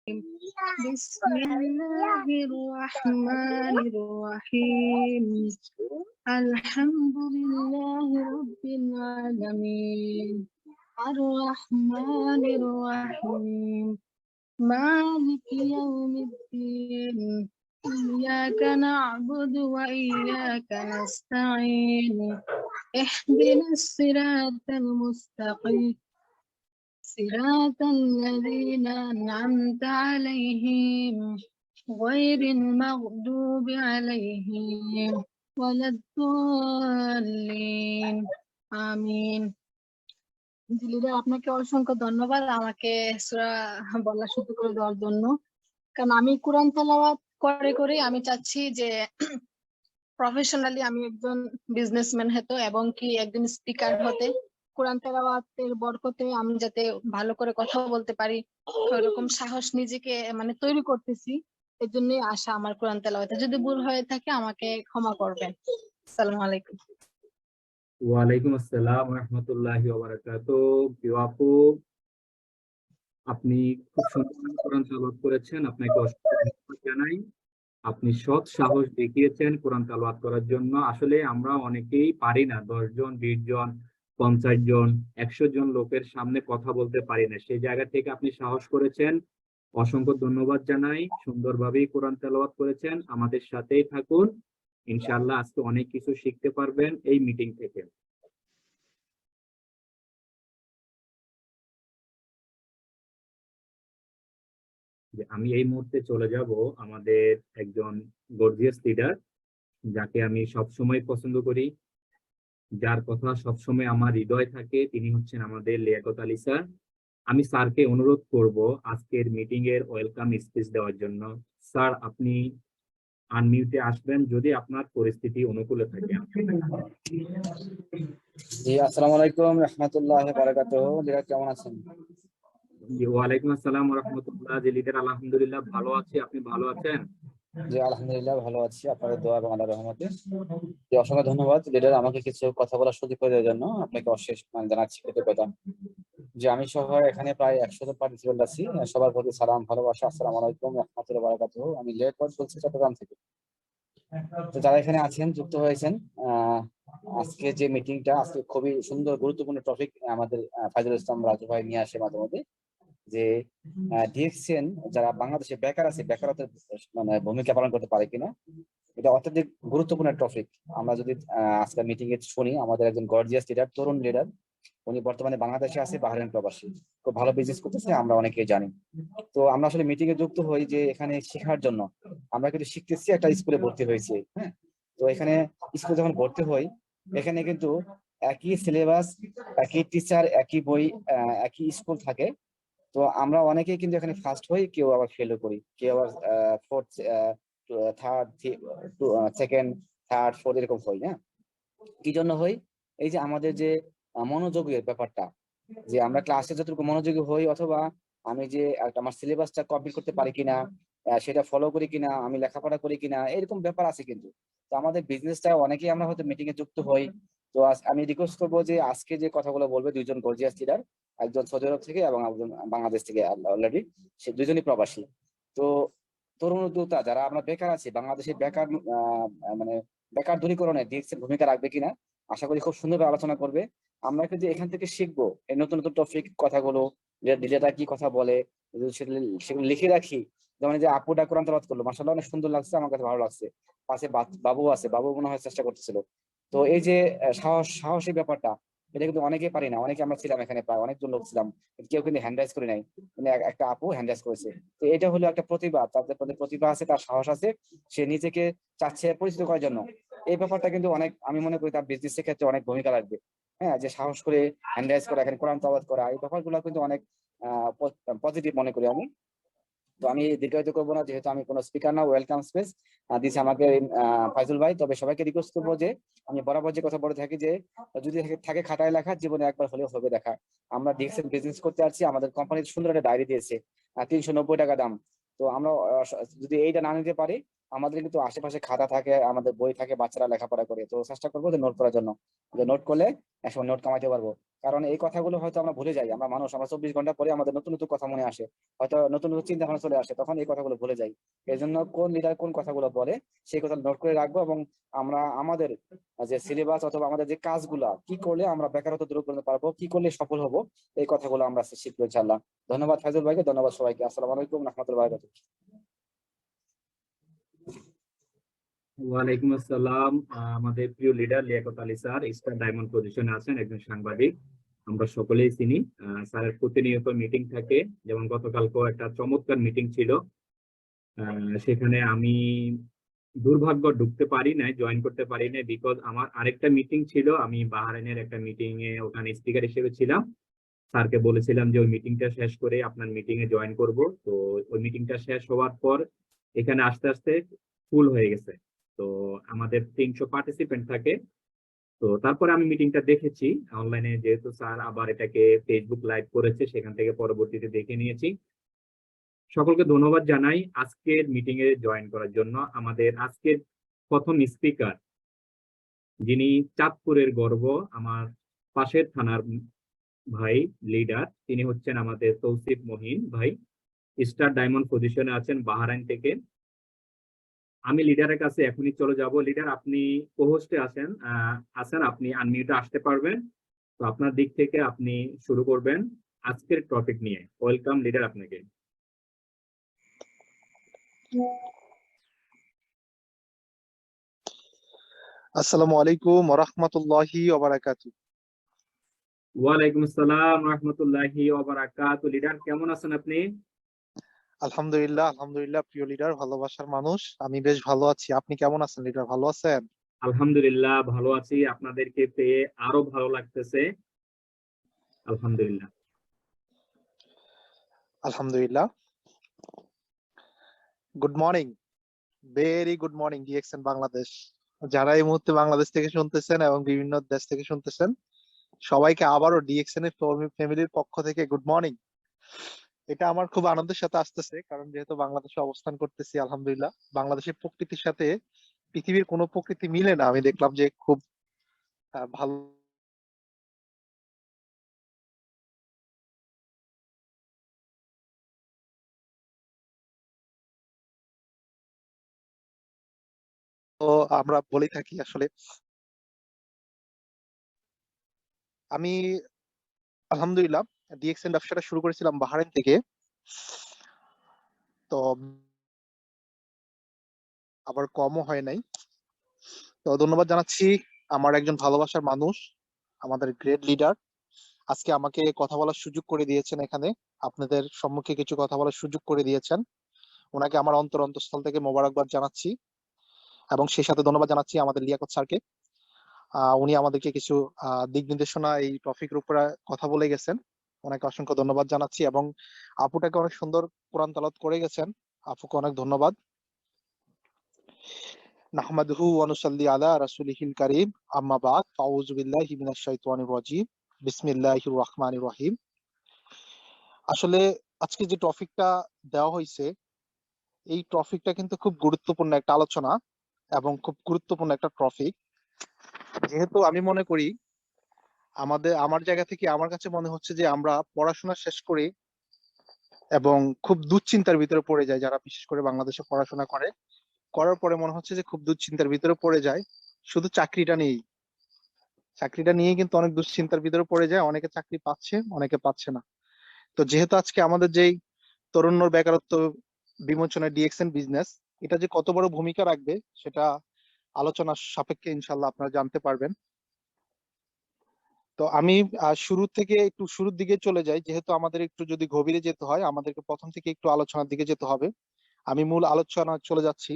بسم الله الرحمن الرحيم الحمد لله رب العالمين الرحمن الرحيم مالك يوم الدين إياك نعبد وإياك نستعين اهدنا الصراط المستقيم صراط الذين أنعمت عليهم غير المغضوب عليهم ولا الضالين আমিন। জি leader, আপনাকে অসংখ্য ধন্যবাদ আমাকে সূরা বলা শুরু করে দেওয়ার জন্য। কারণ আমি কোরআন তেলাওয়াত করে আমি চাচ্ছি যে প্রফেশনালি আমি একজন বিজনেসম্যান হতে এবং কি একজন স্পিকার হতে, কোরআন তেলাওয়াতের বরকতে আমি যাতে ভালো করে কথা বলতে পারি, ওরকম সাহস নিজেকে তৈরি করতেছি। এর জন্যই আশা আমার কোরআন তেলাওয়াতে। যদি ভুল হয়ে থাকে আমাকে ক্ষমা করবেন। আসসালামু আলাইকুম। ওয়ালাইকুম আসসালাম রহমতুল্লাহি ওয়া বারাকাতুহু। প্রিয় আপু, আপনি খুব সুন্দর কোরআন তেলাওয়াত করেছেন, আপনাকে অসংখ্য ধন্যবাদ জানাই। আপনি সৎ সাহস দেখিয়েছেন কোরআন তেলাওয়াত করার জন্য। আসলে আমরা অনেকেই পারি না, 10 জন, 20 জন, 50 জন, 100 জন লোকের সামনে কথা বলতে পারি না। সেই জায়গা থেকে আপনি সাহস করেছেন, অসংখ্য ধন্যবাদ জানাই। সুন্দরভাবেই কোরআন তেলাওয়াত করেছেন। আমাদের সাথেই থাকুন, ইনশাআল্লাহ আজকে অনেক কিছু শিখতে পারবেন এই মিটিং থেকে। আমি এই মুহূর্তে চলে যাব আমাদের একজন গর্জিয়াস লিডার, যাকে আমি সবসময় পছন্দ করি, যার কথা সবসময় আমার হৃদয় থাকে। তিনি হচ্ছেন আমাদের লিয়াকত আলী স্যার। আমি স্যারকে অনুরোধ করব আজকের মিটিং এর ওয়েলকাম স্পিচ দেওয়ার জন্য। স্যার, আপনি আনমিউটে আসবেন যদি আপনার পরিস্থিতি অনুকূলে থাকে। জি, আসসালামু আলাইকুম রাহমাতুল্লাহি ওয়া বারাকাতুহু। লিডার কেমন আছেন? জি, ওয়ালাইকুম আসসালাম ওয়া রাহমাতুল্লাহ। জি লিডার, আলহামদুলিল্লাহ ভালো আছি। আপনি ভালো আছেন? জি, আলহামদুলিল্লাহ ভালো আছি, আপনাদের দোয়া এবং আল্লাহর রহমতে। জি, অসংখ্য ধন্যবাদ লিডার, আমাকে কিছু কথা বলার সুযোগ করে দেওয়ার জন্য আপনাকে অশেষ জানাচ্ছি কৃতজ্ঞতা। যে আমি সহ এখানে প্রায় 100 জন পার্টিসিপেন্ট আছি। সবার প্রতি সালাম, ভালোবাসা, আসসালামু আলাইকুম রাহমাতুল্লাহি ওয়া বারাকাতুহু। আমি লিয়াকত বলছি চট্টগ্রাম থেকে। তো যারা এখানে আছেন, যুক্ত হয়েছেন, আজকে যে মিটিংটা, আজকে খুবই সুন্দর গুরুত্বপূর্ণ টপিক আমাদের ফাইজুল ইসলাম রাজু ভাই নিয়ে আসে মাঝে মধ্যে, যে দেখছেন যারা বাংলাদেশে বেকার আছে, বেকারত্বের ভূমিকা পালন করতে পারে কিনা। এটা অত্যধিক গুরুত্বপূর্ণ টপিক। আমরা যদি আজকে মিটিং এ শুনি, আমাদের একজন গর্জিয়াস লিডার, তরুণ লিডার, উনি বর্তমানে বাংলাদেশে আছে, বাহরাইন প্রবাসী, খুব ভালো বিজনেস করতেছে, আমরা অনেকেই জানি। তো আমরা আসলে মিটিং এ যুক্ত হই যে এখানে শেখার জন্য। আমরা কিন্তু শিখতেছি, একটা স্কুলে ভর্তি হয়েছি, হ্যাঁ। তো এখানে স্কুলে যখন ভর্তি হই, এখানে কিন্তু একই সিলেবাস, একই টিচার, একই বই, একই স্কুল থাকে। তো আমরা অনেকেই কিন্তু এখানে ফার্স্ট হই, কেউ আবার ফেলও করি, কেউ আবার fourth, third, second, third, fourth এরকম হই, হ্যাঁ। কি জন্য হই? এই যে আমাদের যে মনোযোগের ব্যাপারটা, যে আমরা ক্লাসে যতটুকু মনোযোগী হই, অথবা আমি যে আমার সিলেবাসটা কমপ্লিট করতে পারি কিনা, সেটা ফলো করি কিনা, আমি লেখাপড়া করি কিনা, এরকম ব্যাপার আছে কিন্তু। তো আমাদের বিজনেসটা অনেকেই আমরা হয়তো মিটিং এ যুক্ত হই। তো আমি রিকোয়েস্ট করবো যে আজকে যে কথাগুলো বলবে দুইজন গর্জিয়াস লিডার, একজন সৌদি আরব থেকে এবং একজন বাংলাদেশ থেকে, অলরেডি সে দুজনই প্রবাসী। তো তরুণ উদ্যোক্তা যারা আমরা বেকার আছি, বাংলাদেশে বেকার মানে বেকার দূরীকরণে ডিএক্সের ভূমিকা রাখবে কিনা, আশা করি খুব সুন্দর আলোচনা করবে। আমরা কিন্তু এখান থেকে শিখবো এই নতুন নতুন টপিক, কথাগুলো, ডিলেটা কি কথা বলে, সেগুলো লিখে রাখি। যেমন এই যে আপুটা কোরআন তেলাওয়াত করলো, মাশাআল্লাহ অনেক সুন্দর লাগছে, আমার কাছে ভালো লাগছে। পাশে বাবু আছে, বাবু মনে হয় চেষ্টা করতেছিল। তো এই যে সাহসী ব্যাপারটা, এটা কিন্তু অনেকেই পারি না। অনেকে আমরা ছিলাম এখানে, প্রায় অনেকজন লোক ছিলাম, কেউ কিন্তু হ্যান্ড রাইজ করি নাই, মানে একটা আপু হ্যান্ড রাইজ করেছে। তো এটা হলো একটা প্রতিভা, তাদের প্রতি প্রতিভা আছে, তার সাহস আছে, সে নিজেকে চাচ্ছে পরিচিত করার জন্য। এই ব্যাপারটা কিন্তু অনেক, আমি মনে করি তার বিজনেসের ক্ষেত্রে অনেক ভূমিকা রাখবে। হ্যাঁ, যে সাহস করে হ্যান্ড রাইজ করা, এখানে কোরআন তেলাওয়াত করা, এই ব্যাপারগুলো কিন্তু অনেক পজিটিভ মনে করি আমি। তো আমি দীর্ঘায়িত করবো না, যেহেতু আমি কোনো স্পিকার না। ওয়েলকাম স্পেস দিচ্ছে আমাকে ফাইজুল ভাই। তবে সবাইকে রিকোয়েস্ট করবো যে আমি বরাবর যে কথা বলে থাকি, যে যদি থাকে খাতায় লেখা, জীবনে একবার হলেও হবে দেখা। আমরা ডিএক্সএল বিজনেস করতে আসছি, আমাদের কোম্পানির সুন্দর একটা ডায়েরি দিয়েছে, 390 টাকা দাম। তো আমরা যদি এইটা না নিতে পারি, আমাদের কিন্তু আশেপাশে খাতা থাকে, আমাদের বই থাকে, বাচ্চারা লেখাপড়া করে, তো চেষ্টা করবো যে নোট করার জন্য, যে নোট করলে একসময় নোট কামাইতে পারবো। কারণ এই কথাগুলো হয়তো আমরা ভুলে যাই, আমরা মানুষ, আমরা 24 ঘন্টা পরে আমাদের নতুন নতুন কথা মনে আসে, হয়তো নতুন নতুন চিন্তা ভাবনা চলে আসে, তখন এই কথাগুলো ভুলে যাই। এই জন্য কোন লিডার কোন কথাগুলো বলে সেই কথা নোট করে রাখবো, এবং আমরা আমাদের যে সিলেবাস অথবা আমাদের যে কাজগুলা কি করলে আমরা বেকারত্ব দূর করতে পারবো, কি করলে সফল হবো, এই কথাগুলো আমরা শিখবো ইনশাআল্লাহ। ধন্যবাদ ফাইজুল ভাইকে, ধন্যবাদ সবাইকে। আসসালামু আলাইকুম রহমতুল্লাহ। ওয়ালাইকুম আসসালাম। আমাদের প্রিয় leader Liaquat Ali sir star diamond পজিশনে আছেন, একজন সাংবাদিক, আমরা সকলেই চিনি। স্যারের প্রতিনিয়ত মিটিং থাকে, যেমন গতকালকেও একটা চমৎকার মিটিং ছিল। সেখানে আমি দুর্ভাগ্য ঢুকতে পারি নাই, জয়েন করতে পারি নাই, বিকজ আমার আরেকটা মিটিং ছিল। আমি বাহরাইনের একটা মিটিং এ ওখানে স্পিকার হিসেবে ছিলাম। স্যারকে বলেছিলাম যে ওই মিটিংটা শেষ করে আপনার মিটিং এ জয়েন করব। তো ওই মিটিংটা শেষ হওয়ার পর এখানে আস্তে আস্তে ফুল হয়ে গেছে। তো আমাদের 300 পার্টিসিপেন্ট থাকে। তো তারপরে আমি মিটিংটা দেখেছি অনলাইনে, যেহেতু স্যার আবার এটাকে ফেসবুক লাইভ করেছে, সেখান থেকে পরবর্তীতে দেখে নিয়েছি। সকলকে ধন্যবাদ জানাই আজকের মিটিং এ জয়েন করার জন্য। আমাদের আজকের প্রথম স্পিকার, যিনি চাঁদপুরের গর্ব, আমার পাশের থানার ভাই লিডার, তিনি হচ্ছেন আমাদের তৌসিফ মহিন ভাই, স্টার ডায়মন্ড পজিশনে আছেন বাহরাইন থেকে। আমি লিডারের কাছে এখনই চলে যাব। লিডার, আপনি কোহোস্টে আছেন, আপনি আনমিউটে আসতে পারবেন। তো আপনার দিক থেকে আপনি শুরু করবেন আজকের টপিক নিয়ে। ওয়েলকাম লিডার আপনাকে। আসসালামু আলাইকুম ওয়া রাহমাতুল্লাহি ওয়া বারাকাতুহু। ওয়ালাইকুম আসসালাম রহমতুল্লাহি ওয়া বারাকাতুহু। লিডার, কেমন আছেন আপনি? আলহামদুলিল্লাহ প্রিয় লিডার, ভালোবাসার মানুষ, আমি বেশ ভালো আছি। আপনি কেমন আছেন লিডার, ভালো আছেন? আলহামদুলিল্লাহ ভালো আছি, আপনাদেরকে পেয়ে আরো ভালো লাগতেছে। আলহামদুলিল্লাহ। আলহামদুলিল্লাহ। Good morning, very good morning DXN Bangladesh. যারা এই মুহূর্তে বাংলাদেশ থেকে শুনতেছেন এবং বিভিন্ন দেশ থেকে শুনতেছেন, সবাইকে আবারও ডিএক্সএন এর ফ্যামিলির পক্ষ থেকে গুড মর্নিং। এটা আমার খুব আনন্দের সাথে আসতেছে, কারণ যেহেতু বাংলাদেশে অবস্থান করতেছি, আলহামদুলিল্লাহ বাংলাদেশের প্রকৃতির সাথে পৃথিবীর কোনো প্রকৃতি মিলে না। আমি দেখলাম যে খুব ভালো। তো আমরা বলেই থাকি আসলে, আমি আলহামদুলিল্লাহ ডিএক্সএন ব্যবসাটা শুরু করেছিলাম বাহরাইন থেকে। তো আবার কমও হয় নাই। তো ধন্যবাদ জানাচ্ছি আমার একজন ভালোবাসার মানুষ, আমাদের গ্রেট লিডার, আজকে আমাকে কথা বলার সুযোগ করে দিয়েছেন, এখানে আপনাদের সম্মুখে কিছু কথা বলার সুযোগ করে দিয়েছেন। ওনাকে আমার অন্তঃস্থল থেকে মোবারকবাদ জানাচ্ছি, এবং সেই সাথে ধন্যবাদ জানাচ্ছি আমাদের লিয়াকত স্যারকে। উনি আমাদেরকে কিছু দিক নির্দেশনা এই টপিকের উপরে কথা বলে গেছেন, ওনাকে অসংখ্য ধন্যবাদ জানাচ্ছি। এবং আপুটাকে অনেক সুন্দর কোরআন তেলাওয়াত করে গেছেন, আপুকে অনেক ধন্যবাদ। নাহমাদুহু ওয়া নুসাল্লি আলা রাসূলিহিল কারীম, আম্মা বাদ, আউযু বিল্লাহি মিনাশ শাইতানির রাজীম, বিসমিল্লাহির রহমানির রহিম। আসলে আজকে যে টপিকটা দেওয়া হয়েছে, এই টপিকটা কিন্তু খুব গুরুত্বপূর্ণ একটা আলোচনা এবং খুব গুরুত্বপূর্ণ একটা টপিক। যেহেতু আমি মনে করি, আমার জায়গা থেকে আমার কাছে মনে হচ্ছে যে আমরা পড়াশোনা শেষ করি এবং খুব দুশ্চিন্তার ভিতরে পড়ে যায়, যারা বিশেষ করে বাংলাদেশে পড়াশোনা করার পরে মনে হচ্ছে যে খুব দুশ্চিন্তার ভিতরে পড়ে যায়। শুধু চাকরিটা নিয়েই কিন্তু অনেক দুশ্চিন্তার ভিতরে পড়ে যায়, অনেকে চাকরি পাচ্ছে, অনেকে পাচ্ছে না। তো যেহেতু আজকে আমাদের যেই তরুণ বেকারত্ব বিমোচনের ডিএক্সএন বিজনেস, এটা যে কত বড় ভূমিকা রাখবে সেটা আলোচনার সাপেক্ষে ইনশাল্লাহ আপনারা জানতে পারবেন। তো আমি শুরুর দিকে চলে যাই, যেহেতু আমাদের একটু যদি গভীরে যেতে হয়, আমাদেরকে প্রথম থেকে একটু আলোচনার দিকে যেতে হবে। আমি মূল আলোচনা চলে যাচ্ছি।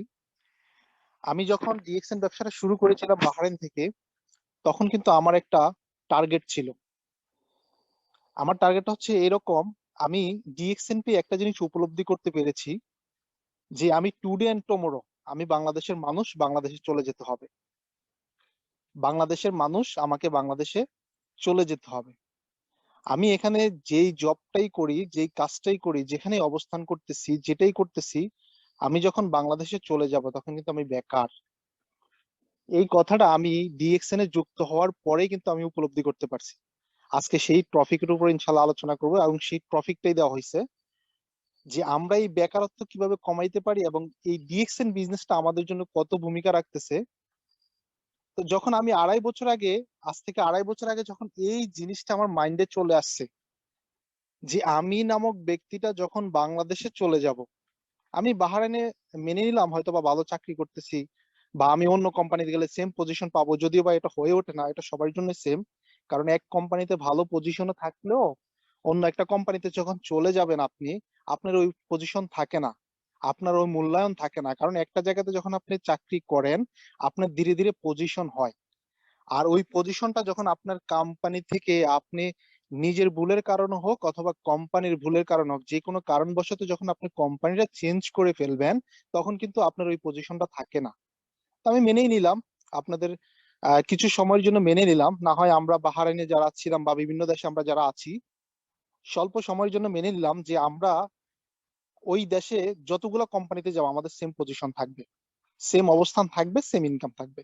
আমি যখন ডিএক্সএন ব্যবসাটা শুরু করেছিলাম বাহরাইন থেকে, তখন কিন্তু আমার একটা টার্গেট ছিল। আমার টার্গেটটা হচ্ছে এরকম, আমি ডিএক্সএন পে একটা জিনিস উপলব্ধি করতে পেরেছি, যে আমি টুডে এন্ড টুমরো, আমি বাংলাদেশের মানুষ, বাংলাদেশে চলে যেতে হবে। বাংলাদেশের মানুষ আমাকে বাংলাদেশে চলে যেতে হবে। আমি এখানে যেই জবটাই করি, যেই কাজটাই করি, যেখানেই অবস্থান করতেছি, যেটাই করতেছি, আমি যখন বাংলাদেশে চলে যাব তখন কিন্তু আমি বেকার। এই কথাটা আমি ডিএক্সএন এ যুক্ত হওয়ার পরেই কিন্তু আমি উপলব্ধি করতে পারছি। আজকে সেই টপিকের উপর ইনশাল্লাহ আলোচনা করবো, এবং সেই টপিকটাই দেওয়া হয়েছে যে আমরা এই বেকারত্ব কিভাবে কমাইতে পারি এবং এই ডিএক্সএন বিজনেসটা আমাদের জন্য কত ভূমিকা রাখতেছে। তো যখন আমি আজ থেকে 2.5 বছর আগে যখন এই জিনিসটা আমার মাইন্ডে চলে আসছে যে আমি নামক ব্যক্তিটা যখন বাংলাদেশে চলে যাব, আমি বাহরাইনে মেনে নিলাম হয়তো বা ভালো চাকরি করতেছি, বা আমি অন্য কোম্পানিতে গেলে সেম পজিশন পাবো, যদিও বা এটা হয়ে ওঠে না, এটা সবার জন্য সেম। কারণ এক কোম্পানিতে ভালো পজিশনে থাকলেও অন্য একটা কোম্পানিতে যখন চলে যাবেন আপনি, আপনার ওই পজিশন থাকে না, আপনার ওই মূল্যায়ন থাকে না। কারণ একটা জায়গাতে যখন আপনি চাকরি করেন, আপনার ধীরে ধীরে পজিশন হয়। আর ওই পজিশনটা যখন আপনার কোম্পানি থেকে আপনি নিজের ভুলের কারণে হোক অথবা কোম্পানির ভুলের কারণে হোক, যে কোনো কারণবশত যখন আপনি কোম্পানিটা চেঞ্জ করে ফেলবেন, তখন কিন্তু আপনার ওই পজিশনটা থাকে না। তো আমি মেনেই নিলাম আপনাদের, কিছু সময়ের জন্য মেনে নিলাম। না হয় আমরা বাহরাইনে যারা ছিলাম বা বিভিন্ন দেশে আমরা যারা আছি, স্বল্প সময়ের জন্য মেনে নিলাম যে আমরা ওই দেশে যতগুলো কোম্পানিতে যাবো আমাদের সেম পজিশন থাকবে, সেম অবস্থান থাকবে, সেম ইনকাম থাকবে।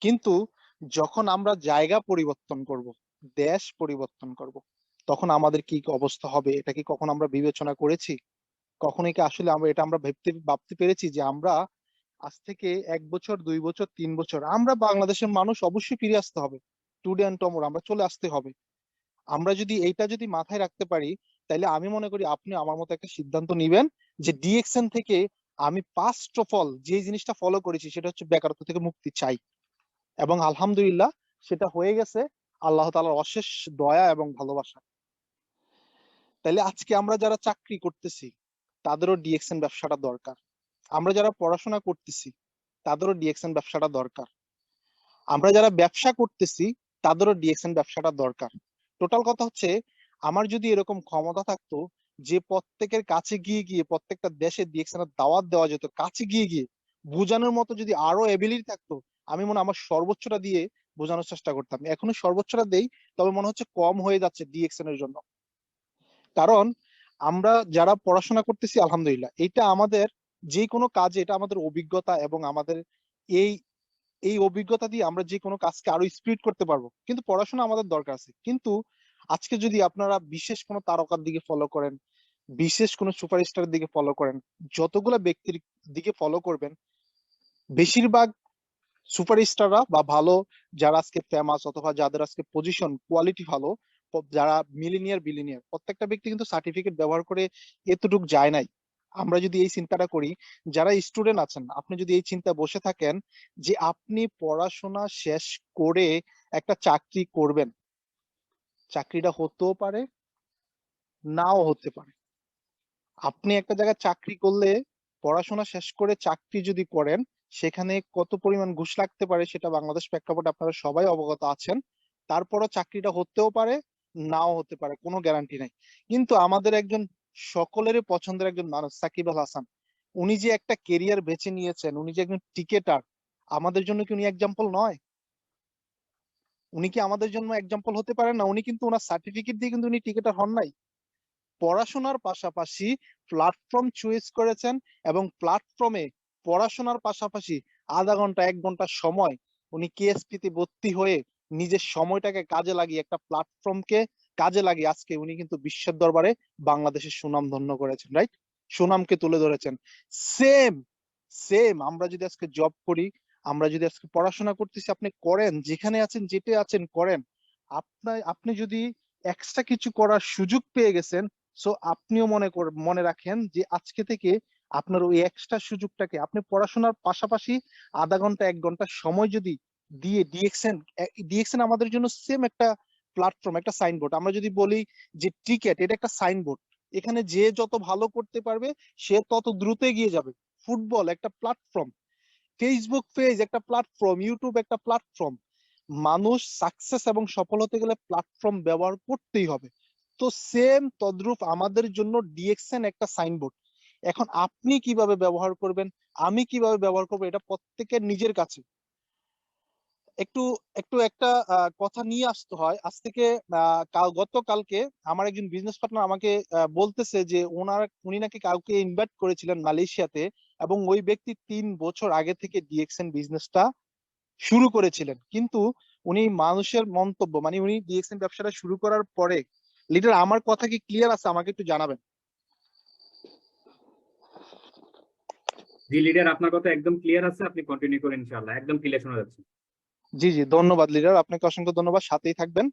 কিন্তু যখন আমরা জায়গা পরিবর্তন করব, দেশ পরিবর্তন করব, তখন আমাদের কি কি অবস্থা হবে, এটা কি কখন আমরা বিবেচনা করেছি? কখনোই কি আসলে আমরা ভাবতে পেরেছি যে আমরা আজ থেকে 1 বছর, 2 বছর, 3 বছর আমরা বাংলাদেশের মানুষ অবশ্যই ফিরে আসতে হবে, টুডে অ্যান্ড টুমরো আমরা চলে আসতে হবে। আমরা যদি এইটা যদি মাথায় রাখতে পারি, তাহলে আমি মনে করি আপনি আমার মতো একটা সিদ্ধান্ত নিবেন যে ডিএক্সএন থেকে আমি ফার্স্ট অফ অল যে জিনিসটা ফলো করেছি সেটা হচ্ছে বেকারত্ব থেকে মুক্তি চাই, এবং আলহামদুলিল্লাহ সেটা হয়ে গেছে আল্লাহ তাআলার অশেষ দয়া এবং ভালোবাসা। তাইলে আজকে আমরা যারা চাকরি করতেছি তাদেরও ডিএক্সএন ব্যবসাটা দরকার। আমরা যারা পড়াশোনা করতেছি তাদেরও ডিএক্সএন ব্যবসাটা দরকার। আমরা যারা ব্যবসা করতেছি তাদেরও ডিএক্সএন ব্যবসাটা দরকার। টোটাল কথা হচ্ছে, আমার যদি এরকম ক্ষমতা থাকতো যে প্রত্যেকের কাছে গিয়ে গিয়ে প্রত্যেকটা দেশে ডিএক্সএন এর দাওয়াত দেওয়া যেত, কাছে গিয়ে গিয়ে বোঝানোর মতো যদি আরো এবিলিটি থাকতো, আমি মনে হয় আমার সর্বোচ্চটা দিয়ে বোঝানোর চেষ্টা করতাম। এখনো সর্বোচ্চটা দেই, তবে মনে হচ্ছে কম হয়ে যাচ্ছে ডিএক্সএন এর জন্য। কারণ আমরা যারা পড়াশোনা করতেছি আলহামদুলিল্লাহ, এটা আমাদের যে কোনো কাজে এটা আমাদের অভিজ্ঞতা, এবং আমাদের এই এই অভিজ্ঞতা দিয়ে আমরা যে কোনো কাজকে আরো স্পিড করতে পারবো। কিন্তু পড়াশোনা আমাদের দরকার আছে। কিন্তু আজকে যদি আপনারা বিশেষ কোনো তারকার দিকে ফলো করেন, বিশেষ কোনো সুপারস্টারের দিকে ফলো করেন, যতগুলা ব্যক্তির দিকে ফলো করবেন, বেশিরভাগ সুপারস্টাররা বা ভালো যারা আজকে ফেমাস অথবা যাদের আজকে পজিশন কোয়ালিটি ভালো, যারা মিলিনিয়ার বিলিনিয়ার, প্রত্যেকটা ব্যক্তি কিন্তু সার্টিফিকেট ব্যবহার করে এতটুক যায় নাই। আমরা যদি এই চিন্তাটা করি, যারা স্টুডেন্ট আছেন, আপনি যদি এই চিন্তা বসে থাকেন যে আপনি পড়াশোনা শেষ করে একটা চাকরি করবেন, চাকরিটা হতেও পারে, নাও হতে পারে। আপনি একটা জায়গায় চাকরি করলে, পড়াশোনা শেষ করে চাকরি যদি করেন, সেখানে কত পরিমাণ ঘুষ লাগতে পারে সেটা বাংলাদেশ প্রেক্ষাপটে আপনারা সবাই অবগত আছেন। তারপরও চাকরিটা হতেও পারে, নাও হতে পারে, কোনো গ্যারান্টি নাই। কিন্তু আমাদের একজন সকলেরই পছন্দের একজন মানুষ সাকিব আল হাসান, উনি যে একটা কেরিয়ার বেছে নিয়েছেন, উনি যে একজন টিকেটার, আমাদের জন্য কি উনি এক্সাম্পল নয়? উনি কি আমাদের জন্য এক্সাম্পল হতে পারেন না? উনি কিন্তু ওনার সার্টিফিকেট দিয়ে কিন্তু উনি টিকেটার হন নাই। পড়াশোনার পাশাপাশি প্ল্যাটফর্ম চয়েস করেছেন, এবং প্ল্যাটফর্মে পড়াশোনার পাশাপাশি আধা ঘন্টা 1 ঘন্টা সময় উনি কেএসপি তে ভর্তি হয়ে নিজের সময়টাকে কাজে লাগিয়ে, একটা প্ল্যাটফর্মকে কাজে লাগিয়ে আজকে উনি কিন্তু বিশ্বের দরবারে বাংলাদেশের সুনাম ধন্য করেছেন, রাইট? সুনামকে তুলে ধরেছেন। সেম সেম আমরা যদি আজকে জব করি, আমরা যদি আজকে পড়াশোনা করতেছি, আপনি করেন, যেখানে আছেন যেতে আছেন করেন। আপনি যদি এক্সট্রা কিছু করার সুযোগ পেয়ে গেছেন, সো আপনিও মনে রাখেন যে আজকে থেকে আপনার ওই এক্সট্রা সুযোগটাকে আপনি পড়াশোনার পাশাপাশি আধা ঘন্টা 1 ঘন্টা সময় যদি দিয়ে ডিএক্সএন আমাদের জন্য সেম একটা প্ল্যাটফর্ম, একটা সাইনবোর্ড। আমরা যদি বলি যে টিকেট, এটা একটা সাইনবোর্ড, এখানে যে যত ভালো করতে পারবে সে তত দ্রুত এগিয়ে যাবে। ফুটবল একটা প্ল্যাটফর্ম, ফেসবুক পেজ একটা প্ল্যাটফর্ম, ইউটিউব একটা প্ল্যাটফর্ম। মানুষ সাকসেস এবং সফল হতে গেলে প্ল্যাটফর্ম ব্যবহার করতেই হবে। তো সেম তদ্রূপ আমাদের জন্য ডিএক্সএন একটা সাইনবোর্ড। এখন আপনি কিভাবে ব্যবহার করবেন, আমি কিভাবে ব্যবহার করবো, এটা প্রত্যেকের নিজের কাছে। একটু একটু একটা কথা নিয়ে আসতে হয়। আজ থেকে গতকালকে আমার একজন বিজনেস পার্টনার আমাকে বলতেছে যে উনি নাকি কাউকে ইনভাইট করেছিলেন মালয়েশিয়াতে, এবং ওই ব্যক্তি 3 বছর আগে থেকে ডিএক্সএন বিজনেসটা শুরু করেছিলেন। কিন্তু উনি মানুষের মন্তব্য, মানে উনি ডিএক্সএন ব্যবসাটা শুরু করার পরে, লিডার আমার কথা কি ক্লিয়ার আছে? আমাকে একটু জানাবেন। জি লিডার, আপনার কথা একদম ক্লিয়ার আছে, আপনি কন্টিনিউ করেন, ইনশাআল্লাহ একদম ক্লিয়ার শোনা যাচ্ছে। জি জি, ধন্যবাদ লিডার, আপনাকে অসংখ্য ধন্যবাদ, সাথেই থাকবেন।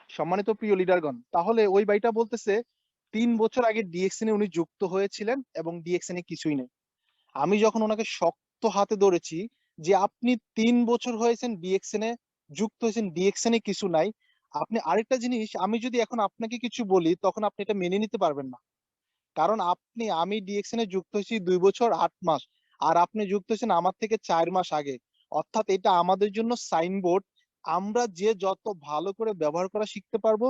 সম্মানিত প্রিয় লিডারগণ, তাহলে ওই ভাইটা বলতেছে 3 বছর আগে ডিএক্সএন এ উনি যুক্ত হয়েছিলেন এবং ডিএক্সএন এ কিছুই নেই। আমি যখন ওনাকে শক্ত হাতে ধরেছি যে আপনি 3 বছর হয়েছেন ডিএক্সএন এ যুক্ত হয়েছেন, ডিএক্সএন এ কিছু নাই। আপনি আরেকটা জিনিস, আমি যদি এখন আপনাকে কিছু বলি তখন আপনি এটা মেনে নিতে পারবেন না। কারণ আমি ডিএক্সএন এ যুক্ত হয়েছি 2 বছর 8 মাস, আর আপনি যুক্ত হয়েছেন আমার থেকে 4 মাস আগে। অর্থাৎ এটা আমাদের জন্য সাইনবোর্ড। আমরা যে যত ভালো করে ব্যবহার করা শিখতে পারবো,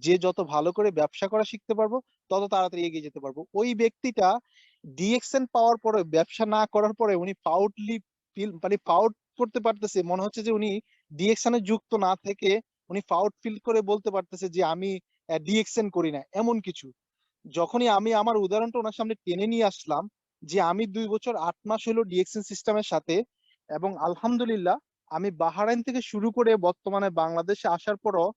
যে যত ভালো করে ব্যবসা করা শিখতে পারবো, তত তাড়াতাড়ি এগিয়ে যেতে পারবো। ওই ব্যক্তিটা ডিএক্সএন পাওয়ার পরে, ব্যবসা না করার পরে উনি প্রাউডলি মানে প্রাউড করতে পারতেছে, মনে হচ্ছে যে উনি ডিএক্সএন এ যুক্ত না থেকে উনি প্রাউড ফিল করে বলতে পারতেছে যে আমি ডিএক্সএন করি না, এমন কিছু। যখনই আমি আমার উদাহরণটা ওনার সামনে টেনে নিয়ে আসলাম যে আমি 2 বছর 8 মাস হলো ডিএক্সএন সিস্টেমের সাথে, এবং আলহামদুলিল্লাহ আমি বাহারাইন থেকে শুরু করে বর্তমানে বাংলাদেশে আসার পরও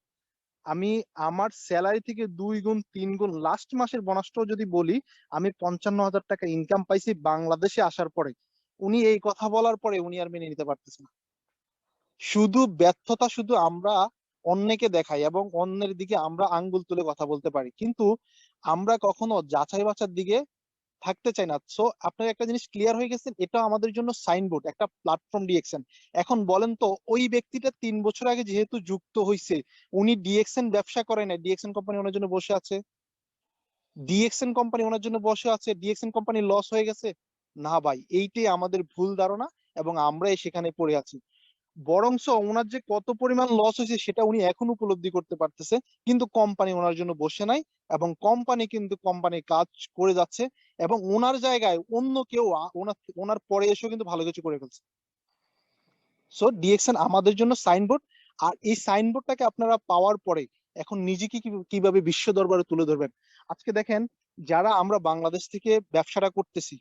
আমি আমার স্যালারি থেকে 2 গুণ 3 গুণ, লাস্ট মাসের বোনাসটাও যদি বলি, আমি 55,000 টাকা ইনকাম পাইছি বাংলাদেশে আসার পরে। উনি এই কথা বলার পরে উনি আর মেনে নিতে পারতেছে না। শুধু ব্যর্থতা শুধু আমরা অন্যকে দেখাই এবং অন্যের দিকে আমরা আঙ্গুল তুলে কথা বলতে পারি, কিন্তু আমরা কখনো যাচাই বাছার দিকে থাকতে চাই না। সো আপনার একটা জিনিস ক্লিয়ার হয়ে গেছেন, এটা আমাদের জন্য সাইনবোর্ড, একটা প্ল্যাটফর্ম ডিএক্সএন। এখন বলেন তো, ওই ব্যক্তিটা 3 বছর আগে যেহেতু যুক্ত হয়েছে, উনি ডিএক্সএন ব্যবসা করে না, ডিএক্সএন কোম্পানি ওনার জন্য বসে আছে? ডিএক্সএন কোম্পানি ওনার জন্য বসে আছে, ডিএক্সএন কোম্পানি লস হয়ে গেছে? না ভাই, এইটাই আমাদের ভুল ধারণা এবং আমরাই সেখানে পড়ে আছি। বরঞ্চ ওনার যে কত পরিমাণ লস হয়েছে সেটা উনি এখন উপলব্ধি করতে পারতেছে, কিন্তু কোম্পানি ওনার জন্য বসে নাই, এবং কোম্পানি কিন্তু কোম্পানির কাজ করে যাচ্ছে, এবং ওনার জায়গায় অন্য কেউ ওনার পরে এসেও কিন্তু ভালো কিছু করে ফেলছে। সো ডিএক্সএন আমাদের জন্য সাইনবোর্ড। আর এই সাইনবোর্ডটাকে আপনারা পাওয়ার পরে এখন নিজেকে কিভাবে বিশ্ব দরবারে তুলে ধরবেন। আজকে দেখেন, যারা আমরা বাংলাদেশ থেকে ব্যবসাটা করতেছি,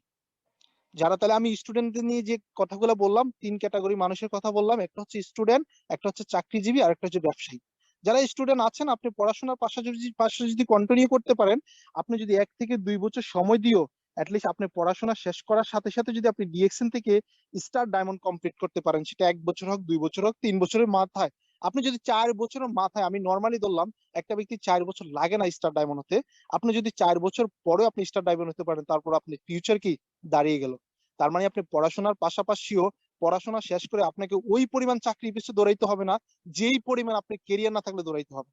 যারা, তাহলে আমি স্টুডেন্টদের নিয়ে যে কথাগুলো বললাম, 3 ক্যাটাগরি মানুষের কথা বললাম, একটা হচ্ছে স্টুডেন্ট, একটা হচ্ছে চাকরিজীবী, আর একটা হচ্ছে ব্যবসায়ী। যারা স্টুডেন্ট আছেন, আপনি পড়াশোনার পাশাপাশি যদি কন্টিনিউ করতে পারেন, আপনি যদি 1 থেকে 2 বছর সময় দিও, অ্যাটলিস্ট আপনি পড়াশোনা শেষ করার সাথে সাথে যদি আপনি ডিএক্সএন থেকে স্টার ডায়মন্ড কমপ্লিট করতে পারেন, সেটা 1 বছর হোক, 2 বছর হোক, 3 বছরের মাথায়, আপনি যদি 4 বছরের মাথায়, আমি নর্মালি ধরলাম একটা ব্যক্তি 4 বছর লাগে না স্টার ডায়মন্ড হতে, আপনি যদি 4 বছর পরে আপনি স্টার ডায়মন্ড হতে পারেন, তারপর আপনি ফিউচার কি দাঁড়িয়ে গেল। তার মানে আপনি পড়াশোনার পাশাপাশিও পড়াশোনা শেষ করে আপনাকে ওই পরিমাণ চাকরি পিছু দৌড়াইতে হবে না, যেই পরিমাণ আপনি কেরিয়ার না থাকলে দৌড়াইতে হবে।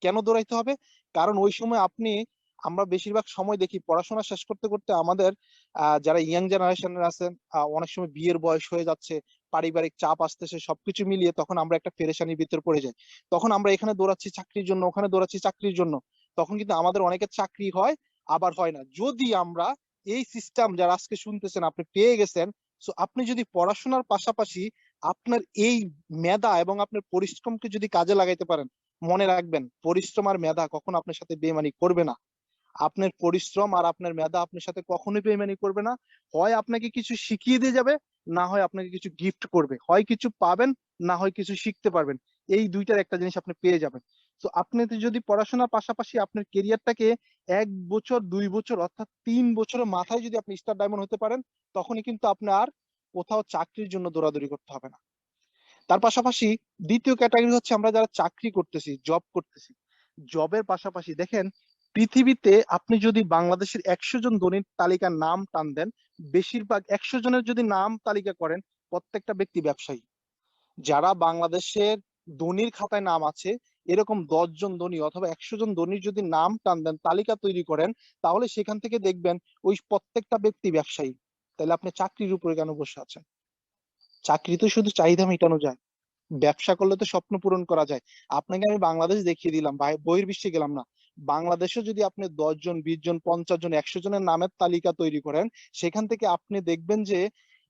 কেন দৌড়াইতে হবে? কারণ ওই সময় আমরা বেশিরভাগ সময় দেখি পড়াশোনা শেষ করতে করতে আমাদের যারা ইয়াং জেনারেশনের আছেন, অনেক সময় বিয়ের বয়স হয়ে যাচ্ছে, পারিবারিক চাপ আসতেছে, সবকিছু মিলিয়ে তখন আমরা একটা পেরেশানির ভিতর পড়ে যাই। তখন আমরা এখানে দৌড়াচ্ছি চাকরির জন্য, ওখানে দৌড়াচ্ছি চাকরির জন্য, তখন কিন্তু আমাদের অনেকের চাকরি হয়, আবার হয় না। যদি আমরা এই সিস্টেম যারা আজকে শুনতেছেন আপনি পেয়ে গেছেন, সো আপনি যদি পড়াশোনার পাশাপাশি আপনার এই মেধা এবং আপনার পরিশ্রমকে যদি কাজে লাগাইতে পারেন, মনে রাখবেন পরিশ্রম আর মেধা কখনো আপনার সাথে বেইমানি করবে না। আপনার পরিশ্রম আর আপনার মেধা আপনার সাথে কখনোই বেইমানি করবে না। হয় আপনাকে কিছু শিখিয়ে দিয়ে যাবে, না হয় আপনাকে কিছু গিফট করবে। হয় কিছু পাবেন, না হয় কিছু শিখতে পারবেন। এই দুইটার একটা জিনিস আপনি পেয়ে যাবেন। তো আপনি যদি পড়াশোনার পাশাপাশি আপনার কেরিয়ারটাকে 1 বছর 2 বছর অর্থাৎ 3 বছরের মাথায় যদি আপনি স্টার ডায়মন্ড হতে পারেন, তখনই কিন্তু আপনার কোথাও চাকরির জন্য দৌড়াদৌড়ি করতে হবে না। তার পাশাপাশি দ্বিতীয় ক্যাটাগরি হচ্ছে আমরা যারা চাকরি করতেছি, জব করতেছি। জবের পাশাপাশি দেখেন, পৃথিবীতে আপনি যদি বাংলাদেশের 100 জন ধনীর তালিকার নাম টান দেন, বেশিরভাগ 100 জনের যদি নাম তালিকা করেন, প্রত্যেকটা ব্যক্তি ব্যবসায়ী। যারা বাংলাদেশের ধনীর খাতায় নাম আছে, এরকম 10 জন ধনী অথবা 100 জন ধনীর যদি নাম টান দেন, তালিকা তৈরি করেন, তাহলে সেখান থেকে দেখবেন ওই প্রত্যেকটা ব্যক্তি ব্যবসায়ী। তাহলে আপনি চাকরির উপরে কেন বসে আছেন? চাকরি তো শুধু চাহিদা মেটানো যায়, ব্যবসা করলে তো স্বপ্ন পূরণ করা যায়। আপনাকে আমি বাংলাদেশ দেখিয়ে দিলাম, বহির্বিশ্বে গেলাম না। বাংলাদেশে যদি আপনি 10 জন 20 জন 50 জন 100 জনের নামের তালিকা তৈরি করেন, সেখান থেকে আপনি দেখবেন যে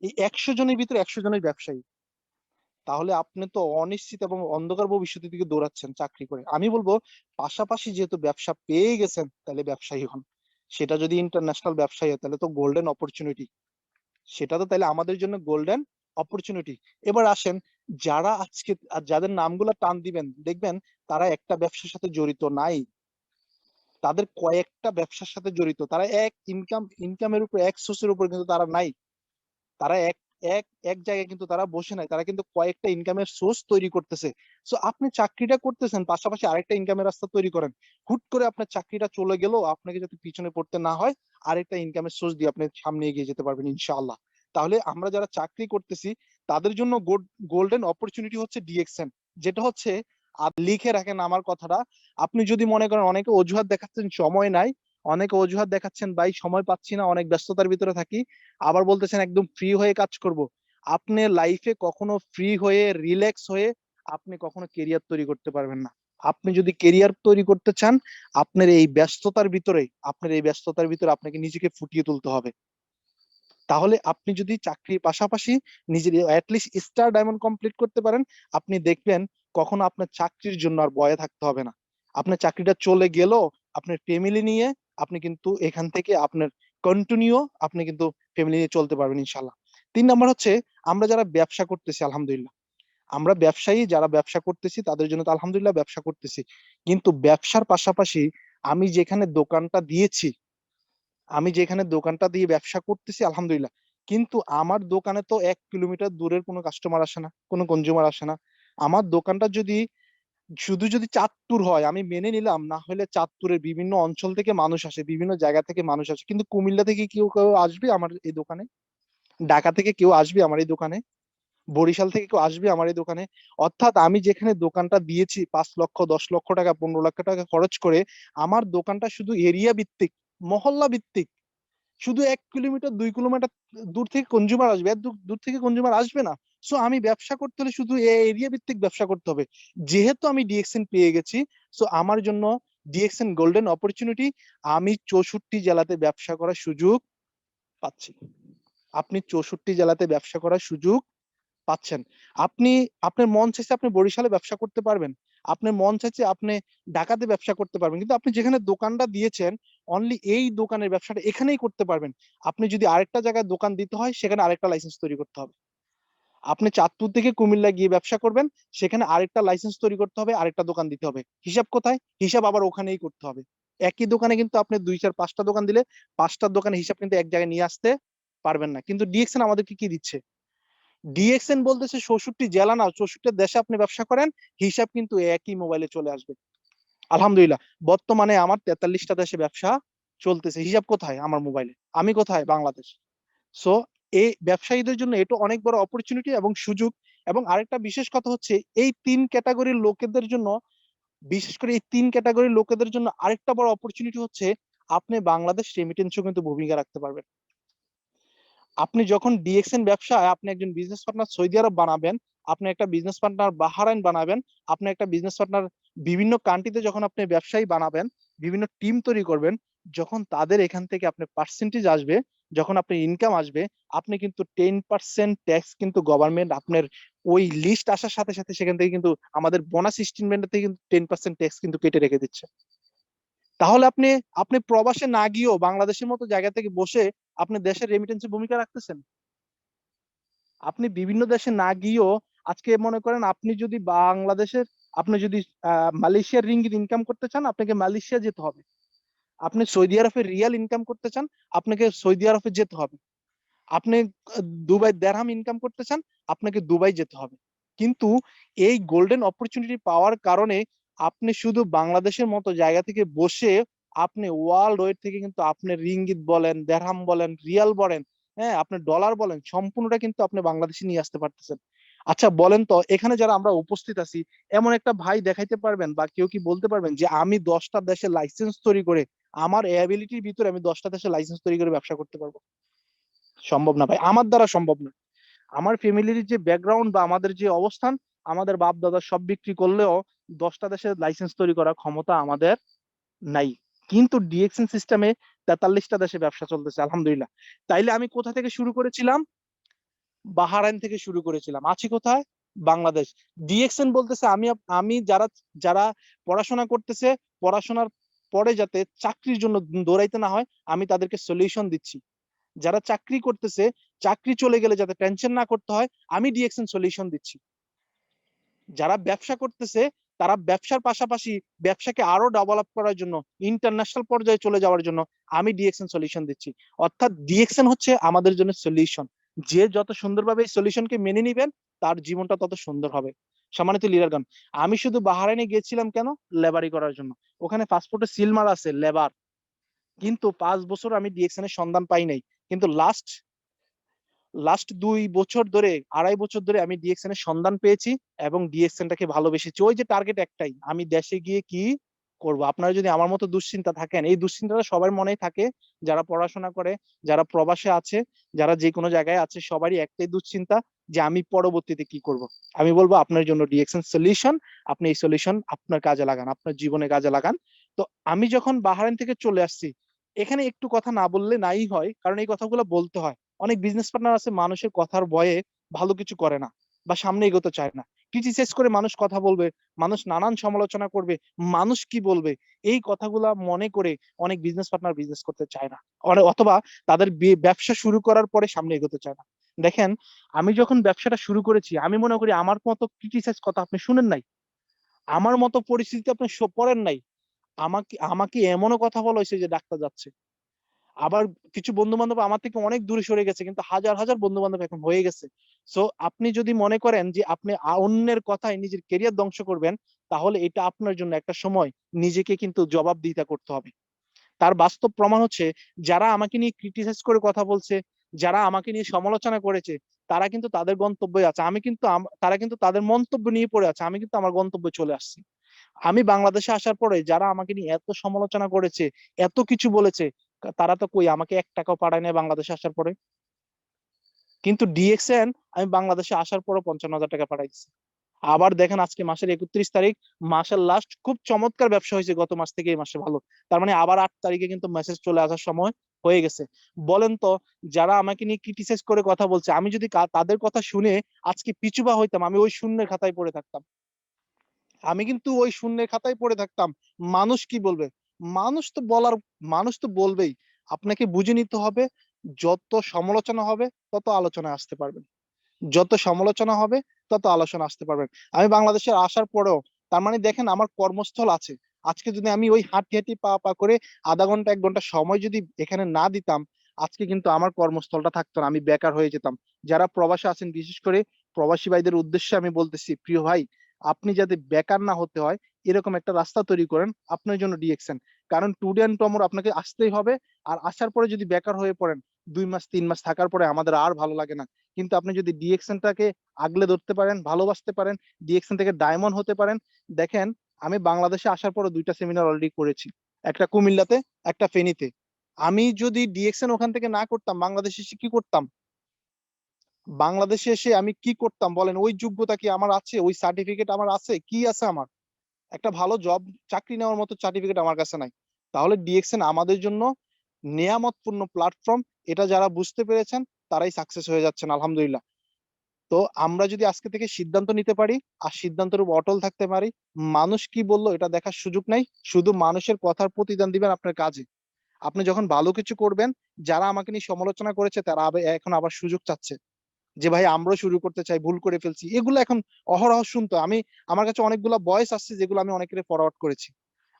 এই 100 জনের ভিতরে 100 জনের ব্যবসায়ী। তাহলে আপনি তো অনিশ্চিত এবং অন্ধকার ভবিষ্যতের দিকে দৌড়াচ্ছেন চাকরি করে। আমি বলবো পাশাপাশি যেহেতু ব্যবসা পেয়ে গেছেন তাহলে ব্যবসায়ী হন। সেটা যদি ইন্টারন্যাশনাল ব্যবসায়ী হয় তাহলে তো গোল্ডেন অপরচুনিটি, সেটা তো তাহলে আমাদের জন্য গোল্ডেন অপরচুনিটি। এবার আসেন, যারা আজকে যাদের নামগুলো টান দিবেন দেখবেন তারা একটা ব্যবসার সাথে জড়িত নাই, তাদের কয়েকটা ব্যবসার সাথে জড়িত, তারা এক ইনকামের উপর এক সোর্সের উপর কিন্তু তারা নাই, তারা এক এক এক জায়গায় কিন্তু তারা বসে নাই, তারা কিন্তু কয়েকটা ইনকামের সোর্স তৈরি করতেছে। সো আপনি চাকরিটা করতেছেন, পাশাপাশি আরেকটা ইনকামের রাস্তা তৈরি করেন। হুট করে আপনার চাকরিটা চলে গেলেও আপনাকে যাতে পিছনে পড়তে না হয়, আরেকটা ইনকামের সোর্স দিয়ে আপনি সামনে এগিয়ে যেতে পারবেন ইনশাআল্লাহ। তাহলে আমরা যারা চাকরি করতেছি তাদের জন্য গোল্ডেন অপরচুনিটি হচ্ছে ডিএক্সএন, যেটা হচ্ছে লিখে রাখেন আমার কথাটা। আপনি যদি মনে করেন অনেকে অজুহাত দেখাচ্ছেন সময় নাই, অনেকে অজুহাত দেখাচ্ছেন ভাই সময় পাচ্ছি না, অনেক ব্যস্ততার ভিতরে থাকি, আবার বলতেছেন একদম ফ্রি হয়ে কাজ করব। আপনি লাইফে কখনো ফ্রি হয়ে রিল্যাক্স হয়ে আপনি কখনো কেরিয়ার তৈরি করতে পারবেন না। আপনি যদি কেরিয়ার তৈরি করতে চান, আপনার এই ব্যস্ততার ভিতরে আপনাকে নিজেকে ফুটিয়ে তুলতে হবে। তাহলে আপনি যদি চাকরির পাশাপাশি নিজের অ্যাটলিস্ট স্টার ডায়মন্ড কমপ্লিট করতে পারেন, আপনি দেখবেন কখনো আপনার চাকরির জন্য আর ভয়ে থাকতে হবে না। আপনার চাকরিটা চলে গেল, আপনার ফ্যামিলি নিয়ে আপনি কিন্তু এখান থেকে আপনার কন্টিনিউ আপনি কিন্তু ফ্যামিলি নিয়ে চলতে পারবেন ইনশাল্লাহ। 3 নম্বর হচ্ছে, আমরা যারা ব্যবসা করতেছি আলহামদুলিল্লাহ, আমরা ব্যবসায়ী যারা ব্যবসা করতেছি তাদের জন্য তো আলহামদুলিল্লাহ ব্যবসা করতেছি, কিন্তু ব্যবসার পাশাপাশি আমি যেখানে দোকানটা দিয়েছি, আমি যেখানে দোকানটা দিয়ে ব্যবসা করতেছি আলহামদুলিল্লাহ, কিন্তু আমার দোকানে তো 1 কিলোমিটার দূরের কোনো কাস্টমার আসে না, কোনো কনজিউমার আসে না। আমার দোকানটা যদি যদি চাঁদপুর হয় আমি মেনে নিলাম, না হলে চাঁদপুরের বিভিন্ন অঞ্চল থেকে মানুষ আসে, বিভিন্ন জায়গা থেকে মানুষ আসে, কিন্তু কুমিল্লা থেকে কেউ কেউ আসবে আমার এই দোকানে, ঢাকা থেকে কেউ আসবে আমার এই দোকানে, বরিশাল থেকে কেউ আসবে আমার এই দোকানে। অর্থাৎ আমি যেখানে দোকানটা দিয়েছি 5 লক্ষ 10 লক্ষ টাকা 15 লক্ষ টাকা খরচ করে, আমার দোকানটা শুধু এরিয়া ভিত্তিক, মহল্লা ভিত্তিক, শুধু 1 কিলোমিটার 2 কিলোমিটার দূর থেকে কনজিউমার আসবে, এত দূর দূর থেকে কনজিউমার আসবে না। সো আমি ব্যবসা করতে হলে শুধু এরিয়া ভিত্তিক ব্যবসা করতে হবে। যেহেতু আমি ডিএক্সএন পেয়ে গেছি, সো আমার জন্য ডিএক্সএন গোল্ডেন অপরচুনিটি, আমি 64 জেলাতে ব্যবসা করার সুযোগ পাচ্ছি। আপনি 64 জেলাতে ব্যবসা করার সুযোগ পাচ্ছেন। আপনি আপনার মন চাইছে আপনি বরিশালে ব্যবসা করতে পারবেন, আপনার মন চাইছে আপনি ঢাকাতে ব্যবসা করতে পারবেন, কিন্তু আপনি যেখানে দোকানটা দিয়েছেন অনলি এই দোকানের ব্যবসাটা এখানেই করতে পারবেন। আপনি যদি আরেকটা জায়গায় দোকান দিতে হয় সেখানে আরেকটা লাইসেন্স তৈরি করতে হবে। আপনি চাঁদপুর থেকে কুমিল্লা গিয়ে ব্যবসা করবেন, সেখানে আরেকটা লাইসেন্স তৈরি করতে হবে, আরেকটা দোকান দিতে হবে। হিসাব কোথায়? হিসাব আবার ওখানেই করতে হবে। একই দোকানে কিন্তু আপনি 2 4 5টা দোকান দিলে 5টার দোকানে হিসাব কিন্তু এক জায়গায় নিয়ে আসতে পারবেন না। কিন্তু ডিএক্সএন আমাদেরকে কি দিচ্ছে? ডিএক্সএন বলতেছে 64 জেলা না 64 দেশে আপনি ব্যবসা করেন, হিসাব কিন্তু একই মোবাইলে চলে আসবে। আলহামদুলিল্লাহ বর্তমানে আমার 43টা দেশে ব্যবসা চলতেছে, হিসাব কোথায়? আমার মোবাইলে। আমি কোথায়? বাংলাদেশ। সো এই ব্যবসায়ীদের জন্য এটা অনেক বড় অপরচুনিটি এবং সুযোগ। এবং আরেকটা বিশেষ কথা হচ্ছে, এই 3 ক্যাটাগরির লোকেদের জন্য, বিশেষ করে এই 3 ক্যাটাগরির লোকেদের জন্য আরেকটা বড় অপরচুনিটি হচ্ছে, আপনি বাংলাদেশ রেমিটেন্সও কিন্তু ভূমিকা রাখতে পারবেন। আপনি যখন ডিএক্সএন ব্যবসায় আপনি একজন বিজনেস পার্টনার সৌদি আরব বানাবেন, আপনি একটা বিজনেস পার্টনার বাহরাইন বানাবেন, আপনি একটা বিজনেস পার্টনার বিভিন্ন কান্ট্রিতে যখন আপনি ব্যবসায়ী বানাবেন, বিভিন্ন টিম তৈরি করবেন, যখন তাদের এখান থেকে আপনার পার্সেন্টেজ আসবে, যখন আপনার ইনকাম আসবে, আপনি কিন্তু 10% ট্যাক্স কিন্তু গভর্নমেন্ট আপনার ওই লিস্ট আসার সাথে সাথে সেখান থেকে কিন্তু আমাদের বোনাস স্টেটমেন্ট থেকে কিন্তু 10% ট্যাক্স কিন্তু কেটে রেখে দিচ্ছে। তাহলে আপনি আপনি প্রবাসে না গিয়েও বাংলাদেশের মতো জায়গা থেকে বসে আপনি দেশের রেমিটেন্সে ভূমিকা রাখতেছেন। আপনি বিভিন্ন দেশে না গিয়েও, আজকে মনে করেন আপনি যদি বাংলাদেশের, আপনি যদি মালয়েশিয়ার রিঙ্গিত ইনকাম করতে চান আপনাকে মালয়েশিয়া যেতে হবে। আপনি সৌদি আরবের রিয়াল ইনকাম করতে চান আপনাকে সৌদি আরবে যেতে হবে। আপনি দুবাই দেরহাম ইনকাম করতে চান আপনাকে দুবাই যেতে হবে। কিন্তু এই গোল্ডেন অপরচুনিটি পাওয়ার কারণে আপনি শুধু বাংলাদেশের মতো জায়গা থেকে বসে আপনি ওয়ার্ল্ড ওয়াইড থেকে কিন্তু আপনি রিঙ্গিত বলেন, দেরহাম বলেন, রিয়াল বলেন, হ্যাঁ আপনি ডলার বলেন, সম্পূর্ণটা কিন্তু আপনি বাংলাদেশে নিয়ে আসতে পারতেছেন। আচ্ছা বলেন তো, এখানে যারা আমরা উপস্থিত আছি, এমন একটা ভাই দেখাইতে পারবেন বা কেউ কি বলতে পারবেন যে আমি 10টা দেশে লাইসেন্স তৈরি করে, আমার এবিলিটির ভিতরে আমি 10টা দেশে লাইসেন্স তৈরি করে ব্যবসা করতে পারবো? সম্ভব না ভাই, আমার দ্বারা সম্ভব না। আমার ফ্যামিলির যে ব্যাকগ্রাউন্ড বা আমাদের যে অবস্থান, আমাদের বাপ দাদা সব বিক্রি করলেও 10টা দেশের লাইসেন্স তৈরি করার ক্ষমতা আমাদের নাই। কিন্তু ডিএক্সএন সিস্টেমে 43টা দেশে ব্যবসা চলতেছে আলহামদুলিল্লাহ। তাইলে আমি কোথা থেকে শুরু করেছিলাম? বাহারাইন থেকে শুরু করেছিলাম। আছি কোথায়? বাংলাদেশ। ডিএক্সএন বলতেছে আমি যারা যারা পড়াশোনা করতেছে, পড়াশোনার পরে যাতে চাকরির জন্য দৌড়াইতে না হয়, আমি তাদেরকে সলিউশন দিচ্ছি। যারা চাকরি করতেছে, চাকরি চলে গেলে যাতে টেনশন না করতে হয়, আমি ডিএক্সএন সলিউশন দিচ্ছি। যারা ব্যবসা করতেছে, তারা ব্যবসার পাশাপাশি ব্যবসাকে আরো ডেভেলপ করার জন্য, ইন্টারন্যাশনাল পর্যায়ে চলে যাওয়ার জন্য আমি ডিএক্সএন সলিউশন দিচ্ছি। অর্থাৎ ডিএক্সএন হচ্ছে আমাদের জন্য সলিউশন। যে যত সুন্দরভাবে এই সলিউশনকে মেনে নিবেন, তার জীবনটা তত সুন্দর হবে। সম্মানিত লিডারগণ, আমি শুধু বাহরাইনে গিয়েছিলাম কেন? লেবারি করার জন্য। ওখানে পাসপোর্টে সিল মারা আছে লেবার, কিন্তু 5 বছর আমি ডিএক্সএন এর সন্ধান পাই নাই। কিন্তু লাস্ট 2 বছর ধরে, 2.5 বছর ধরে আমি ডিএক্সএন এর সন্ধান পেয়েছি এবং ডিএক্সএনটাকে ভালোবেসেছি। ওই যে টার্গেট একটাই, আমি দেশে গিয়ে কি করব। আপনারা যদি আমার মতো দুশ্চিন্তা থাকেন, এই দুশ্চিন্তাটা সবার মনেই থাকে, যারা পড়াশোনা করে, যারা প্রবাসে আছে, যারা যে কোনো জায়গায় আছে, সবারই একটাই দুশ্চিন্তা যে আমি পরবর্তীতে কি করব। আমি বলবো আপনার জন্য ডিএক্সএন সলিউশন। আপনি এই সলিউশন আপনার কাজে লাগান, আপনার জীবনে কাজে লাগান। তো আমি যখন বাহরাইন থেকে চলে আসছি, এখানে একটু কথা না বললে নাই হয়, কারণ এই কথাগুলো বলতে হয়। অনেক বিজনেস পার্টনার আছে মানুষের কথার ভয়ে ভালো কিছু করে না বা সামনে এগোতে চায় না। ক্রিটিসাইজ করে মানুষ কথা বলবে, মানুষ নানান সমালোচনা করবে, মানুষ কি বলবে, এই কথাগুলা মনে করে অনেক বিজনেস পার্টনার বিজনেস করতে চায় না, অথবা তাদের ব্যবসা শুরু করার পরে সামনে এগোতে চায় না। দেখেন, আমি যখন ব্যবসাটা শুরু করেছি, আমি মনে করি আমার মতো ক্রিটিসাইজ কথা আপনি শুনেন নাই, আমার মতো পরিস্থিতি আপনি পড়েন নাই। আমাকে আমাকে এমনও কথা বলা হয়েছে যে ডাক্তার যাচ্ছে। আবার কিছু বন্ধু বান্ধব আমার থেকে অনেক দূরে সরে গেছে, কিন্তু হাজার হাজার বন্ধু বান্ধব এখন হয়ে গেছে। সো আপনি যদি মনে করেন যে আপনি অন্যের কথায় নিজের কেরিয়ার ধ্বংস করবেন, তাহলে এটা আপনার জন্য একটা সময় নিজেকে কিন্তু জবাবদিহিতা করতে হবে। তার বাস্তব প্রমাণ হচ্ছে, যারা আমাকে নিয়ে ক্রিটিসাইজ করে কথা বলছে, যারা আমাকে নিয়ে সমালোচনা করেছে, তারা কিন্তু তাদের গন্তব্যে আছে। আমি কিন্তু তারা কিন্তু তাদের মন্তব্য নিয়ে পড়ে আছে, আমি কিন্তু আমার গন্তব্যে চলে আসছি। আমি বাংলাদেশে আসার পরে যারা আমাকে নিয়ে এত সমালোচনা করেছে, এত কিছু বলেছে, তারা তো কই আমাকে 1 টাকাও পাঠায় নাই বাংলাদেশে আসার পরে। কিন্তু ডিএক্সএন আমি বাংলাদেশে আসার পরে 55,000 টাকা পাঠাইছি। আবার দেখেন আজকে মাসের 31 তারিখ, মাসের লাস্ট, খুব চমৎকার ব্যবসা হয়েছে গত মাস থেকে এই মাসে ভালো। তার মানে আবার 8 তারিখে কিন্তু মেসেজ চলে আসার সময় হয়ে গেছে। বলেন তো, যারা আমাকে নিয়ে ক্রিটিসাইজ করে কথা বলছে, আমি যদি তাদের কথা শুনে আজকে পিছুপা হইতাম, আমি ওই শূন্যের খাতায় পড়ে থাকতাম। আমি কিন্তু ওই শূন্যের খাতায় পড়ে থাকতাম। মানুষ কি বলবে? মানুষ তো বলার, মানুষ তো বলবেই। আপনাকে বুঝে নিতে হবে, যত সমালোচনা হবে তত আলোচনায় আসতে পারবেন, যত সমালোচনা হবে তত আলোচনা আসতে পারবেন। আমি বাংলাদেশে আসার পরেও, তার মানে দেখেন আমার কর্মস্থল আছে। আজকে যদি আমি ওই হাঁটি হাঁটি পা পা করে আধা ঘন্টা 1 ঘন্টা সময় যদি এখানে না দিতাম, আজকে কিন্তু আমার কর্মস্থলটা থাকতো না, আমি বেকার হয়ে যেতাম। যারা প্রবাসে আছেন, বিশেষ করে প্রবাসী ভাইদের উদ্দেশ্যে আমি বলতেছি, প্রিয় ভাই, আপনি যাতে বেকার না হতে হয়, এরকম একটা রাস্তা তৈরি করেন আপনার জন্য ডিএক্সএন। কারণ টুডে এন্ড টুমরো আপনাকে আসতেই হবে। আর আসার পরে যদি বেকার হয়ে পড়েন, 2 মাস 3 মাস থাকার পরে আমাদের আর ভালো লাগে না। কিন্তু আপনি যদি ডিএক্সএনটাকে আগলে ধরতে পারেন, ভালোবাসতে পারেন, ডিএক্সএন থেকে ডায়মন্ড হতে পারেন। দেখেন, আমি বাংলাদেশে আসার পরে 2টা সেমিনার অলরেডি করেছি, একটা কুমিল্লাতে, একটা ফেনীতে। আমি যদি ডিএক্সএন ওখান থেকে না করতাম, বাংলাদেশে এসে কি করতাম? বাংলাদেশে এসে আমি কি করতাম বলেন? ওই যোগ্যতা কি আমার আছে? ওই সার্টিফিকেট আমার আছে? কি আছে আমার? একটা ভালো জব, চাকরি নেওয়ার মতো সার্টিফিকেট আমার কাছে নাই। তাহলে ডিএক্সএন আমাদের জন্য নেয়ামতপূর্ণ প্ল্যাটফর্ম। এটা যারা বুঝতে পেরেছেন, তারাই সাকসেস হয়ে যাচ্ছেন, আলহামদুলিল্লাহ। তো আমরা যদি আজকে থেকে সিদ্ধান্ত নিতে পারি আর সিদ্ধান্তের উপর অটল থাকতে পারি, মানুষ কি বললো এটা দেখার সুযোগ নাই, শুধু মানুষের কথার প্রতিদান দিবেন আপনার কাজে। আপনি যখন ভালো কিছু করবেন, যারা আমাকে নিয়ে সমালোচনা করেছে তারা এখন আবার সুযোগ চাচ্ছে যে ভাই আমরাও শুরু করতে চাই, ভুল করে ফেলছি, এগুলো এখন অহরহ শুনতো। আমার কাছে অনেকগুলো ভয়েস আসছে যেগুলো আমি অনেকের ফরওয়ার্ড করেছি।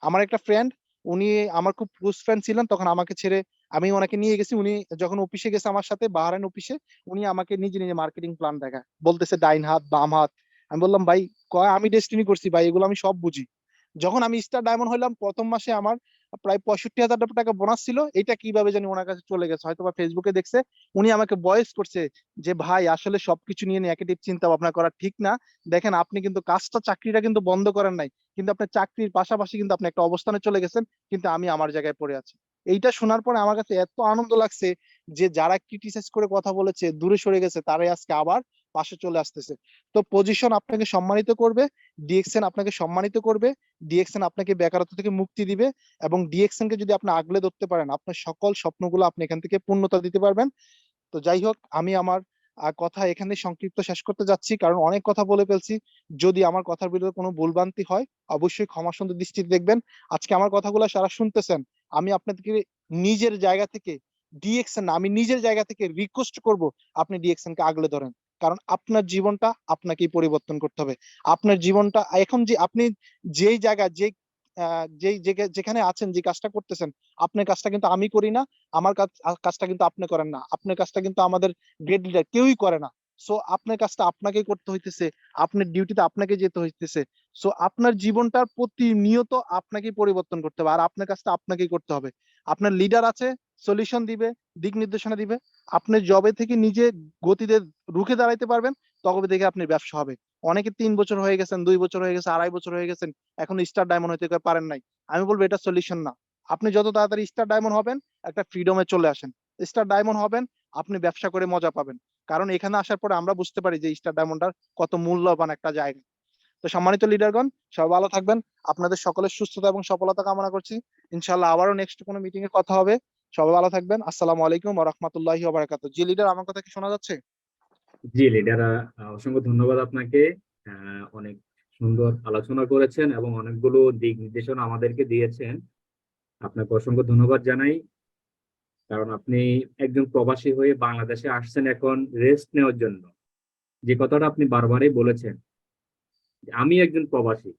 আমার একটা ফ্রেন্ড, উনি আমার খুব ক্লোজ ফ্রেন্ড ছিলেন, তখন আমাকে ছেড়ে আমি ওনাকে নিয়ে গেছি। উনি যখন অফিসে গেছে আমার সাথে, বাহরাইন অফিসে, উনি আমাকে নিজে নিজে মার্কেটিং প্ল্যান দেখায়, বলতেছে ডাইন হাত বাম হাত। আমি বললাম ভাই, কয় আমি ডেস্টিনি করছি ভাই, এগুলো আমি সব বুঝি। যখন আমি স্টার ডায়মন্ড হইলাম, প্রথম মাসে আমার প্রায় 65,000 টাকা বোনাস ছিল। এটা কিভাবে জানি ওনার কাছে চলে গেছে, হয়তো বা ফেসবুকে দেখছে। উনি আমাকে ভয়েস করছে যে ভাই, আসলে সবকিছু নিয়ে নেগেটিভ চিন্তা ভাবনা করা ঠিক না। দেখেন, আপনি কিন্তু কাজটা, চাকরিটা কিন্তু বন্ধ করেন নাই, কিন্তু আপনার চাকরির পাশাপাশি কিন্তু আপনি একটা অবস্থানে চলে গেছেন, কিন্তু আমি আমার জায়গায় পড়ে আছি। এইটা শোনার পরে আমার কাছে এত আনন্দ লাগছে যে যারা ক্রিটিসাইজ করে কথা বলেছে, দূরে সরে গেছে, তারাই আজকে আবার পাশে চলে আসতেছে। তো পজিশন আপনাকে সম্মানিত করবে, ডিএক্সএন আপনাকে সম্মানিত করবে, ডিএক্সএন আপনাকে বেকারত্ব থেকে মুক্তি দিবে। এবং ডিএক্সএন কে যদি আপনি আগলে ধরতে পারেন, আপনার সকল স্বপ্নগুলো আপনি এখান থেকে পূর্ণতা দিতে পারবেন। তো যাই হোক, আমি আমার কথা এখানে সংক্ষিপ্ত শেষ করতে যাচ্ছি, কারণ অনেক কথা বলে ফেলছি। যদি আমার কথার বিরুদ্ধে কোনো ভুলভ্রান্তি হয় অবশ্যই ক্ষমা সুন্দর দৃষ্টিতে দেখবেন। আজকে আমার কথাগুলো যারা শুনতেছেন, আমি আপনাদেরকে নিজের জায়গা থেকে ডিএক্সএন না, আমি নিজের জায়গা থেকে রিকোয়েস্ট করব আপনি ডিএক্সএন কে আগলে ধরেন। কারণ আপনার জীবনটা আপনাকেই পরিবর্তন করতে হবে। আপনার জীবনটা এখন যে আপনি যেই জায়গায় যেখানে আছেন, যে কাজটা করতেছেন, আপনার কাজটা কিন্তু আমি করি না, আমার কাজটা কিন্তু আপনি করেন না, আপনার কাজটা কিন্তু আমাদের গ্রেড লিডার কেউই করে না। সো আপনার কাজটা আপনাকেই করতে হইতেছে, আপনার ডিউটিতে আপনাকে যেতে হইতেছে। সো আপনার জীবনটার প্রতিনিয়ত আপনাকেই পরিবর্তন করতে হবে, আর আপনার কাজটা আপনাকেই করতে হবে। আপনার লিডার আছে, সলিউশন দিবে, দিক নির্দেশনা দিবে। আপনি জবে থেকে নিজে গতিতে রুখে দাঁড়াইতে পারবেন, তবে দেখে আপনি ব্যবসা হবে। অনেকে 3 বছর হয়ে গেছেন, 2 বছর হয়ে গেছে, 2.5 বছর হয়ে গেছেন, এখন স্টার ডায়মন্ড হইতে পারেন নাই। আমি বলবো এটা সলিউশন না। আপনি যত তাড়াতাড়ি স্টার ডায়মন্ড হবেন, একটা ফ্রিডমে চলে আসেন। স্টার ডায়মন্ড হবেন, আপনি ব্যবসা করে মজা পাবেন। কারণ এখানে আসার পরে আমরা বুঝতে পারি যে স্টার ডায়মন্ডটার কত মূল্যবান একটা জায়গা। তো সম্মানিত লিডারগণ, সবাই ভালো থাকবেন। আপনাদের সকলের সুস্থতা এবং সফলতা কামনা করছি। ইনশাআল্লাহ আবারও নেক্সট কোনো মিটিং এ কথা হবে। সবাই ভালো থাকবেন। আসসালামু আলাইকুম ওয়া রাহমাতুল্লাহি ওয়া বারাকাতুহু। জি লিডার, আমার কথা কি শোনা যাচ্ছে? জি লিডার, অসংখ্য ধন্যবাদ আপনাকে। অনেক সুন্দর আলোচনা করেছেন এবং অনেকগুলো দিক নির্দেশনা আমাদেরকে দিয়েছেন। আপনাকে অসংখ্য ধন্যবাদ জানাই, কারণ আপনি একজন প্রবাসী হয়ে বাংলাদেশে আসছেন এখন রেস্ট নেওয়ার জন্য। যে কথাটা আপনি বারবারই বলেছেন যে আমি একজন প্রবাসী,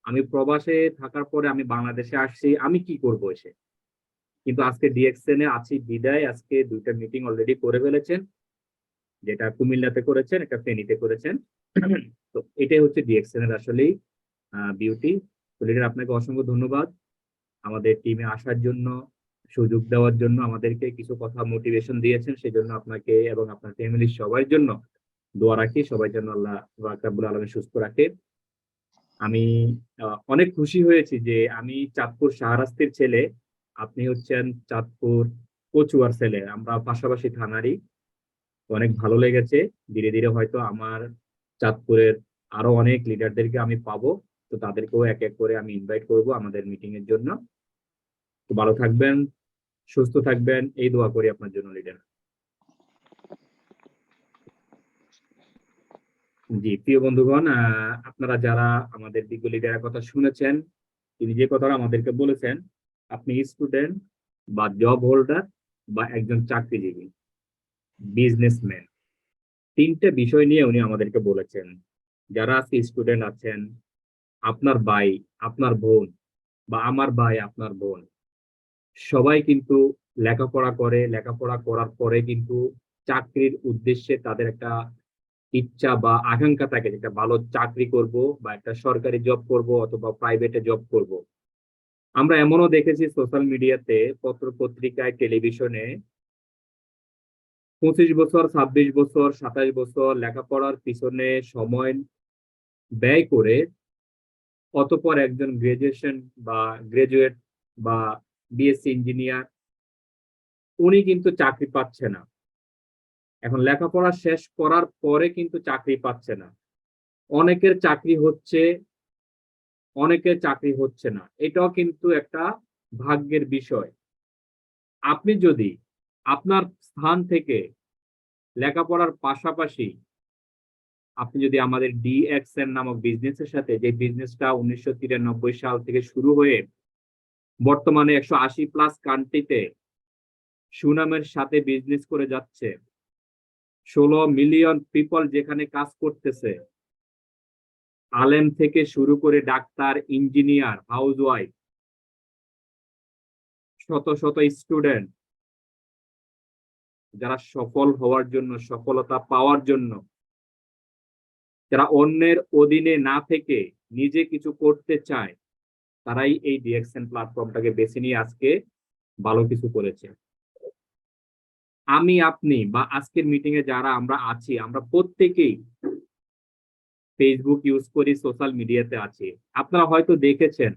আমি প্রবাসে থাকার পরে আমি বাংলাদেশে আসছি, আমি কি করব এসে। কিন্তু আজকে ডিএক্সএন এ আছি বিদায়, আজকে 2টা মিটিং অলরেডি করে ফেলেছেন, যেটা কুমিল্লাতে করেছেন, একটা ফেনীতে করেছেন। তো এটাই হচ্ছে ডিএক্সএন এর আসলেই বিউটি। তো লিডার, আপনাকে অসংখ্য ধন্যবাদ আমাদের টিমে আসার জন্য, সুযোগ দেওয়ার জন্য, আমাদেরকে কিছু কথা মোটিভেশন দিয়েছেন, সেজন্য আপনাকে এবং আপনার ফ্যামিলির সবার জন্য দোয়া রাখি, সবাই যেন আল্লাহ রাব্বুল আলামিন সুস্থ রাখে। আমি অনেক খুশি হয়েছি যে আমি চাঁদপুর শাহরাস্তির ছেলে, আপনি হচ্ছেন চাঁদপুর কচুয়ার ছেলে, আমরা পাশাপাশি থানারই। তো অনেক ভালো লেগেছে। ধীরে ধীরে হয়তো আমার চাঁদপুরের আরো অনেক লিডারদেরকে আমি পাবো, তো তাদেরকেও এক এক করে আমি ইনভাইট করব আমাদের মিটিং এর জন্য। তো ভালো থাকবেন, সুস্থ থাকবেন, এই দোয়া করি আপনার জন্য লিডার। জি প্রিয় বন্ধুগণ, আপনারা যারা আমাদের বিজ্ঞ লিডারের কথা শুনেছেন, তিনি যে কথাটা আমাদেরকে বলেছেন, আপনি স্টুডেন্ট বা জব হোল্ডার বা একজন চাকরিজীবী, বিজনেসম্যান, 3টে বিষয় নিয়ে উনি আমাদেরকে বলেছেন। যারা আজকে স্টুডেন্ট আছেন, আপনার ভাই, আপনার বোন, বা আমার ভাই, আপনার বোন, সবাই কিন্তু লেখাপড়া করে, লেখাপড়া করার পরে কিন্তু চাকরির উদ্দেশ্যে তাদের একটা ইচ্ছা বা আকাঙ্ক্ষা থাকে, একটা ভালো চাকরি করব বা একটা সরকারি জব করব অথবা প্রাইভেটে জব করব। আমরা এমনও দেখেছি সোশ্যাল মিডিয়াতে, পত্র পত্রিকায়, টেলিভিশনে 25 বছর, 26 বছর, 27 বছর লেখাপড়ার পিছনে সময় ব্যয় করে অতঃপর একজন গ্রাজুয়েশন বা গ্রাজুয়েট বা বিএসসি ইঞ্জিনিয়ার, উনি কিন্তু চাকরি পাচ্ছে না। এখন লেখাপড়া শেষ করার পরে কিন্তু চাকরি পাচ্ছে না। অনেকের চাকরি হচ্ছে, অনেকের চাকরি হচ্ছে না। এটাও কিন্তু একটা ভাগ্যের বিষয়। আপনি যদি আপনার স্থান থেকে লেখাপড়ার পাশাপাশি আপনি যদি আমাদের ডিএক্সএন নামক বিজনেসের সাথে, যে বিজনেসটা 1993 সাল থেকে শুরু হয়ে বর্তমানে 180+ কান্ট্রিতে সুনামের সাথে বিজনেস করে যাচ্ছে, 16 মিলিয়ন পিপল যেখানে কাজ করতেছে, আলেম থেকে শুরু করে ডাক্তার, ইঞ্জিনিয়ার, হাউসওয়াইফ, শত শত স্টুডেন্ট, যারা সফল হওয়ার জন্য, সফলতা পাওয়ার জন্য, যারা অন্যের অধীনে না থেকে নিজে কিছু করতে চায়, তারাই এই ডিএক্সএন প্ল্যাটফর্মটাকে বেছে নিয়ে আজকে ভালো কিছু করেছে। আমি, আপনি বা আজকের মিটিং এ যারা আমরা আছি, আমরা প্রত্যেকেই ফেসবুক ইউজ করি, সোশ্যাল মিডিয়াতে আছি। আপনারা হয়তো দেখেছেন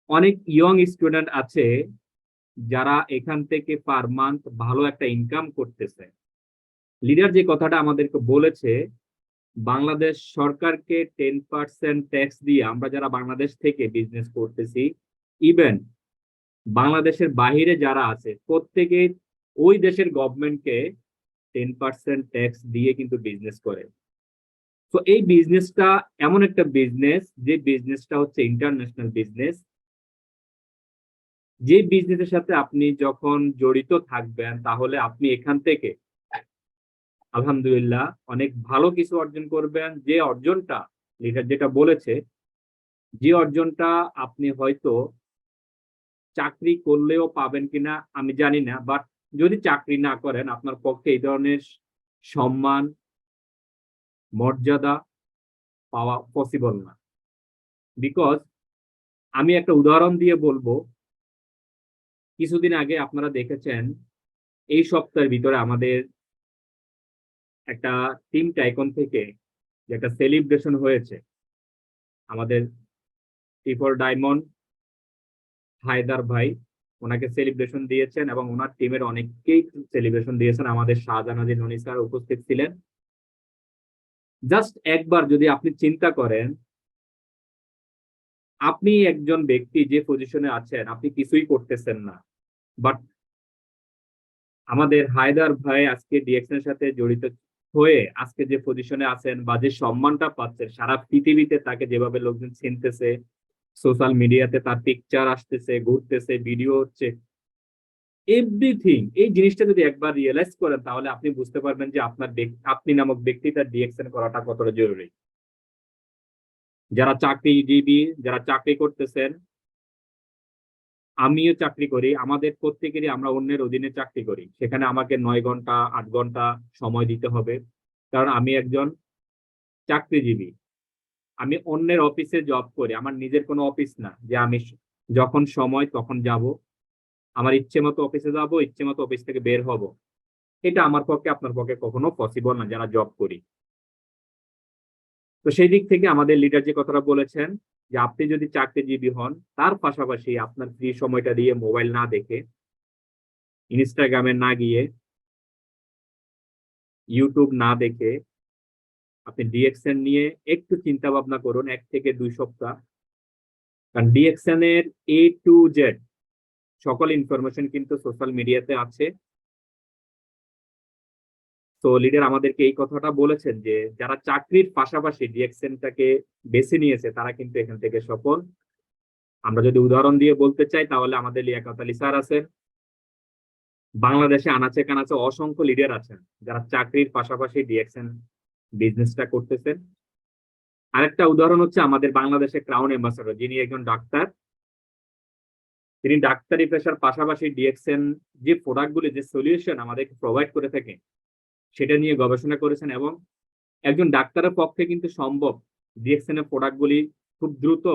অনেক ইয়ং স্টুডেন্ট আছে যারা এখান থেকে পার মান্থ ভালো একটা ইনকাম করতেছে। লিডার যে কথাটা আমাদেরকে বলেছে, বাংলাদেশ সরকারকে 10% ট্যাক্স দিয়ে আমরা যারা বাংলাদেশ থেকে বিজনেস করতেছি, ইভেন বাংলাদেশের বাহিরে যারা আছে, প্রত্যেকে ওই দেশের গভর্নমেন্টকে 10% ট্যাক্স দিয়ে কিন্তু বিজনেস করে। তো এই বিজনেসটা এমন একটা বিজনেস, যে বিজনেসটা হচ্ছে ইন্টারন্যাশনাল বিজনেস, যে বিজনেসের সাথে আপনি যখন জড়িত থাকবেন তাহলে আপনি এখান থেকে আলহামদুলিল্লাহ অনেক ভালো কিছু অর্জন করবেন। যে অর্জনটা লিডার যেটা বলেছে, যে অর্জনটা আপনি হয়তো চাকরি করলেও পাবেন কিনা আমি জানি না, বাট যদি চাকরি না করেন আপনার পক্ষে এই ধরনের সম্মান, মর্যাদা পাওয়া পসিবল না। বিকজ আমি একটা উদাহরণ দিয়ে বলবো, কিছুদিন আগে আপনারা দেখেছেন এই সপ্তাহের ভিতরে আমাদের একটা টিম টাইকন থেকে যে একটা সেলিব্রেশন হয়েছে, আমাদের টিফর ডায়মন্ড হায়দার ভাই ওনাকে সেলিব্রেশন দিয়েছেন এবং ওনার টিমের অনেককেই সেলিব্রেশন দিয়েছেন। আমাদের শাহজাহান ননী স্যার উপস্থিত ছিলেন। জাস্ট একবার যদি আপনি চিন্তা করেন, আপনি একজন ব্যক্তি যে পজিশনে আছেন, আপনি কিছুই করতেছেন না, বাট আমাদের হায়দার ভাই আজকে ডিএক্সএন এর সাথে জড়িত হয়ে আজকে যে পজিশনে আছেন বা যে সম্মানটা পাচ্ছেন, সারা পৃথিবীতে তাকে যেভাবে লোকজন চিনতেছে, সোশ্যাল মিডিয়াতে তার পিকচার আসতেছে, ঘুরতেছে, ভিডিও হচ্ছে, এভরিথিং, এই জিনিসটা যদি একবার রিয়েলাইজ করেন তাহলে আপনি বুঝতে পারবেন যে আপনি নামক ব্যক্তিটা ডিএক্সএন করাটা কতটা জরুরি। যারা চাকরিজীবী, যারা চাকরি করতেছেন, আমিও চাকরি করি, আমাদের প্রত্যেকেরই আমরা অন্যের অধীনে চাকরি করি, সেখানে আমাকে 9 ঘন্টা 8 ঘন্টা সময় দিতে হবে, কারণ আমি একজন চাকরিজীবী। আমি অন্যের অফিসে জব করি, আমার নিজের কোনো অফিস না যে আমি যখন সময় তখন যাব, আমার ইচ্ছে মতো অফিসে যাব, ইচ্ছে মতো অফিস থেকে বের হব। এটা আমার পক্ষে আপনার পক্ষে কখনো পসিবল না যারা জব করি। তো সেই দিক থেকে আমাদের লিডার যে কথাটা বলেছেন যে আপনি যদি চাকরিজীবী হন, তার পাশাপাশি আপনার ফ্রি সময়টা দিয়ে মোবাইল না দেখে, ইনস্টাগ্রামে না গিয়ে, ইউটিউব না দেখে আপনি ডিএক্সএন নিয়ে একটু চিন্তা ভাবনা করুন 1 থেকে 2 সপ্তাহ। কারণ ডিএক্সএন এর A to Z সকল ইনফরমেশন কিন্তু সোশ্যাল মিডিয়াতে আছে। তো লিডার আমাদেরকে এই কথাটা বলেছেন যে যারা চাকরির পাশাপাশি ডিএক্সএনটাকে বেছে নিয়েছে তারা কিন্তু এখান থেকে সফল। আমরা যদি উদাহরণ দিয়ে বলতে চাই তাহলে আমাদের লিয়াকত আলী স্যার আছেন, বাংলাদেশে আনাচে কানাচে অসংখ্য লিডার আছেন যারা চাকরির পাশাপাশি ডিএক্সএন বিজনেসটা করতেছেন। আরেকটা উদাহরণ হচ্ছে আমাদের বাংলাদেশে ক্রাউন অ্যাম্বাসাডর, যিনি একজন ডাক্তার, তিনি ডাক্তারি পেশার পাশাপাশি ডিএক্সএন যে প্রোডাক্টগুলি, যে সলিউশন আমাদেরকে প্রোভাইড করে থাকে সেটা নিয়ে গবেষণা করেছেন এবং একজন ডাক্তারের পক্ষে কিন্তু সম্ভব ডিএক্সএন এর প্রোডাক্টগুলি খুব দ্রুত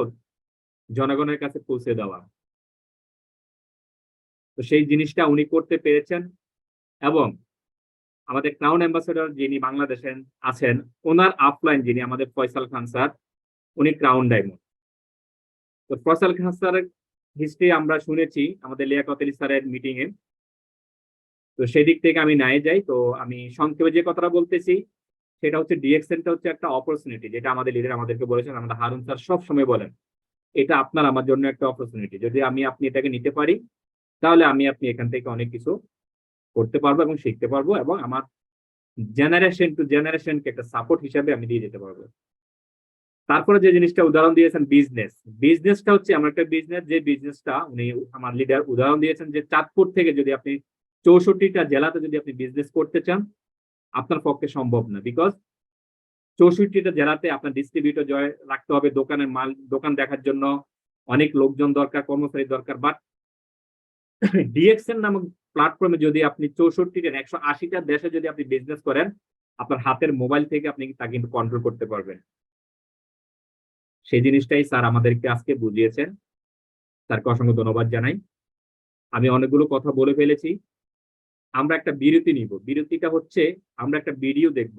জনগণের কাছে পৌঁছে দেওয়া। তো সেই জিনিসটা উনি করতে পেরেছেন এবং আমাদের ক্রাউন অ্যাম্বাসেডর যিনি বাংলাদেশে আছেন, ওনার আপলাইন যিনি আমাদের ফয়সাল খান স্যার, উনি ক্রাউন ডায়মন্ড। তো ফয়সাল খান স্যারের হিস্ট্রি আমরা শুনেছি আমাদের লিয়াকত আলী স্যারের মিটিং এ। তো সেই দিক থেকে আমি নাই যাই, তো আমি সংক্ষেপে যে কথাটা বলতেছি সেটা হচ্ছে ডিএক্সএনটা হচ্ছে একটা অপরচুনিটি, যেটা আমাদের লিডার আমাদেরকে বলেছেন, আমাদের হারুন স্যার সব সময় বলেন এটা আপনার আমার জন্য একটা অপরচুনিটি। যদি আপনি এটাকে নিতে পারি তাহলে আপনি এখান থেকে অনেক কিছু করতে পারবো এবং শিখতে পারবো এবং আমার জেনারেশন টু জেনারেশনকে একটা সাপোর্ট হিসাবে আমি দিয়ে যেতে পারবো। তারপরে যে জিনিসটা উদাহরণ দিয়েছেন বিজনেসটা হচ্ছে এমন একটা বিজনেস, যে বিজনেসটা উনি আমার লিডার উদাহরণ দিয়েছেন যে চাঁদপুর থেকে যদি আপনি 64টা জেলাতে যদি আপনি বিজনেস করতে চান আপনার পক্ষে সম্ভব না। বিকজ 64টা জেলাতে আপনার ডিস্ট্রিবিউটর জয় রাখতে হবে, দোকানের মাল দোকান দেখার জন্য অনেক লোকজন দরকার, কর্মচারী দরকার। বাট ডিএক্সএন নামক প্ল্যাটফর্মে যদি আপনি 64টা 180টা দেশে যদি আপনি বিজনেস করেন, আপনার হাতের মোবাইল থেকে আপনি তা কিন্তু কন্ট্রোল করতে পারবেন। সেই জিনিসটাই স্যার আমাদেরকে আজকে বুঝিয়েছেন, স্যারকে অসংখ্য ধন্যবাদ জানাই। আমি অনেকগুলো কথা বলে ফেলেছি, আমরা একটা বিরতি নিব। বিরতিটা হচ্ছে আমরা একটা ভিডিও দেখব,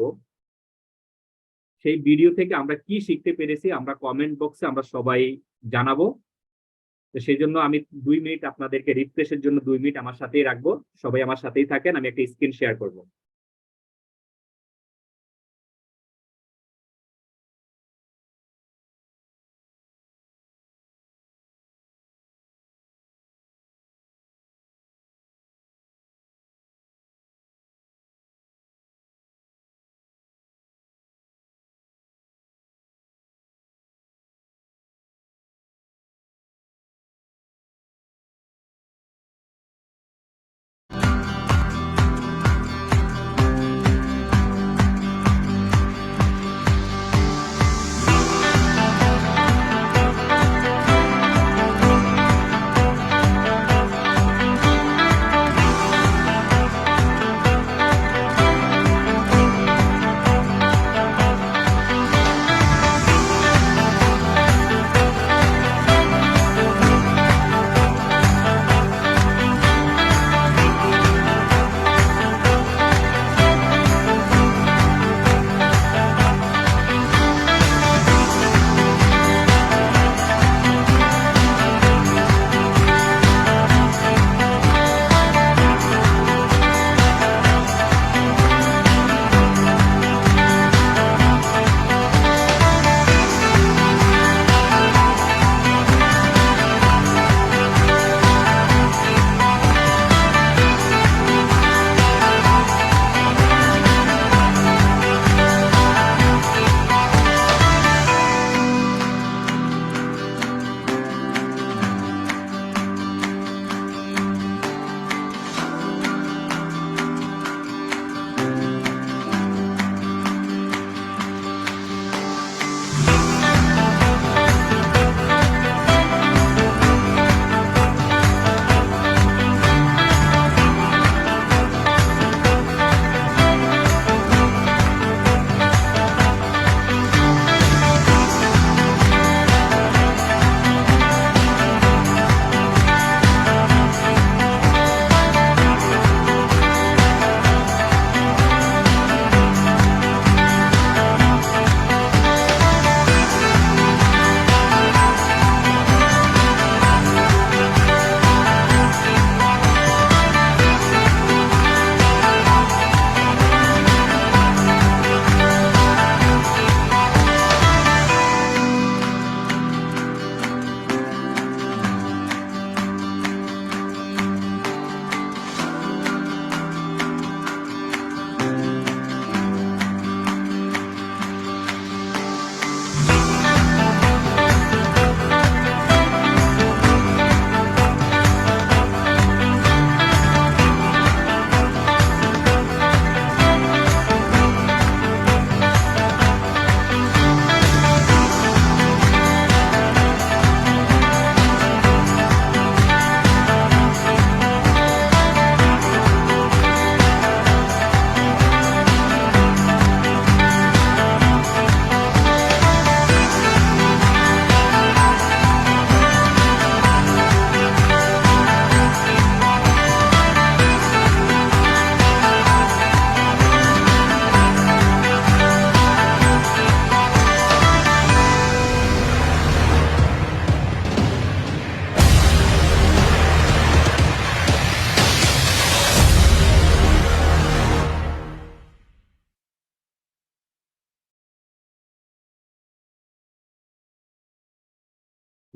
সেই ভিডিও থেকে আমরা কি শিখতে পেরেছি আমরা কমেন্ট বক্সে আমরা সবাই জানাবো। তো সেই জন্য আমি 2 মিনিট আপনাদেরকে রিফ্রেশের জন্য 2 মিনিট আমার সাথেই রাখবো। সবাই আমার সাথেই থাকেন, আমি একটা স্ক্রিন শেয়ার করব।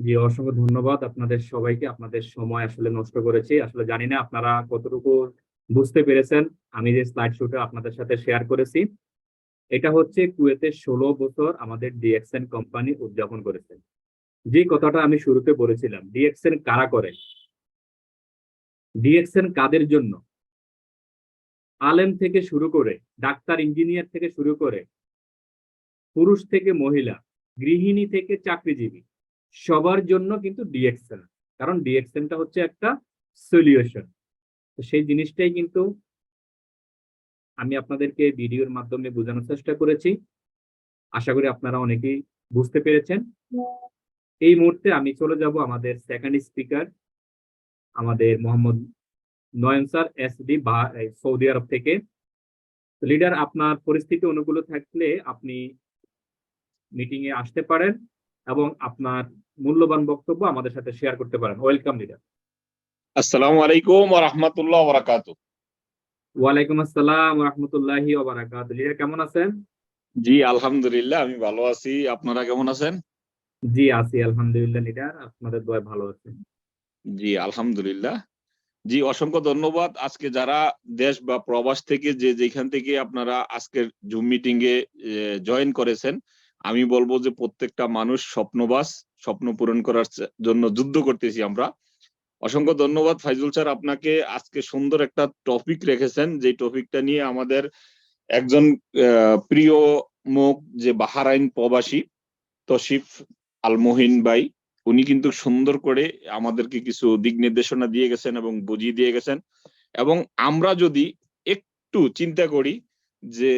জি, অসংখ্য ধন্যবাদ আপনাদের সবাইকে। আপনাদের সময় আসলে নষ্ট করেছি, আসলে জানি না আপনারা কতটুকু বুঝতে পেরেছেন। আমি যে স্লাইড শোটা আপনাদের সাথে শেয়ার করেছি, এটা হচ্ছে কুয়েতের 16 বছর আমাদের ডিএক্সএন কোম্পানি উদযাপন করেছে। যে কথাটা আমি শুরুতে বলেছিলাম, ডিএক্সএন কারা করে, ডিএক্সএন কাদের জন্য, আলেম থেকে শুরু করে, ডাক্তার ইঞ্জিনিয়ার থেকে শুরু করে, পুরুষ থেকে মহিলা, গৃহিণী থেকে চাকরিজীবী, সবার জন্য কিন্তু ডিএক্সএন। কারণ ডিএক্সএনটা হচ্ছে একটা সলিউশন। তো সেই জিনিসটাই কিন্তু আমি আপনাদেরকে ভিডিওর মাধ্যমে বোঝানোর চেষ্টা করেছি। আশা করি আপনারা অনেকেই বুঝতে পেরেছেন। এই মুহূর্তে আমি চলে যাব আমাদের সেকেন্ড স্পিকার, আমাদের মোহাম্মদ নয়ন স্যার, এসডি সৌদি আরব থেকে। লিডার, আপনার পরিস্থিতি অনুকূল থাকলে আপনি মিটিং এ আসতে পারেন এবং আপনার মূল্যবান বক্তব্য আমাদের সাথে শেয়ার করতে পারেন। Welcome leader. আসসালামু আলাইকুম ওয়া রাহমাতুল্লাহি ওয়া বারাকাতুহু। ওয়ালাইকুম আসসালাম ওয়া রাহমাতুল্লাহি ওয়া বারাকাতুহু। লিডার কেমন আছেন? জি আলহামদুলিল্লাহ, আমি ভালো আছি। আপনারা কেমন আছেন? জি আছি আলহামদুলিল্লাহ লিডার, আপনাদের দোয়ায় ভালো আছি। জি আলহামদুলিল্লাহ। জি অসংখ্য ধন্যবাদ। আজকে যারা দেশ বা প্রবাস থেকে যে যেখান থেকে আপনারা আজকের জুম মিটিং এ জয়েন করেছেন, আমি বলবো যে প্রত্যেকটা মানুষ স্বপ্নবাস, স্বপ্ন পূরণ করার জন্য যুদ্ধ করতেছি আমরা। অসংখ্য ধন্যবাদ ফাইজুল স্যার, আপনাকে আজকে সুন্দর একটা টপিক রেখেছেন, যে টপিকটা নিয়ে আমাদের একজন প্রিয় মুখ, যে বাহরাইন প্রবাসী তশিফ আল মহিন ভাই, উনি কিন্তু সুন্দর করে আমাদেরকে কিছু দিক নির্দেশনা দিয়ে গেছেন এবং বুঝিয়ে দিয়ে গেছেন। এবং আমরা যদি একটু চিন্তা করি যে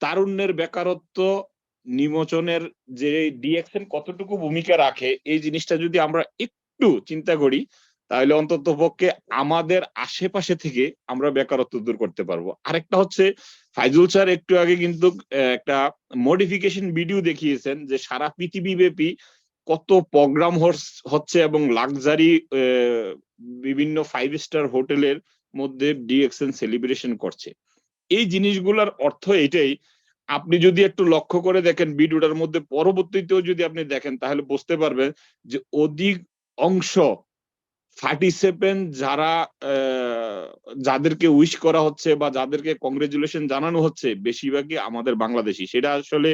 তারুণ্যের বেকারত্ব নিমোচনের যে ডিএক্সএন কতটুকু ভূমিকা রাখে, এই জিনিসটা যদি আমরা একটু চিন্তা করি, তাহলে অন্তত পক্ষে আমাদের আশেপাশে থেকে আমরা বেকারত্ব দূর করতে পারবো। আরেকটা হচ্ছে, ফাইজুল স্যার একটু আগে কিন্তু একটা মডিফিকেশন ভিডিও দেখিয়েছেন যে সারা পৃথিবী ব্যাপী কত প্রোগ্রাম হচ্ছে এবং লাক্সারি বিভিন্ন 5 স্টার হোটেলের মধ্যে ডিএক্সএন সেলিব্রেশন করছে। এই জিনিসগুলোর অর্থ এটাই, আপনি যদি একটু লক্ষ্য করে দেখেন ভিডিওটার মধ্যে, পরবর্তীতেও যদি আপনি দেখেন, তাহলে বুঝতে পারবেন যে অধিক অংশ 47 যারা যাদেরকে উইশ করা হচ্ছে বা যাদেরকে কংগ্রেচুলেশন জানানো হচ্ছে, বেশিরভাগই আমাদের বাংলাদেশি। সেটা আসলে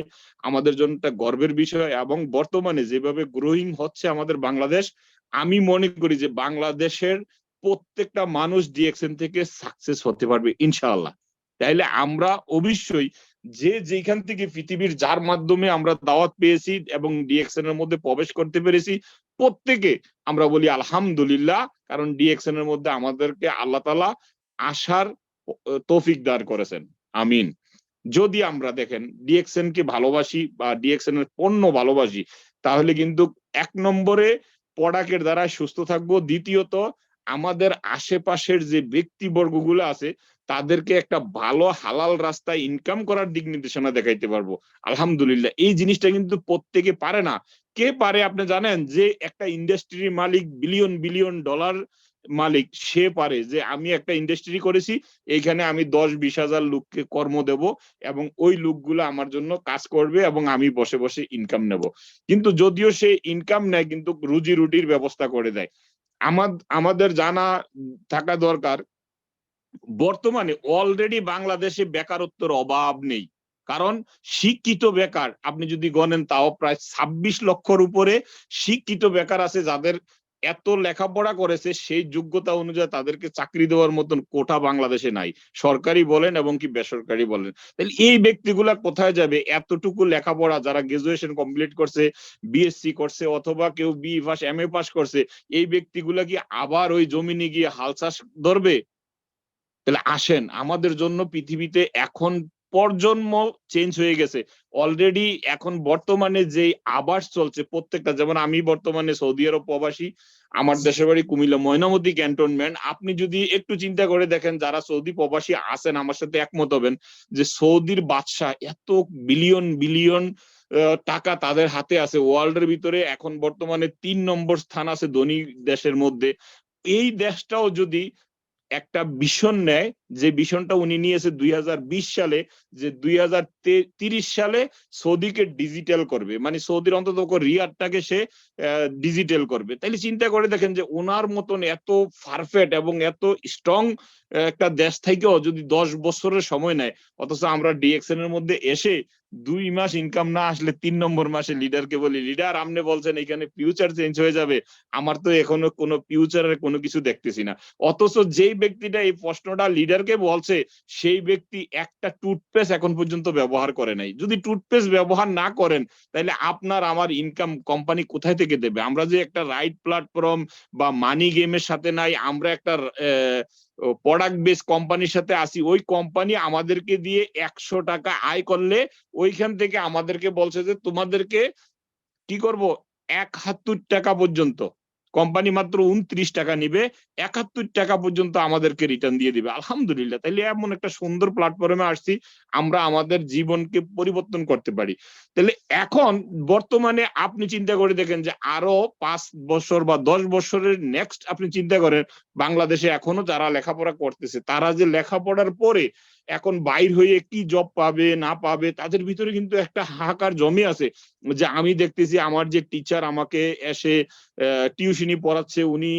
আমাদের জন্য একটা গর্বের বিষয়। এবং বর্তমানে যেভাবে গ্রোয়িং হচ্ছে আমাদের বাংলাদেশ, আমি মনে করি যে বাংলাদেশের প্রত্যেকটা মানুষ ডিএক্সএন থেকে সাকসেস হতে পারবে ইনশাআল্লাহ। তাইলে আমরা অবশ্যই যে যেখান থেকে পৃথিবীর যার মাধ্যমে আমরা দাওয়াত পেয়েছি এবং ডিএক্সএন এর মধ্যে প্রবেশ করতে পেরেছি, প্রত্যেকে আমরা বলি আলহামদুলিল্লাহ। কারণ ডিএক্সএন এর মধ্যে আমাদেরকে আল্লাহ তাআলা আসার তৌফিক দান করেছেন। আমিন। যদি আমরা দেখেন ডিএক্সএন কে ভালোবাসি বা ডিএক্সএন এর পণ্য ভালোবাসি, তাহলে কিন্তু 1 নম্বরে প্রোডাক্টের দ্বারা সুস্থ থাকবো। দ্বিতীয়ত, আমাদের আশেপাশের যে ব্যক্তিবর্গগুলো আছে তাদেরকে একটা ভালো হালাল রাস্তায় ইনকাম করার দিক নির্দেশনা দেখাইতে পারবো। আলহামদুলিল্লাহ, এই জিনিসটা কিন্তু প্রত্যেকে পারে না। কে পারে আপনি জানেন? যে একটা ইন্ডাস্ট্রির মালিক, বিলিয়ন বিলিয়ন ডলার মালিক, সে পারে যে আমি একটা ইন্ডাস্ট্রি করেছি, এইখানে আমি 10-20 হাজার লোককে কর্ম দেব এবং ওই লোকগুলো আমার জন্য কাজ করবে এবং আমি বসে বসে ইনকাম নেব। কিন্তু যদিও সে ইনকাম নেয়, কিন্তু রুজি রুটির ব্যবস্থা করে দেয়। আমাদের জানা থাকা দরকার, বর্তমানে অলরেডি বাংলাদেশে বেকারত্বের অভাব নেই। কারণ শিক্ষিত বেকার আপনি যদি গণেন, তাও প্রায় 26 লক্ষর উপরে শিক্ষিত বেকার আছে, যাদের এত লেখাপড়া করেছে সেই যোগ্যতা অনুযায়ী তাদেরকে চাকরি দেওয়ার মতন কোটা বাংলাদেশে নাই, সরকারি বলেন এবং কি বেসরকারি বলেন। তাহলে এই ব্যক্তিগুলা কোথায় যাবে? এতটুকু লেখাপড়া, যারা গ্রাজুয়েশন কমপ্লিট করছে, বিএসসি করছে, অথবা কেউ বিএ পাস, এমএ পাস করছে, এই ব্যক্তিগুলা কি আবার ওই জমিনে গিয়ে হাল চাষ ধরবে? তাহলে আসেন, আমাদের জন্য পৃথিবীতে এখন প্রজন্ম চেঞ্জ হয়ে গেছে অলরেডি। এখন বর্তমানে যে আবাস চলছে প্রত্যেকটা, যেমন আমি বর্তমানে সৌদি আরব প্রবাসী, আমার দেশের বাড়ি কুমিল্লা ময়নামতি ক্যান্টনমেন্ট। আপনি যদি একটু চিন্তা করে দেখেন, যারা সৌদি প্রবাসী আছেন আমার সাথে একমত হবেন যে সৌদির বাদশা এত বিলিয়ন বিলিয়ন টাকা তাদের হাতে আছে। ওয়ার্ল্ডের ভিতরে এখন বর্তমানে 3 নম্বর স্থান আছে ধনী দেশের মধ্যে। এই দেশটাও যদি একটা ভিশন নেয় যে ভিশনটা উনি নিয়েছে 2020 সালে, যে 2030 সালে সৌদিকে ডিজিটাল করবে, মানে সৌদির অন্তত রিয়াদটাকে সে ডিজিটাল করবে। তাইলে চিন্তা করে দেখেন যে ওনার মতন এত পারফেক্ট এবং এত স্ট্রং একটা দেশ থেকেও যদি 10 বছরের সময় নেয়, অথচ আমরা ডিএক্সএন এর মধ্যে এসে 2 মাস ইনকাম না আসলে 3 নম্বর মাসে লিডারকে বলি, লিডার আপনি বলছেন এখানে ফিউচার চেঞ্জ হয়ে যাবে, আমার তো এখনো কোনো ফিউচারের কোনো কিছু দেখতেছি না। অথচ যেই ব্যক্তিটা এই প্রশ্নটা লিডারকে বলছে, সেই ব্যক্তি একটা টুথপেস্ট এখন পর্যন্ত ব্যবহার করে নাই। যদি টুথপেস্ট ব্যবহার না করেন, তাহলে আপনার আমার ইনকাম কোম্পানি কোথায় থেকে দেবে? আমরা যে একটা রাইট প্ল্যাটফর্ম বা মানি গেমের সাথে নাই, আমরা একটা প্রোডাক্ট বেস কোম্পানির সাথে আসি, ওই কোম্পানি আমাদেরকে দিয়ে 100 টাকা আয় করলে ওইখান থেকে আমাদেরকে বলছে যে তোমাদেরকে কি করব, 71 টাকা পর্যন্ত, কোম্পানি মাত্র 29 টাকা নিবে, 71 টাকা পর্যন্ত আমাদেরকে রিটার্ন দিয়ে দিবে। আলহামদুলিল্লাহ, তাইলে এমন একটা সুন্দর প্ল্যাটফর্মে আসছি, আমরা আমাদের জীবনকে পরিবর্তন করতে পারি। তাহলে এখন বর্তমানে আপনি চিন্তা করে দেখেন যে আরো 5 বছর বা 10 বছরের নেক্সট আপনি চিন্তা করেন, বাংলাদেশে এখনো যারা লেখাপড়া করতেছে, তারা যে লেখাপড়ার পরে এখন বাইর হয়ে কি জব পাবে না পাবে, তাদের ভিতরে কিন্তু একটা হাহাকার জমে আছে। যে আমি দেখতেছি আমার যে টিচার আমাকে এসে টিউশনি পড়াচ্ছে, উনি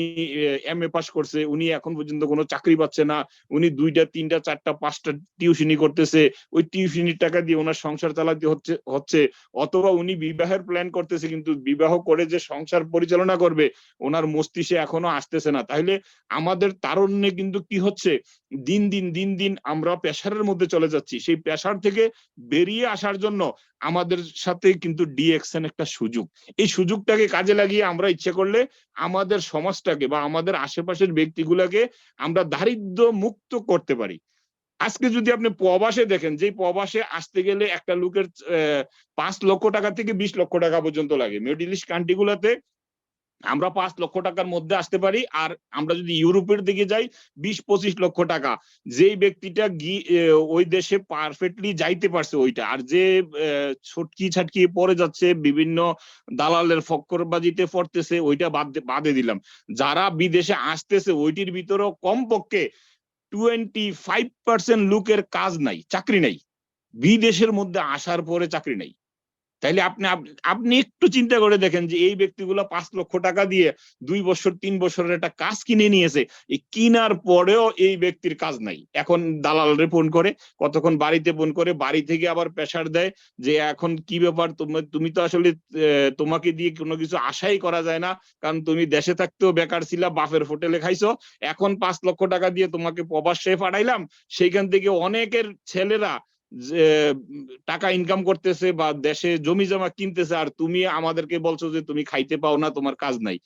এমএ পাস করছে, উনি এখন পর্যন্ত কোনো চাকরি পাচ্ছে না, উনি 2টা 3টা 4টা 5টা টিউশনি করতেছে, ওই টিউশনির টাকা দিয়ে ওনার সংসার চালাতে হচ্ছে। অথবা উনি বিবাহের প্ল্যান করতেছে, কিন্তু বিবাহ করে যে সংসার পরিচালনা করবে ওনার মস্তিষ্কে এখনো আসতেছে না। তাহলে আমাদের তারুণ্যে কিন্তু কি হচ্ছে, দিন দিন আমরা প্রেসারের মধ্যে চলে যাচ্ছি। সেই প্রেসার থেকে বেরিয়ে আসার জন্য আমাদের সাথে কিন্তু ডিএক্সএন একটা সুযোগ। এই সুযোগটাকে কাজে লাগিয়ে আমরা ইচ্ছে করলে আমাদের সমাজটাকে বা আমাদের আশেপাশের ব্যক্তিগুলোকে আমরা দারিদ্র মুক্ত করতে পারি। আজকে যদি আপনি প্রবাসে দেখেন, যে প্রবাসে আসতে গেলে একটা লোকের 5 লক্ষ টাকা থেকে 20 লক্ষ টাকা পর্যন্ত লাগে। মিডল ইস্ট কান্ট্রি গুলাতে আমরা 5 লক্ষ টাকার মধ্যে আসতে পারি, আর আমরা যদি ইউরোপের দিকে যাই 20-25 লক্ষ টাকা। যেই ব্যক্তিটা ওই দেশে পারফেক্টলি যাইতে পারছে ওইটা, আর যে ছটকি ছাটকিয়ে পড়ে যাচ্ছে, বিভিন্ন দালালের ফক্করবাজিতে পড়তেছে, ওইটা বাদে দিলাম। যারা বিদেশে আসতেছে ওইটির ভিতরেও কমপক্ষে 25% লোকের কাজ নাই, চাকরি নাই, বিদেশের মধ্যে আসার পরে চাকরি নাই। তাইলে আপনি একটু চিন্তা করে দেখেন যে এই ব্যক্তিগুলো 5 লক্ষ টাকা দিয়ে 2 বছর 3 বছরের একটা কাজ কিনে নিয়েছে, এই কিনার পরেও এই ব্যক্তির কাজ নাই। এখন দালালরে ফোন করে, কতক্ষণ বাড়িতে ফোন করে, বাড়ি থেকে আবার প্রেসার দেয় যে এখন কি ব্যাপার, তুমি তো আসলে তোমাকে দিয়ে কোনো কিছু আশাই করা যায় না, কারণ তুমি দেশে থাকতেও বেকার ছিলা, বাপের হোটেলে খাইছো, এখন 5 লক্ষ টাকা দিয়ে তোমাকে প্রবাসে পাঠাইলাম, সেইখান থেকে অনেকের ছেলেরা যে টাকা ইনকাম করতেছে বা দেশে জমি জমা কিনতেছে, আর তুমি আমাদেরকে বলছো যে তুমি খাইতে পাও না, তোমার কাজ নাই।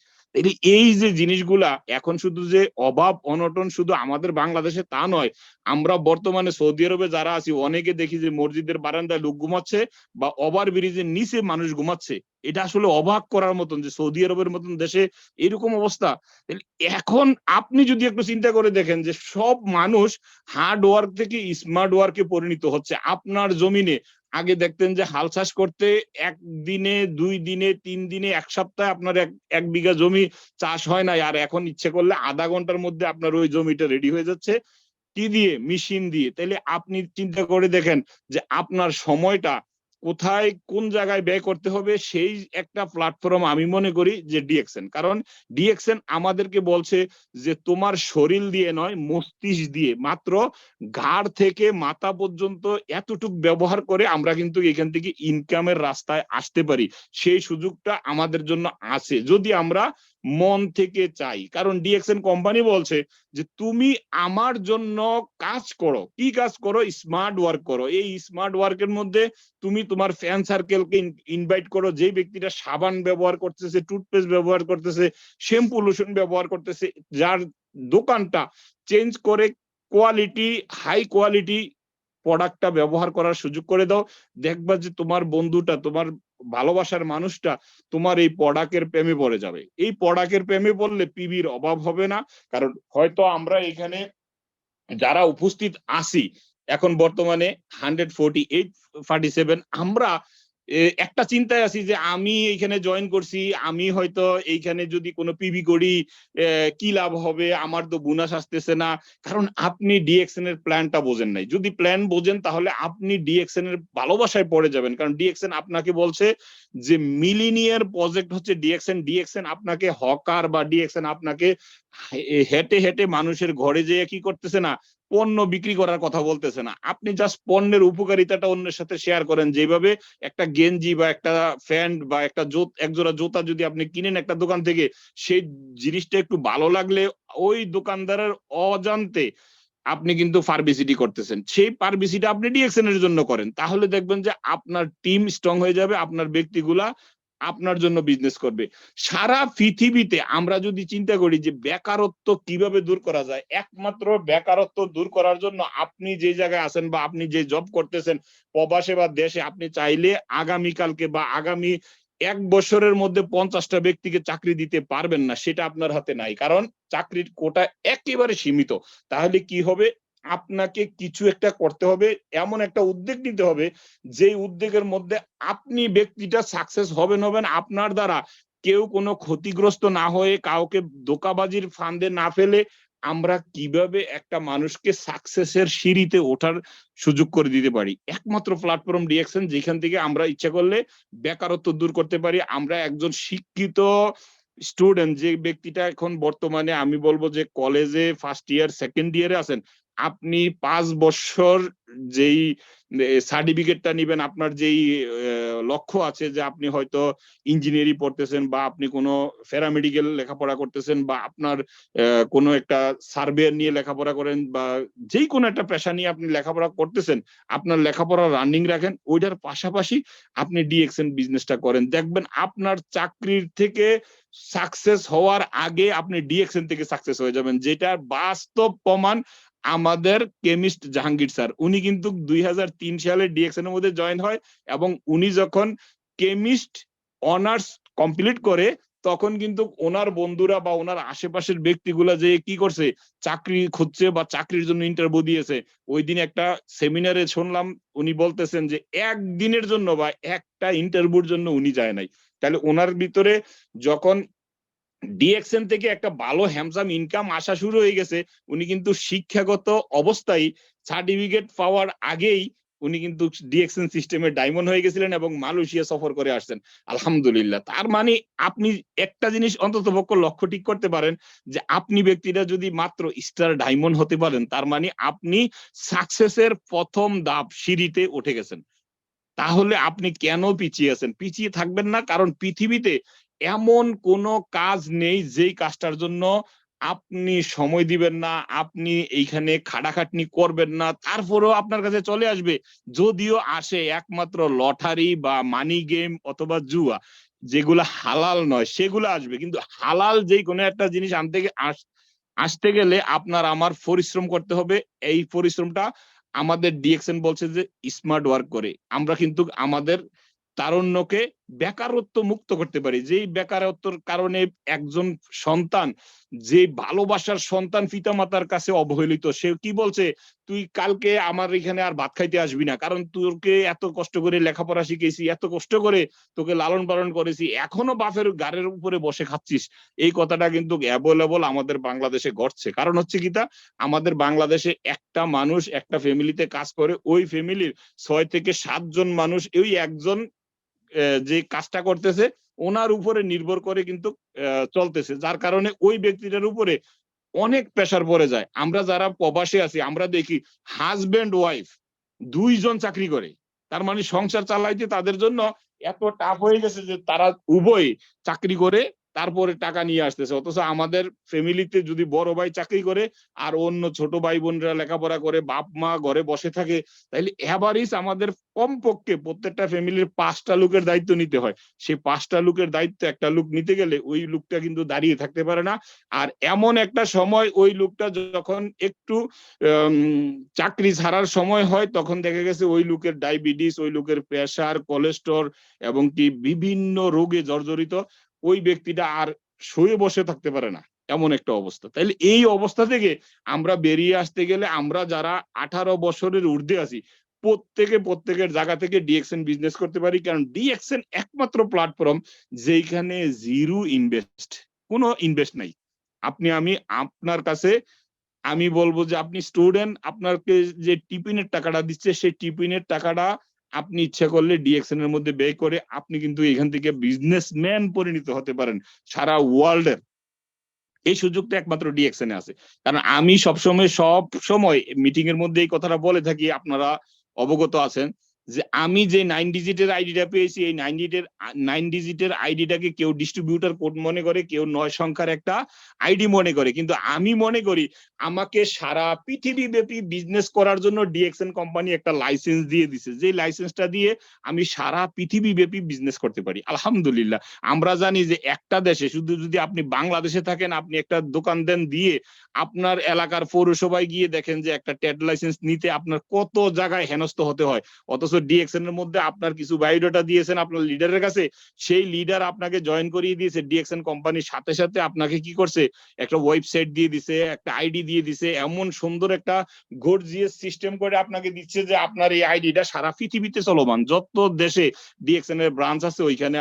এই যে জিনিসগুলা এখন শুধু যে অভাব অনটন শুধু আমাদের বাংলাদেশে তা নয়, আমরা বর্তমানে সৌদি আরবে যারা আছি অনেকে দেখি যে মসজিদের বারান্দায় লোক ঘুমাচ্ছে বা ওভার ব্রিজের নিচে মানুষ ঘুমাচ্ছে। এটা আসলে অবাক করার মতন যে সৌদি আরবের মতন দেশে এরকম অবস্থা। এখন আপনি যদি একটু চিন্তা করে দেখেন যে সব মানুষ হার্ড ওয়ার্ক থেকে স্মার্ট ওয়ার্কে পরিণত হচ্ছে। আপনার জমিনে আগে দেখতেন যে হাল চাষ করতে 1 দিনে 2 দিনে 3 দিনে 1 সপ্তাহে আপনার 1 বিঘা জমি চাষ হয় না, আর এখন ইচ্ছে করলে আধা ঘন্টার মধ্যে আপনার ওই জমিটা রেডি হয়ে যাচ্ছে। কি দিয়ে? মেশিন দিয়ে। তাইলে আপনি চিন্তা করে দেখেন যে আপনার সময়টা কোথায় কোন জায়গায় ব্যয় করতে হবে, সেই একটা প্ল্যাটফর্ম আমি মনে করি যে ডিএক্সএন। কারণ ডিএক্সএন আমাদেরকে বলছে যে তোমার শরীর দিয়ে নয়, মস্তিষ্ক দিয়ে, মাত্র ঘাড় থেকে মাথা পর্যন্ত এতটুক ব্যবহার করে আমরা কিন্তু এখান থেকে ইনকামের রাস্তায় আসতে পারি। সেই সুযোগটা আমাদের জন্য আছে যদি আমরা মন থেকে চাই। কারণ ডিএক্সএন কোম্পানি বলছে যে তুমি আমার জন্য কাজ করো। কি কাজ করো? স্মার্ট ওয়ার্ক করো। এই স্মার্ট ওয়ার্কের মধ্যে তুমি তোমার ফ্রেন্ড সার্কেলকে ইনভাইট করো, যেই ব্যক্তিটা সাবান ব্যবহার করতেছে, টুথপেস্ট ব্যবহার করতেছে, শ্যাম্পু লোশন ব্যবহার করতেছে, যার দোকানটা চেঞ্জ করে কোয়ালিটি হাই কোয়ালিটি প্রোডাক্টটা ব্যবহার করার সুযোগ করে দাও। দেখবা যে তোমার বন্ধুটা, তোমার ভালোবাসার মানুষটা তোমার এই প্রোডাক্টের প্রেমে পড়ে যাবে। এই প্রোডাক্টের প্রেমে পড়লে পিবির অভাব হবে না। কারণ হয়তো আমরা এখানে যারা উপস্থিত আছি এখন বর্তমানে 148-47, আমরা একটা চিন্তায় আছি যে আমি এইখানে জয়েন করছি, আমি হয়তো এইখানে যদি কোনো পিবি করি কি লাভ হবে, আমার তো বোনাস আসতেছে না। কারণ আপনি ডিএক্সএন এর প্ল্যানটা বোঝেন নাই। যদি প্ল্যান বোঝেন তাহলে আপনি ডিএক্সএন এর ভালোবাসায় পড়ে যাবেন। কারণ ডিএক্সএন আপনাকে বলছে যে মিলিনিয়ার প্রজেক্ট হচ্ছে ডিএক্সএন। ডিএক্সএন আপনাকে হকার বা ডিএক্সএন আপনাকে হেঁটে হেঁটে মানুষের ঘরে যেয়ে কি করতেছে না, পণ্য বিক্রি করার কথা বলতেছে না। আপনি জাস্ট পণ্যের উপকারিতাটা অন্যের সাথে শেয়ার করেন। যেভাবে একটা গেঞ্জি বা একটা প্যান্ট বা একটা একজোড়া জুতা যদি আপনি কিনেন একটা দোকান থেকে, সেই জিনিসটা একটু ভালো লাগলে ওই দোকানদারের অজান্তে আপনি কিন্তু পাবলিসিটি করতেছেন। সেই পাবলিসিটি আপনি ডিএক্সএন এর জন্য করেন, তাহলে দেখবেন যে আপনার টিম স্ট্রং হয়ে যাবে, আপনার ব্যক্তিগুলা আপনার জন্য বিজনেস করবে। সারা পৃথিবীতে আমরা যদি চিন্তা করি যে বেকারত্ব কিভাবে দূর করা যায়, একমাত্র বেকারত্ব দূর করার জন্য আপনি যে জায়গায় আছেন বা আপনি যে জব করতেছেন প্রবাসে বা দেশে, আপনি চাইলে আগামীকালকে বা আগামী 1 বছরের মধ্যে 50টা ব্যক্তিকে চাকরি দিতে পারবেন না, সেটা আপনার হাতে নাই। কারণ চাকরির কোটা একেবারে সীমিত। তাহলে কি হবে, আপনাকে কিছু একটা করতে হবে, এমন একটা উদ্যোগ নিতে হবে যে উদ্যোগের মধ্যে আপনি ব্যক্তিটা সাকসেস হবেন আপনার দ্বারা কেউ কোনো ক্ষতিগ্রস্ত না হয়ে, কাউকে ধোঁকাবাজির ফাঁদে না ফেলে আমরা কিভাবে একটা মানুষকে সাকসেসের সিঁড়িতে ওঠার সুযোগ করে দিতে পারি। একমাত্র প্ল্যাটফর্ম ডিএক্সএন, যেখান থেকে আমরা ইচ্ছা করলে বেকারত্ব দূর করতে পারি। আমরা একজন শিক্ষিত স্টুডেন্ট, যে ব্যক্তিটা এখন বর্তমানে আমি বলবো যে কলেজে ফার্স্ট ইয়ার সেকেন্ড ইয়ারে আছেন, আপনি 5 বছর যেই সার্টিফিকেটটা নিবেন, আপনার যেই লক্ষ্য আছে যে আপনি হয়তো ইঞ্জিনিয়ারিং পড়তেছেন বা আপনি কোনো প্যারামেডিক্যাল লেখাপড়া করতেছেন বা আপনার কোনো একটা সার্ভেয়ার নিয়ে লেখাপড়া করেন বা যেই কোনো একটা পেশা নিয়ে আপনি লেখাপড়া করতেছেন, আপনার লেখাপড়া রানিং রাখেন, ওইটার পাশাপাশি আপনি ডিএক্সএন বিজনেসটা করেন। দেখবেন আপনার চাকরির থেকে সাকসেস হওয়ার আগে আপনি ডিএক্সএন থেকে সাকসেস হয়ে যাবেন, যেটা বাস্তব প্রমাণ আমাদের কেমিস্ট জাহাঙ্গীর স্যার। উনি কিন্তু 2003 সালে ডিএক্সএন এর মধ্যে জয়েন হয় এবং উনি যখন কেমিস্ট অনার্স কমপ্লিট করে তখন কিন্তু ওনার বন্ধুরা বা ওনার আশেপাশের ব্যক্তিগুলা যে কি করছে, চাকরি খুঁজছে বা চাকরির জন্য ইন্টারভিউ দিয়েছে। ওই দিন একটা সেমিনারে শুনলাম উনি বলতেছেন যে একদিনের জন্য বা একটা ইন্টারভিউর জন্য উনি যায় নাই। তাহলে ওনার ভিতরে যখন ডিএক্সএন থেকে একটা ভালো হ্যামসাম ইনকাম আসা শুরু হয়ে গেছে, উনি কিন্তু শিক্ষাগত অবস্থায় সার্টিফিকেট পাওয়ার আগেই উনি কিন্তু ডিএক্সএন সিস্টেমে ডায়মন্ড হয়ে গেছিলেন এবং মালয়েশিয়া সফর করে আসছেন। আলহামদুলিল্লাহ। তার মানে আপনি একটা জিনিস অন্ততপক্ষ লক্ষ্য ঠিক করতে পারেন যে আপনি ব্যক্তিটা যদি মাত্র স্টার ডায়মন্ড হতে পারেন, তার মানে আপনি সাকসেসের প্রথম ধাপ সিঁড়িতে উঠে গেছেন। তাহলে আপনি কেন পিছিয়ে আছেন? পিছিয়ে থাকবেন না, কারণ পৃথিবীতে এমন কোনো কাজ নেই যেই কাজটার জন্য আপনি সময় দিবেন না, আপনি এইখানে খাটাখাটনি করবেন না, তারপরেও আপনার কাছে চলে আসবে। যদিও আসে একমাত্র লটারি বা মানি গেম অথবা জুয়া, যেগুলা হালাল নয় সেগুলো আসবে। কিন্তু হালাল যেই কোনো একটা জিনিস আসতে গেলে আপনার আমার পরিশ্রম করতে হবে। এই পরিশ্রমটা আমাদের ডিএক্সএন বলছে যে স্মার্ট ওয়ার্ক করে আমরা কিন্তু আমাদের তারুণ্যকে বেকারত্ব মুক্ত করতে পারি। যেই বেকারত্বের কারণে একজন সন্তান, যে ভালোবাসার সন্তান পিতামাতার কাছে অবহেলিত, সে কি বলছে, তুই কালকে আমার এখানে আর ভাত খাইতে আসবি না, কারণ তোকে এত কষ্ট করে লেখাপড়া শিখেছি, এত কষ্ট করে তোকে লালন পালন করেছি, এখনো বাপের গাড়ির উপরে বসে খাচ্ছিস। এই কথাটা কিন্তু অ্যাভেলেবল আমাদের বাংলাদেশে ঘটছে। কারণ হচ্ছে কি, তা আমাদের বাংলাদেশে একটা মানুষ একটা ফ্যামিলিতে কাজ করে, ওই ফ্যামিলির 6 থেকে 7 জন মানুষ ওই একজন যে কাজটা করতেছে ওনার উপরে নির্ভর করে কিন্তু চলতেছে, যার কারণে ওই ব্যক্তিটার উপরে অনেক প্রেসার পড়ে যায়। আমরা যারা প্রবাসে আছি আমরা দেখি হাজবেন্ড ওয়াইফ 2 জন চাকরি করে, তার মানে সংসার চালাইতে তাদের জন্য এত টাফ হয়ে গেছে যে তারা উভয় চাকরি করে তারপরে টাকা নিয়ে আসতেছে। অথচ আমাদের ফ্যামিলিতে যদি বড় ভাই চাকরি করে আর অন্য ছোট ভাই বোনরা লেখাপড়া করে, বাপ মা ঘরে বসে থাকে, তাইলে এভারেজ আমাদের কমপক্ষে প্রত্যেকটা ফ্যামিলির 5টা লোকের দায়িত্ব নিতে হয়। সেই 5টা লোকের দায়িত্ব একটা লোক নিতে গেলে ওই লোকটা কিন্তু দাঁড়িয়ে থাকতে পারে না। আর এমন একটা সময় ওই লোকটা যখন একটু চাকরি ছাড়ার সময় হয়, তখন দেখা গেছে ওই লোকের ডায়াবেটিস, ওই লোকের প্রেসার, কোলেস্ট্রল এবং কি বিভিন্ন রোগে জর্জরিত। ওই ব্যক্তিটা আর শুয়ে বসে থাকতে পারে না, এমন একটা অবস্থা। তাইলে এই অবস্থা থেকে আমরা বেরিয়ে আসতে গেলে আমরা যারা 18 বছরের ঊর্ধ্বে আছি প্রত্যেকের জায়গা থেকে ডিএক্সএন বিজনেস করতে পারি, কারণ ডিএক্সএন একমাত্র প্ল্যাটফর্ম যেখানে জিরো ইনভেস্ট, কোনো ইনভেস্ট নাই। আমি আপনার কাছে আমি বলবো যে আপনি স্টুডেন্ট, আপনাকে যে টিফিনের টাকাটা দিচ্ছে সেই টিফিনের টাকাটা আপনি ইচ্ছা করলে ডিএক্সএন এর মধ্যে ব্যয় করে আপনি কিন্তু এখান থেকে বিজনেসম্যান পরিণত হতে পারেন সারা ওয়ার্ল্ডের। এই সুযোগটা একমাত্র ডিএক্সএন এ আছে। কারণ আমি সব সময় মিটিং এর মধ্যে এই কথাটা বলে থাকি, আপনারা অবগত আছেন যে আমি যে 9 ডিজিটের আইডিটা পেয়েছি, এই 9 ডিজিটের আইডিটাকে কেউ ডিস্ট্রিবিউটর কোড মনে করে, কেউ 9 সংখ্যার একটা আইডি মনে করে, কিন্তু আমি মনে করি আমাকে সারা পৃথিবী ব্যাপী বিজনেস করার জন্য ডিএক্সএন কোম্পানি একটা লাইসেন্স দিয়ে দিছে, যে লাইসেন্সটা দিয়ে আমি সারা পৃথিবী ব্যাপী বিজনেস করতে পারি। আলহামদুলিল্লাহ। আমরা জানি যে একটা দেশে শুধু যদি আপনি বাংলাদেশে থাকেন, আপনি একটা দোকান দেন দিয়ে আপনার এলাকার পৌরসভায় গিয়ে দেখেন যে একটা ট্রেড লাইসেন্স নিতে আপনার কত জায়গায় হেনস্থ হতে হয়, অথচ ডিএক্সএন এর মধ্যে আপনার কিছু বায়োডাটা দিয়েছেন আপনার লিডারের কাছে, সেই লিডার আপনাকে জয়েন করিয়ে দিয়েছে ডিএক্সএন কোম্পানির সাথে সাথে আপনাকে কি করছে, একটা ওয়েবসাইট দিয়ে দিছে, একটা আইডি দিয়ে দিছে, এমন সুন্দর একটা গর্জিয়াস সিস্টেম করে আপনাকে দিচ্ছে যে আপনার এই আইডিটা সারা পৃথিবীতে চলমান, যত দেশে ডিএক্সএন এর ব্রাঞ্চ আছে ওইখানে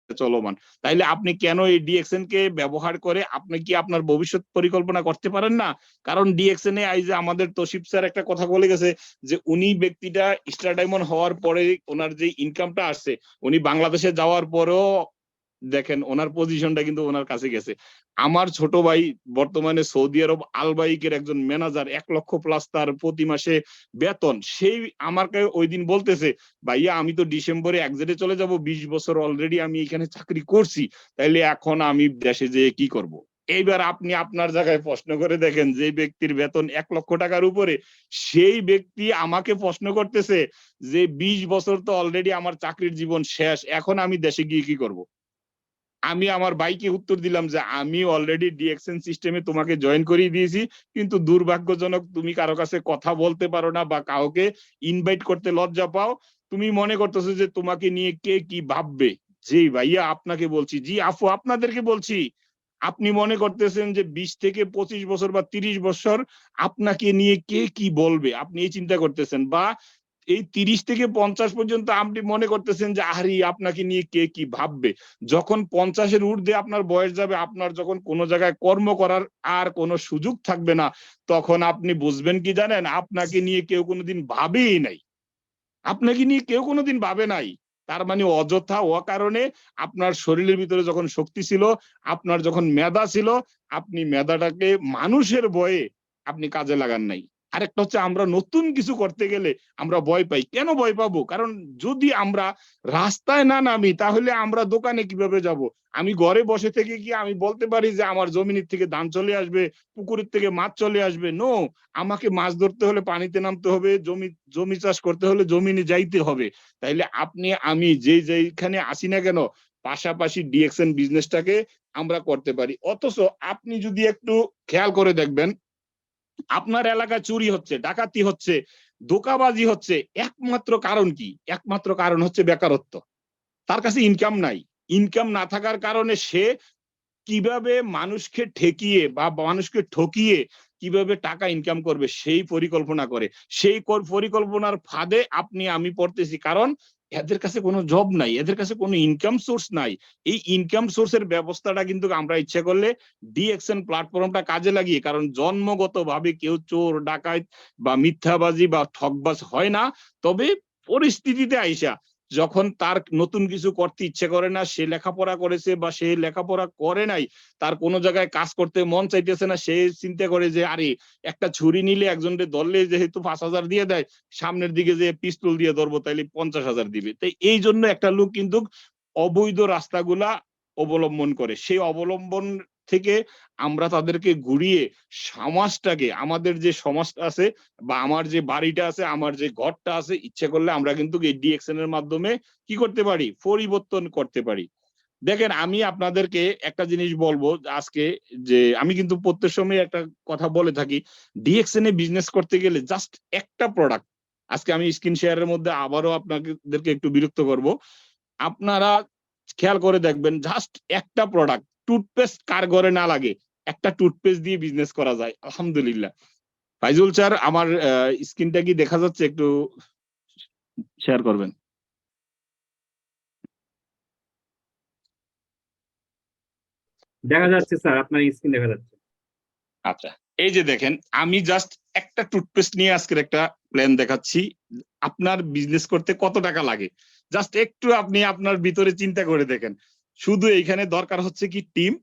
চলমান। তাইলে আপনি কেন এই ডিএক্সএন কে ব্যবহার করে আপনি কি আপনার ভবিষ্যৎ পরিকল্পনা করতে পারেন না? কারণ ডিএক্সএন এ এই যে আমাদের তৌসিফ স্যার একটা কথা বলে গেছে যে উনি ব্যক্তিটা স্টার ডায়মন্ড হওয়ার পরে ওনার যে ইনকামটা আসছে, উনি বাংলাদেশে যাওয়ার পরেও দেখেন ওনার পজিশনটা কিন্তু ওনার কাছে গেছে। আমার ছোট ভাই বর্তমানে সৌদি আরব আলবাইকের একজন ম্যানেজার, 1 লক্ষ প্লাস তার প্রতি মাসে বেতন। সেই আমাকে ওই দিন বলতেছে, ভাইয়া আমি তো ডিসেম্বরে এক্সিটে চলে যাব, 20 বছর অলরেডি আমি এখানে চাকরি করছি, তাইলে এখন আমি দেশে যেয়ে কি করব? এইবার আপনি আপনার জায়গায় প্রশ্ন করে দেখেন, যে ব্যক্তির বেতন 1 লক্ষ টাকার উপরে, সেই ব্যক্তি আমাকে প্রশ্ন করতেছে যে 20 বছর তো অলরেডি আমার চাকরির জীবন শেষ, এখন আমি দেশে গিয়ে কি করব? আমি আমার ভাইকে উত্তর দিলাম যে আমি অলরেডি ডিএক্সএন সিস্টেমে তোমাকে জয়েন করিয়ে দিয়েছি, কিন্তু দুর্ভাগ্যজনক তুমি কারো কাছে কথা বলতে পারো না বা কাউকে ইনভাইট করতে লজ্জা পাও। তুমি মনে করতেছো যে তোমাকে নিয়ে কে কি ভাববে। জি ভাইয়া আপনাকে বলছি, জি আফু আপনাদেরকে বলছি, আপনি মনে করতেছেন যে 20 থেকে 25 বছর বা 30 বছর আপনাকে নিয়ে কে কি বলবে, আপনি এই চিন্তা করতেছেন, বা এই 30 থেকে 50 পর্যন্ত আপনি মনে করতেছেন যে আরে আপনাকে নিয়ে কে কি ভাববে। যখন 50 এর ঊর্ধ্বে আপনার বয়স যাবে, আপনার যখন কোনো জায়গায় কর্ম করার আর কোনো সুযোগ থাকবে না, তখন আপনি বুঝবেন কি জানেন, আপনাকে নিয়ে কেউ কোনোদিন ভাবেই নাই, আপনাকে নিয়ে কেউ কোনোদিন ভাবে নাই। তার মানে অযথা অকারণে আপনার শরীরের ভিতরে যখন শক্তি ছিল, আপনার যখন মেধা ছিল, আপনি মেধাটাকে মানুষের ভয়ে আপনি কাজে লাগান নাই। আরেকটা হচ্ছে আমরা নতুন কিছু করতে গেলে আমরা ভয় পাই। কেন ভয় পাবো? কারণ যদি আমরা রাস্তায় না নামি তাহলে আমরা দোকানে কিভাবে যাব? আমি ঘরে বসে থেকে কি আমি বলতে পারি যে আমার জমিনের থেকে ধান চলে আসবে, পুকুরের থেকে মাছ চলে আসবে? নো, আমাকে মাছ ধরতে হলে পানিতে নামতে হবে, জমি চাষ করতে হলে জমিনে যাইতে হবে। তাইলে আপনি আমি যেখানে আসি না কেন, পাশাপাশি ডিএক্সএন বিজনেসটাকে আমরা করতে পারি। অথচ আপনি যদি একটু খেয়াল করে দেখবেন, আপনার এলাকায় চুরি হচ্ছে, ডাকাতি হচ্ছে, ধোঁকাবাজি হচ্ছে, একমাত্র কারণ কি? একমাত্র কারণ হচ্ছে বেকারত্ব। তার কাছে ইনকাম নাই। ইনকাম না থাকার কারণে সে কিভাবে মানুষকে ঠেকিয়ে বা মানুষকে ঠকিয়ে কিভাবে টাকা ইনকাম করবে সেই পরিকল্পনা করে। সেই পরিকল্পনার ফাঁদে আমি পড়তেছি, কারণ এদের কাছে কোনো জব নাই, এদের কাছে কোনো ইনকাম সোর্স নাই। এই ইনকাম সোর্সের ব্যবস্থাটা কিন্তু আমরা ইচ্ছা করলে ডিএক্সএন প্ল্যাটফর্মটা কাজে লাগিয়ে, কারণ জন্মগতভাবে কেউ চোর ডাকাত বা মিথ্যাবাজি বা ঠকবাজ হয় না, তবে পরিস্থিতিতে আইসা যখন তার নতুন কিছু করতে ইচ্ছে করে না, সে লেখাপড়া করেছে বা সে লেখাপড়া করে নাই, তার কোনো জায়গায় কাজ করতে মন চাইতেছে না, সে চিন্তা করে যে আরে একটা ছুরি নিলে একজনকে ধরলে যেহেতু 5,000 দিয়ে দেয়, সামনের দিকে যে পিস্তল দিয়ে ধরবো তাইলে 50,000 দিবে। তাই এই জন্য একটা লোক কিন্তু অবৈধ রাস্তাগুলা অবলম্বন করে। সেই অবলম্বন থেকে আমরা তাদেরকে ঘুরিয়ে সমাজটাকে, আমাদের যে সমাজটা আছে বা আমার যে বাড়িটা আছে, আমার যে ঘরটা আছে, ইচ্ছে করলে আমরা কিন্তু এই ডিএক্সএন এর মাধ্যমে কি করতে পারি? পরিবর্তন করতে পারি। দেখেন আমি আপনাদেরকে একটা জিনিস বলবো আজকে, যে আমি কিন্তু প্রত্যেক সময় একটা কথা বলে থাকি, ডিএক্সএন এ বিজনেস করতে গেলে জাস্ট একটা প্রোডাক্ট, আজকে আমি স্ক্রিন শেয়ারের মধ্যে আবারও আপনাদেরকে একটু বিরক্ত করব, আপনারা খেয়াল করে দেখবেন জাস্ট একটা প্রোডাক্ট, টুথপেস্ট কার ঘরে না লাগে, একটা টুথপেস্ট দিয়ে বিজনেস করা যায়। আলহামদুলিল্লাহ। ফাইজুল স্যার আমার স্ক্রিনটা কি দেখা যাচ্ছে? একটু শেয়ার করবেন। দেখা যাচ্ছে স্যার, আপনার স্ক্রিন দেখা যাচ্ছে। আচ্ছা, এই যে দেখেন, আমি জাস্ট একটা টুথপেস্ট নিয়ে আজকের একটা প্ল্যান দেখাচ্ছি। আপনার বিজনেস করতে কত টাকা লাগে জাস্ট একটু আপনি আপনার ভিতরে চিন্তা করে দেখেন। শুধু এইখানে দরকার হচ্ছে কি টিম।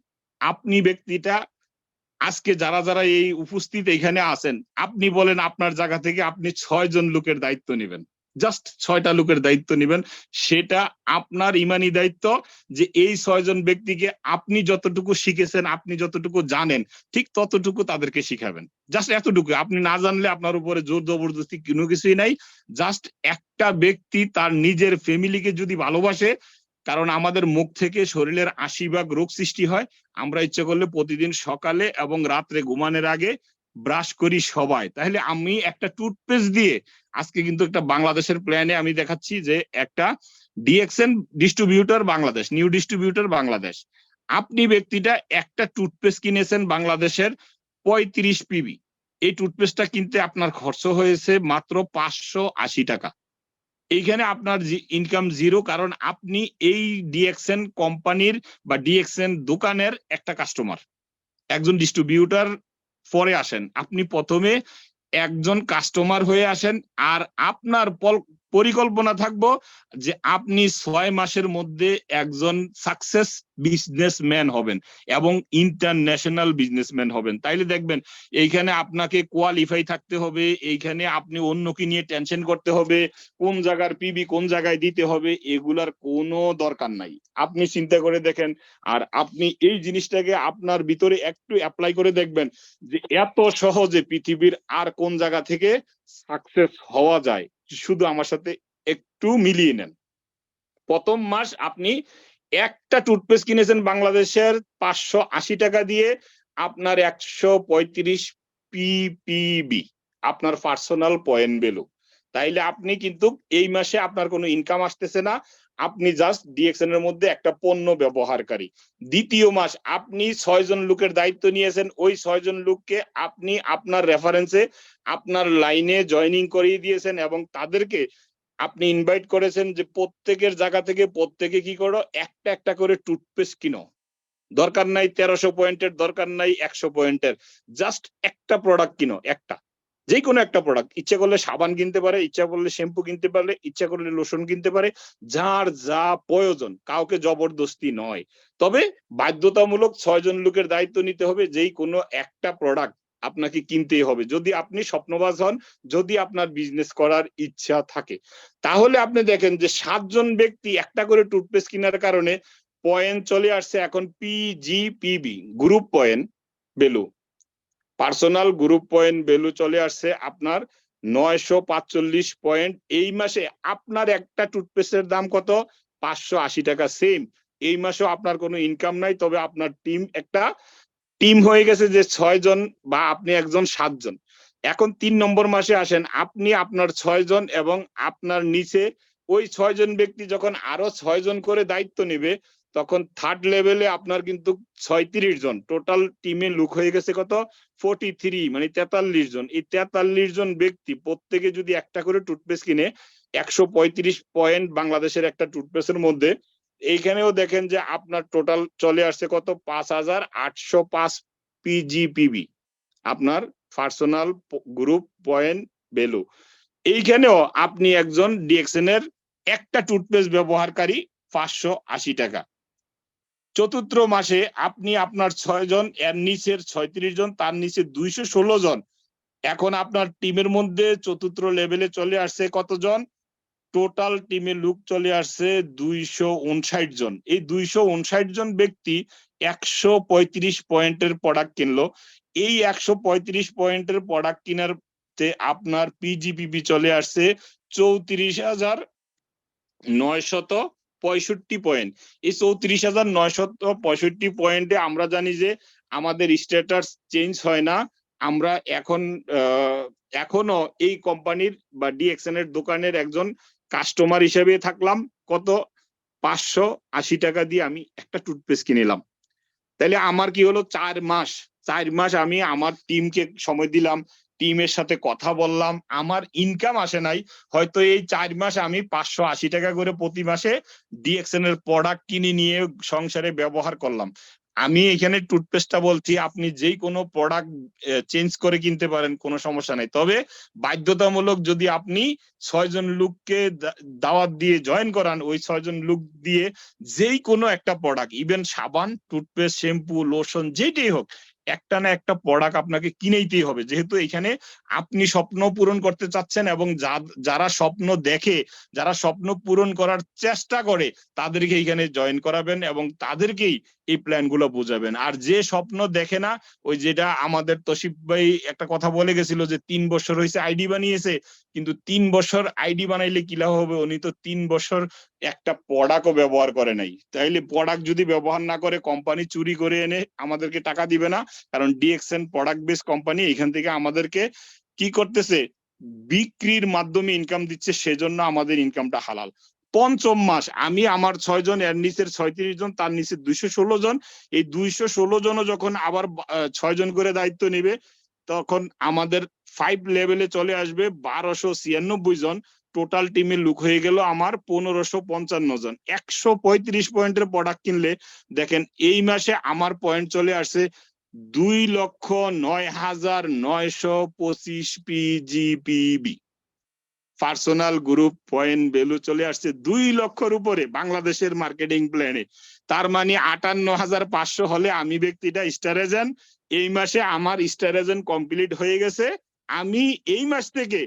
আপনি ব্যক্তিটা আজকে যারা যারা এই উপস্থিত এখানে আছেন, আপনি বলেন আপনার জায়গা থেকে আপনি 6 জন লোকের দায়িত্ব নেবেন, জাস্ট 6টা লোকের দায়িত্ব নেবেন। সেটা আপনার ইমানি দায়িত্ব যে এই 6 জন ব্যক্তিকে আপনি যতটুকু শিখেছেন, আপনি যতটুকু জানেন, ঠিক ততটুকু তাদেরকে শিখাবেন। জাস্ট এতটুকু। আপনি না জানলে আপনার উপরে জোর জবরদস্তি কোনো কিছুই নাই। জাস্ট একটা ব্যক্তি তার নিজের ফ্যামিলিকে যদি ভালোবাসে, কারণ আমাদের মুখ থেকে শরীরের 80% রোগ সৃষ্টি হয়। আমরা ইচ্ছে করলে প্রতিদিন সকালে এবং রাত্রে ঘুমানোর আগে ব্রাশ করি সবাই। তাহলে আমি একটা টুথপেস্ট দিয়ে আজকে কিন্তু একটা বাংলাদেশের প্ল্যানে আমি দেখাচ্ছি যে একটা DXN distributor Bangladesh, new distributor Bangladesh. আপনি ব্যক্তিটা একটা টুথপেস্ট কিনেছেন বাংলাদেশের 35 পিবি। এই টুথপেস্টটা কিনতে আপনার খরচ হয়েছে মাত্র 580 টাকা। এইখানে আপনার ইনকাম জিরো, কারণ আপনি এই ডিএক্সএন কোম্পানির বা ডিএক্সএন দোকানের একটা কাস্টমার। একজন ডিস্ট্রিবিউটর পরে আসেন, আপনি প্রথমে একজন কাস্টমার হয়ে আসেন। আর আপনার পরিকল্পনা থাকবো যে আপনি 6 মাসের মধ্যে একজন সাকসেস বিজনেসম্যান হবেন এবং ইন্টারন্যাশনাল বিজনেসম্যান হবেন। তাইলে দেখবেন এইখানে আপনাকে কোয়ালিফাই থাকতে হবে, এইখানে আপনি অন্যকে নিয়ে টেনশন করতে হবে, কোন জায়গার পিবি কোন জায়গায় দিতে হবে, এগুলার কোনো দরকার নাই। আপনি চিন্তা করে দেখেন, আর আপনি এই জিনিসটাকে আপনার ভিতরে একটু অ্যাপ্লাই করে দেখবেন যে এত সহজে পৃথিবীর আর কোন জায়গা থেকে সাকসেস হওয়া যায়। শুধু আমার সাথে একটু মিলিয়ে নেন। প্রথম মাস আপনি একটা টুথপেস্ট কিনেছেন বাংলাদেশের 580 টাকা দিয়ে, আপনার 135 পিপিবি আপনার পার্সোনাল পয়েন্ট ভ্যালু। তাইলে আপনি কিন্তু এই মাসে আপনার কোনো ইনকাম আসতেছে না, আপনি জাস্ট ডিএক্সএন এর মধ্যে একটা পণ্য ব্যবহারকারী। দ্বিতীয় মাস আপনি 6 জন লোকের দায়িত্ব নিয়েছেন, ওই 6 জন লোককে আপনি আপনার রেফারেন্সে আপনার লাইনে জয়েনিং করিয়ে দিয়েছেন এবং তাদেরকে আপনি ইনভাইট করেছেন যে প্রত্যেকের জায়গা থেকে প্রত্যেকে কি করো, একটা একটা করে টুথপেস্ট কিনো। দরকার নাই 1300 পয়েন্টের, দরকার নাই 100 পয়েন্টের, জাস্ট একটা প্রোডাক্ট কিনো। একটা যে কোনো একটা প্রোডাক্ট, ইচ্ছা করলে সাবান কিনতে পারে, ইচ্ছা করলে শ্যাম্পু কিনতে পারে, ইচ্ছা করলে লোশন কিনতে পারে, যার যা প্রয়োজন, কাউকে জবরদস্তি নয়। তবে বাধ্যতামূলক 6 জন লোকের দায়িত্ব নিতে হবে, যেই কোনো একটা প্রোডাক্ট আপনাকে কিনতেই হবে যদি আপনি স্বপ্নবাজ হন, যদি আপনার বিজনেস করার ইচ্ছা থাকে। তাহলে আপনি দেখেন যে 7 জন ব্যক্তি একটা করে টুথপেস্ট কেনার কারণে পয়েন্ট চলে আসছে এখন PGPB, group point value, personal group point value চলে আসছে আপনার 945 পয়েন্ট। এই মাসে আপনার একটা টুথপেস্টের দাম কত? 580 টাকা। সেম এই মাসেও আপনার কোনো ইনকাম নাই, তবে আপনার টিম একটা টিম হয়ে গেছে যে 6 জন বা আপনি একজন 7 জন। এখন 3 নম্বর মাসে আসেন, আপনি আপনার 6 জন এবং আপনার নিচে ওই 6 জন ব্যক্তি যখন আরো 6 জন করে দায়িত্ব নেবে, তখন থার্ড লেভেলে আপনার কিন্তু 36 জন, টোটাল টিমে লোক হয়ে গেছে কত? 43, মানে 43 জন। এই 43 জন ব্যক্তি প্রত্যেকে যদি একটা করে টুথপেস্ট কিনে, 135 পয়েন্ট বাংলাদেশের একটা টুথপেস্টের মধ্যে, এইখানেও দেখেন যে আপনার টোটাল চলে আসছে কত? 5805 পিজিপিবি, আপনার পার্সোনাল গ্রুপ পয়েন্ট ভ্যালু। এইখানেও আপনি একজন ডিএক্সএন এর একটা টুথপেস্ট ব্যবহারকারী, 580 টাকা। চতুর্থ মাসে আপনি আপনার 6 জন, এর নিচের 36 জন, তার নিচে 216 জন। এখন আপনার টিমের মধ্যে চতুর্থ লেভেলে চলে আসছে কতজন? টোটাল টিমে লোক চলে আসছে 259 জন। এই 259 জন ব্যক্তি 135 পয়েন্টের প্রোডাক্ট কিনলো। এই 135 পয়েন্টের প্রোডাক্ট কেনার আপনার পিজিপিবি চলে আসছে 34,965 পয়েন্ট। এই 34,965 পয়েন্টে আমরা জানি যে আমাদের স্ট্যাটাস চেঞ্জ হয় না। আমরা এখনো এই কোম্পানির বা ডিএক্সএন এর দোকানের একজন কাস্টমার হিসেবে থাকলাম। কত? 580 টাকা দিয়ে আমি একটা টুথপেস্ট কিনলাম। তাহলে আমার কি হলো? 4 মাস আমি আমার টিমকে সময় দিলাম, টিমের সাথে কথা বললাম, আমার ইনকাম আসে নাই, হয়তো এই 4 মাস আমি 580 টাকা করে প্রতি মাসে ডিএক্সএন এর প্রোডাক্ট কিনে নিয়ে সংসারে ব্যবহার করলাম। আমি এখানে টুথপেস্টটা বলছি, আপনি যেই কোনো প্রোডাক্ট চেঞ্জ করে কিনতে পারেন, কোনো সমস্যা নাই। তবে বাধ্যতামূলক যদি আপনি 6 জন লোককে দাওয়াত দিয়ে জয়েন করান, ওই 6 জন লোক দিয়ে যেই কোনো একটা প্রোডাক্ট, ইভেন সাবান, টুথপেস্ট, শ্যাম্পু, লোশন, যেটাই হোক, একটা না একটা প্রোডাক্ট আপনাকে কিনেইতেই হবে, যেহেতু এখানে আপনি স্বপ্ন পূরণ করতে চাচ্ছেন, এবং যারা স্বপ্ন দেখে, যারা স্বপ্ন পূরণ করার চেষ্টা করে, তাদেরকে এখানে জয়েন করাবেন এবং তাদেরকেই এই প্ল্যান গুলো বোঝাবেন। আর যে স্বপ্ন দেখে না, ওই যেটা আমাদের তসিফ ভাই একটা কথা বলে গেছিল যে 3 বছর হয়েছে আইডি বানিয়েছে, কিন্তু 3 বছর আইডি বানাইলে কি লাভ হবে? উনি তো 3 বছর একটা প্রোডাক্টও ব্যবহার করে নাই। তাইলে প্রোডাক্ট যদি ব্যবহার না করে, কোম্পানি চুরি করে এনে আমাদেরকে টাকা দিবে না, কারণ ডিএক্সএন প্রোডাক্ট বেস কোম্পানি, এখান থেকে আমাদেরকে কি করতেছে, বিক্রির মাধ্যমে ইনকাম দিচ্ছে, সেজন্য আমাদের ইনকামটা হালাল। পঞ্চম মাস আমি আমার 6 জন, এর নিচের 36 জন, তার নিচে 216 জন, এই 216 জনও যখন আবার 6 জন করে দায়িত্ব নেবে, তখন আমাদের 5 লেভেলে চলে আসবে 1296 জন। টোটাল টিমের লুক হয়ে গেল আমার 1555 জন। 135 পয়েন্টের প্রোডাক্ট কিনলে দেখেন এই মাসে আমার পয়েন্ট চলে আসছে 2,09,925 PGPB। Personal group point value চলে আসছে 2 লক্ষর উপরে বাংলাদেশের মার্কেটিং প্ল্যানে। তার মানে 58,500 হলে আমি ব্যক্তিটা স্টার এজেন্ট। এই মাসে আমার স্টার এজেন্ট কমপ্লিট হয়ে গেছে। আমি এই মাস থেকে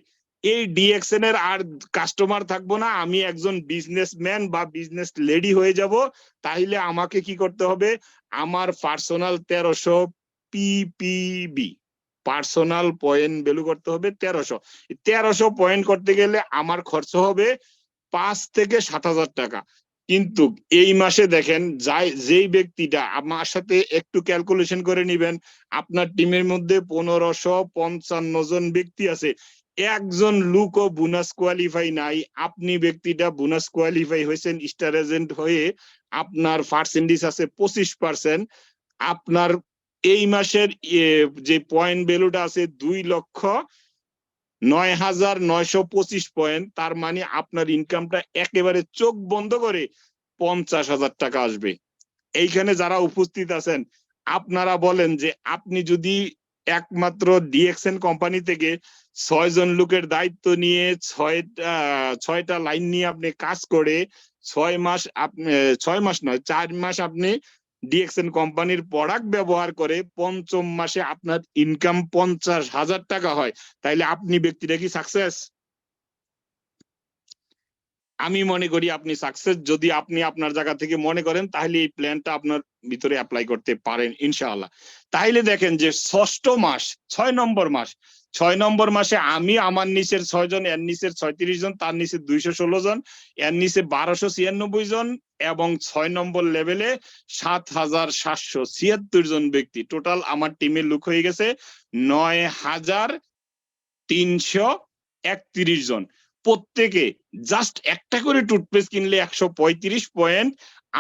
এই ডিএক্সএন এর আর কাস্টমার থাকবো না, আমি একজন বিজনেসম্যান বা বিজনেস লেডি হয়ে যাব। তাইলে আমাকে কি করতে হবে? আমার personal 1300 PPB, personal point value করতে হবে 1300 পয়েন্ট করতে গেলে আমার খরচ হবে 5 থেকে 7,000 টাকা। কিন্তু এই মাসে দেখেন, যেই ব্যক্তিটা আমার সাথে একটু ক্যালকুলেশন করে নিবেন, আপনার টিমের মধ্যে 1555 জন ব্যক্তি আছে, একজন লোকও বোনাস কোয়ালিফাই নাই। আপনি ব্যক্তিটা বোনাস কোয়ালিফাই হয়েছেন স্টার এজেন্ট হয়ে, আপনার পার্সেন্টেজ আছে 25%। আপনার এই মাসের যে পয়েন্ট ভ্যালুটা আছে 2,09,925 পয়েন্ট। তার মানে আপনার ইনকামটা একেবারে চোখ বন্ধ করে 50,000 টাকা আসবে। এইখানে যারা উপস্থিত আছেন, আপনারা বলেন যে আপনি যদি একমাত্র ডিএক্সএন কোম্পানি থেকে 6 জন লোকের দায়িত্ব নিয়ে 6টা লাইন নিয়ে আপনি কাজ করে 6 মাস, আপনি 6 মাস নয় 4 মাস আপনি ডিএক্সএন কোম্পানির প্রোডাক্ট ব্যবহার করে 5ম মাসে আপনার ইনকাম 50,000 টাকা হয়, তাইলে আপনি ব্যক্তিটা কি সাকসেস? আমি মনে করি আপনি সাকসেস। যদি আপনি আপনার জায়গা থেকে মনে করেন, তাহলে এই প্ল্যানটা আপনার ভিতরে অ্যাপ্লাই করতে পারেন ইনশাআল্লাহ। তাইলে দেখেন যে 6ষ্ঠ মাস, 6 নম্বর মাস, 6 নম্বর মাসে আমি আমার নিচের 6 জন, এর নিচের 36 জন, তার নিচে 216 জন, এর নিচে 1296 জন, এবং 6 নম্বর লেভেলে 7,776 জন ব্যক্তি। টোটাল আমার টিমের লুক হয়ে গেছে 9,331 জন। প্রত্যেকে জাস্ট একটা করে টুথপেস্ট কিনলে 135 পয়েন্ট।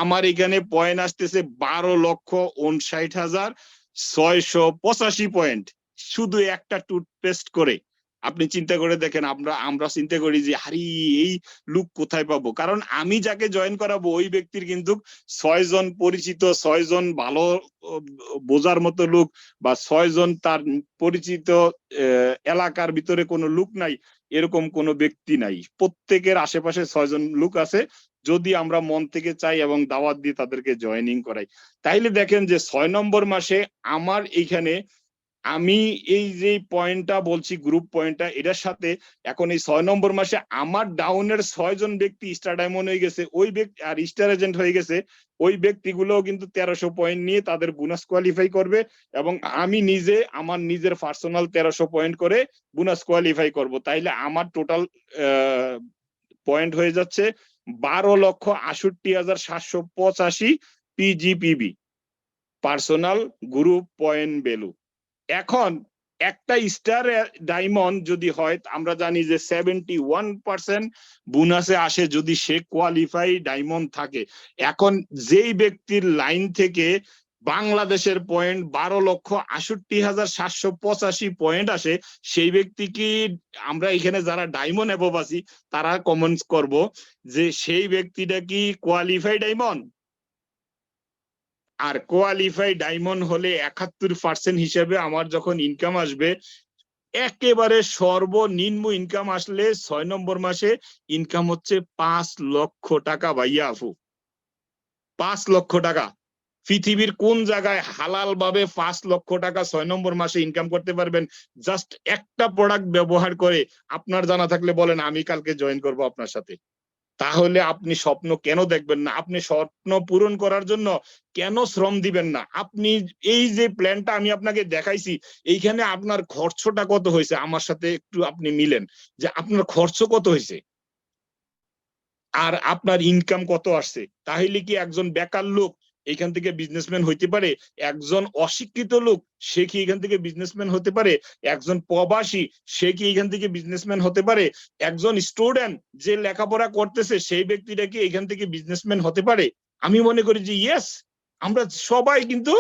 আমার এখানে পয়েন্ট আসতেছে 12,59,685 পয়েন্ট, শুধু একটা টুথপেস্ট করে। আপনি চিন্তা করে দেখেন, আমরা চিন্তা করি যে আরে এই লুক কোথায় পাবো, কারণ আমি যাকে জয়েন করাবো ওই ব্যক্তির কিন্তু 6 জন পরিচিত, 6 জন ভালো বোঝার মতো লোক, বা 6 জন তার পরিচিত এলাকার ভিতরে কোনো লোক নাই, এরকম কোনো ব্যক্তি নাই। প্রত্যেকের আশেপাশে 6 জন লোক আছে, যদি আমরা মন থেকে চাই এবং দাওয়াত দিয়ে তাদেরকে জয়েনিং করাই। তাইলে দেখেন যে 6 নম্বর মাসে আমার এইখানে, আমি এই যে পয়েন্টটা বলছি গ্রুপ পয়েন্টটা, এটার সাথে এখন এই 6 নম্বর মাসে আমার ডাউনের 6 জন ব্যক্তি স্টার ডায়মন্ড হয়ে গেছে, ওই ব্যক্তি আর স্টার এজেন্ট হয়ে গেছে, ওই ব্যক্তিগুলো কিন্তু 1300 পয়েন্ট নিয়ে তাদের বোনাস কোয়ালিফাই করবে, এবং আমি নিজে আমার নিজের পার্সোনাল 1300 পয়েন্ট করে বোনাস কোয়ালিফাই করব। তাইলে আমার টোটাল পয়েন্ট হয়ে যাচ্ছে 12,68,785 পিজিপিবি, পার্সোনাল গ্রুপ পয়েন্ট ভ্যালু। এখন একটা স্টার ডায়মন্ড যদি হয়, আমরা জানি যে 71% বোনাসে আসে যদি সে কোয়ালিফাই ডায়মন্ড থাকে। এখন যেই ব্যক্তির লাইন থেকে বাংলাদেশের পয়েন্ট 12,68,785 পয়েন্ট আসে, সেই ব্যক্তি কি, আমরা এখানে যারা ডায়মন্ড অ্যাবভ আছি তারা কমেন্টস করব যে সেই ব্যক্তিটা কি কোয়ালিফাই ডায়মন্ড? আর কোয়ালিফাই ডায়মন্ড হলে 71% হিসেবে আমার যখন ইনকাম আসবে, একেবারে সর্বনিম্ন ইনকাম আসলে 6 নম্বর মাসে ইনকাম হচ্ছে 5 লক্ষ টাকা। ভাইয়া আপু, 5 লক্ষ টাকা। পৃথিবীর কোন জায়গায় হালাল ভাবে 5 লক্ষ টাকা 6 নম্বর মাসে ইনকাম করতে পারবেন জাস্ট একটা প্রোডাক্ট ব্যবহার করে? আপনার জানা থাকলে বলেন, আমি কালকে জয়েন করব আপনার সাথে। তাহলে আপনি স্বপ্ন কেন দেখবেন না? আপনি স্বপ্ন পূরণ করার জন্য কেন শ্রম দিবেন না? আপনি এই যে প্ল্যানটা আমি আপনাকে দেখাইছি, এইখানে আপনার খরচটা কত হয়েছে আমার সাথে একটু আপনি মিলেন, যে আপনার খরচ কত হয়েছে আর আপনার ইনকাম কত আসছে। তাহলে কি একজন বেকার লোক এখান থেকে বিজনেসম্যান হইতে পারে? একজন অশিক্ষিত লোক সে কি এখান থেকে বিজনেসম্যান হতে পারে? একজন প্রবাসী সে কি এখান থেকে বিজনেসম্যান হতে পারে? একজন স্টুডেন্ট যে লেখাপড়া করতেছে সেই ব্যক্তিটা কি এখান থেকে বিজনেসম্যান হতে পারে? আমি মনে করি যে ইয়েস, আমরা সবাই কিন্তু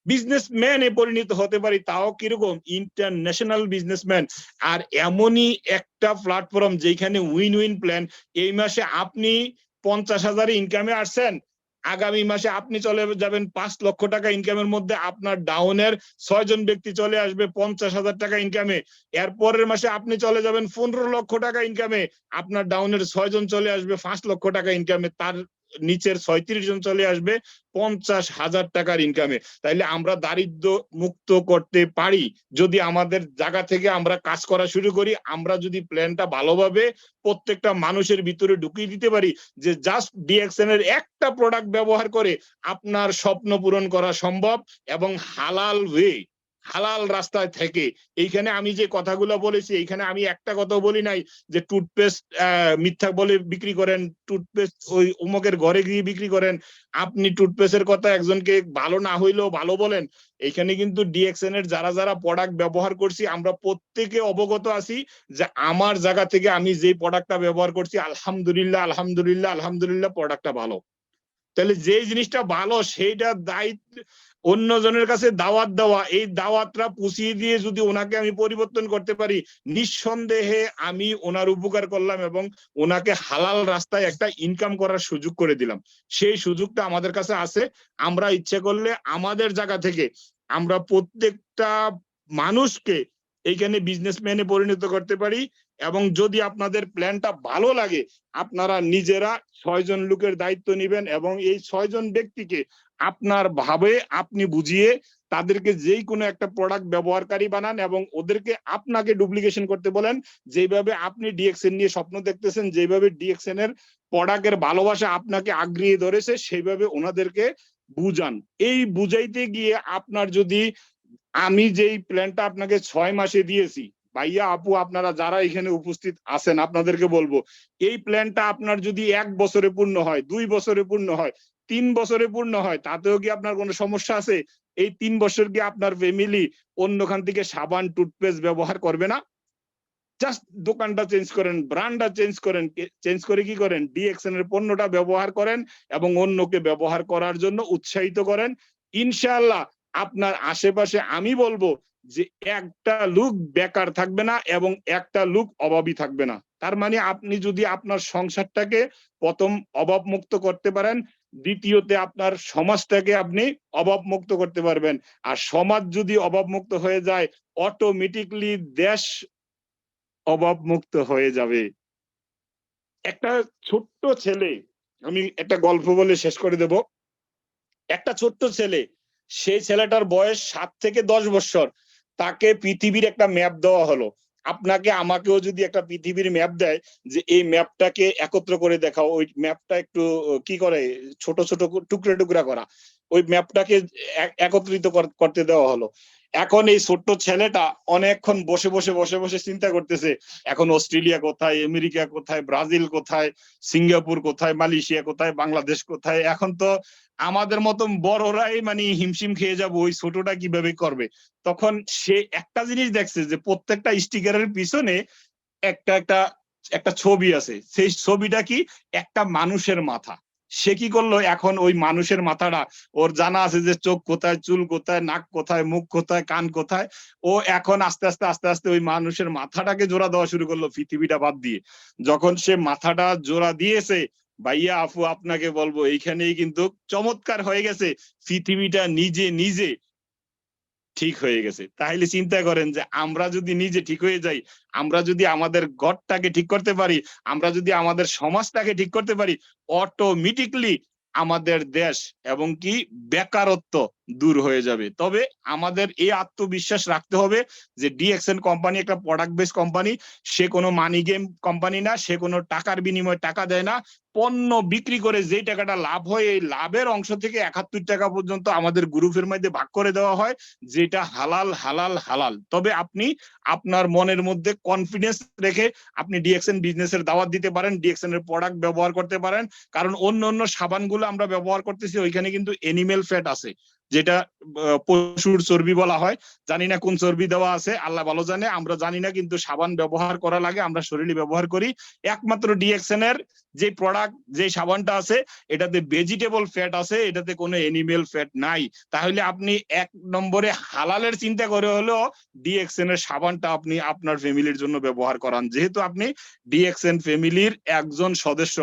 বিজনেসম্যানে পরিণত হতে পারি, তাও কিরকম? International businessman. আর এমনই একটা প্ল্যাটফর্ম যেখানে উইন উইন প্ল্যান। এই মাসে আপনি 50,000 ইনকামে আসছেন, আগামী মাসে আপনি চলে যাবেন 5 লক্ষ টাকা ইনকামের মধ্যে, আপনার ডাউনের 6 জন ব্যক্তি চলে আসবে 50,000 টাকা ইনকামে। এর পরের মাসে আপনি চলে যাবেন 15 লক্ষ টাকা ইনকামে, আপনার ডাউনের 6 জন চলে আসবে 5 লক্ষ টাকা ইনকামে, তার নিচের 36 জন চলে আসবে 50,000 টাকার ইনকামে। তাইলে আমরা দারিদ্র মুক্ত করতে পারি যদি আমাদের জায়গা থেকে আমরা কাজ করা শুরু করি। আমরা যদি প্ল্যানটা ভালোভাবে প্রত্যেকটা মানুষের ভিতরে ঢুকিয়ে দিতে পারি যে জাস্ট ডিএক্সএন এর একটা প্রোডাক্ট ব্যবহার করে আপনার স্বপ্ন পূরণ করা সম্ভব, এবং হালাল ওয়ে, হালাল রাস্তায় থেকে। এইখানে আমি যে কথাগুলো বলেছি, এইখানে আমি একটা কথা বলি নাই যে টুথপেস্ট মিথ্যা বলে বিক্রি করেন, টুথপেস্ট ওই অমুকের ঘরে গিয়ে বিক্রি করেন। আপনি টুথপেস্টের কথা একজনকে ভালো না হইলেও ভালো বলেন। এইখানে কিন্তু ডিএক্সএন এর যারা যারা প্রোডাক্ট ব্যবহার করছি আমরা প্রত্যেকে অবগত আছি যে আমার জায়গা থেকে আমি যে প্রোডাক্টটা ব্যবহার করছি, আলহামদুলিল্লাহ আলহামদুলিল্লাহ আলহামদুলিল্লাহ প্রোডাক্টটা ভালো। তাহলে যে জিনিসটা ভালো সেইটা দায়িত্ব অন্যজনের কাছে দাওয়াত দেওয়া, এই দাওয়াতটা পুষিয়ে দিয়ে যদি ওনাকে আমি পরিবর্তন করতে পারি, নিঃসন্দেহে আমি ওনার উপকার করলাম এবং ওনাকে হালাল রাস্তায় একটা ইনকাম করার সুযোগ করে দিলাম। সেই সুযোগটা আমাদের কাছে আছে। আমরা ইচ্ছে করলে আমাদের জায়গা থেকে আমরা প্রত্যেকটা মানুষকে এইখানে বিজনেসম্যানে পরিণত করতে পারি। এবং যদি আপনাদের প্ল্যানটা ভালো লাগে, আপনারা নিজেরা 6 জন লোকের দায়িত্ব নেবেন এবং এই 6 জন ব্যক্তিকে আপনার ভাবে আপনি বুঝিয়ে তাদেরকে যেই কোনো একটা প্রোডাক্ট ব্যবহারকারী বানান এবং ওদেরকে আপনাকে ডুপ্লিকেশন করতে বলেন। যেভাবে আপনি ডিএক্সএন নিয়ে স্বপ্ন দেখতেছেন, যেভাবে ডিএক্সএন এর প্রোডাক্টের ভালোবাসা আপনাকে আগ্রহী ধরেছে, সেইভাবে ওনাদেরকে বুঝান। এই বুঝাইতে গিয়ে আপনার যদি, আমি যেই প্ল্যানটা আপনাকে 6 মাসে দিয়েছি, ভাইয়া আপু আপনারা যারা এখানে উপস্থিত আছেন আপনাদেরকে বলবো, এই প্ল্যানটা আপনার যদি 1 বছরে পূর্ণ হয়, 2 বছরে পূর্ণ হয়, 3 বছরে পূর্ণ হয়, তাতেও কি আপনার কোনো সমস্যা আছে? এই 3 বছর কি আপনার ফ্যামিলি অন্যখান থেকে সাবান টুথপেস্ট ব্যবহার করবে না? জাস্ট দোকানটা চেঞ্জ করেন, ব্র্যান্ডটা চেঞ্জ করেন, চেঞ্জ করে কি করেন, ডিএক্সএন এর পণ্যটা ব্যবহার করেন এবং অন্যকে ব্যবহার করার জন্য উৎসাহিত করেন। ইনশাআল্লাহ আপনার আশেপাশে আমি বলবো যে একটা লোক বেকার থাকবে না এবং একটা লোক অভাবী থাকবে না। তার মানে আপনি যদি আপনার সংসারটাকে প্রথম অভাব মুক্ত করতে পারেন, দ্বিতীয়তে আপনার সমাজটাকে আপনি অভাব মুক্ত করতে পারবেন। আর সমাজ যদি অভাব মুক্ত হয়ে যায়, অটোমেটিকলি দেশ অভাব মুক্ত হয়ে যাবে। একটা ছোট্ট ছেলে, আমি একটা গল্প বলে শেষ করে দেব। একটা ছোট্ট ছেলে, সেই ছেলেটার বয়স 7 থেকে 10 বছর, তাকে পৃথিবীর একটা ম্যাপ দেওয়া হলো। আপনাকে আমাকেও যদি একটা পৃথিবীর ম্যাপ দেয় যে এই ম্যাপটাকে একত্র করে দেখাও, ওই ম্যাপটা একটু কি করে ছোট ছোট টুকরা টুকরা করা, ওই ম্যাপটাকে একত্রিত করতে দেওয়া হলো। এখন এই ছোট্ট ছেলেটা অনেকক্ষণ বসে বসে বসে বসে চিন্তা করতেছে, এখন অস্ট্রেলিয়া কোথায়, আমেরিকা কোথায়, ব্রাজিল কোথায়, সিঙ্গাপুর কোথায়, মালয়েশিয়া কোথায়, বাংলাদেশ কোথায়। এখন তো আমাদের মতন বড়রাই মানে হিমশিম খেয়ে যাবো ওই ছোটটা কিভাবে করবে। তখন সে একটা জিনিস দেখছে যে প্রত্যেকটা স্টিকারের পিছনে একটা একটা একটা ছবি আছে। সেই ছবিটা কি, একটা মানুষের মাথা। সে কি করলো, এখন ওই মানুষের মাথাটা, ওর জানা আছে যে চোখ কোথায়, চুল কোথায়, নাক কোথায়, মুখ কোথায়, কান কোথায়, ও এখন আস্তে আস্তে আস্তে আস্তে ওই মানুষের মাথাটাকে জোড়া দেওয়া শুরু করলো পৃথিবীটা বাদ দিয়ে। যখন সে মাথাটা জোড়া দিয়েছে, ভাইয়া আপু আপনাকে বলবো এইখানেই কিন্তু চমৎকার হয়ে গেছে, পৃথিবীটা নিজে নিজে ঠিক হয়ে গেছে। তাহলে চিন্তা করেন যে আমরা যদি নিজে ঠিক হয়ে যাই, আমরা যদি আমাদের ঘরটাকে ঠিক করতে পারি, আমরা যদি আমাদের সমাজটাকে ঠিক করতে পারি, অটোমেটিকলি আমাদের দেশ এবং কি বেকারত্ব দূর হয়ে যাবে। তবে আমাদের এই আত্মবিশ্বাস রাখতে হবে যে ডিএক্সএন কোম্পানি একটা প্রোডাক্ট বেস কোম্পানি, সে কোনো মানি গেম কোম্পানি না, সে কোনো টাকার বিনিময়ে টাকা দেয় না। পণ্য বিক্রি করে যেই টাকাটা লাভ হয়, এই লাভের অংশ থেকে 71 টাকা পর্যন্ত আমাদের গ্রুপের মধ্যে ভাগ করে দেওয়া হয়, যেটা হালাল হালাল হালাল। তবে আপনি আপনার মনের মধ্যে কনফিডেন্স রেখে আপনি ডিএক্সএন বিজনেসের দাওয়াত দিতে পারেন, ডিএক্সএন এর প্রোডাক্ট ব্যবহার করতে পারেন। কারণ অন্য অন্য সাবানগুলো আমরা ব্যবহার করতেছি, ওইখানে কিন্তু এনিমেল ফ্যাট আছে, যেটা পশুর চর্বি বলা হয়। জানি না কোন চর্বি দেওয়া আছে, আল্লাহ ভালো জানে, আমরা জানি না, কিন্তু সাবান ব্যবহার করা লাগে, আমরা শরীরে ব্যবহার করি। একমাত্র ডিএক্সএন এর যে প্রোডাক্ট, যে সাবানটা আছে, এটাতে ভেজিটেবল ফ্যাট আছে, এটাতে কোনো এনিমেল ফ্যাট নাই। তাহলে আপনি এক নম্বরে হালালের চিন্তা করে হলেও ডিএক্সএন এর সাবানটা আপনি আপনার ফ্যামিলির জন্য ব্যবহার করান, যেহেতু আপনি ডিএক্সএন ফ্যামিলির একজন সদস্য।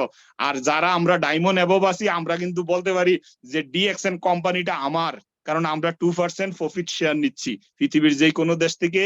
আর যারা আমরা ডায়মন্ড অ্যাবভ আছি, আমরা কিন্তু বলতে পারি যে ডিএক্সএন কোম্পানিটা আমার, কারণ আমরা 2% প্রফিট শেয়ার নিচ্ছি পৃথিবীর যে কোনো দেশ থেকে।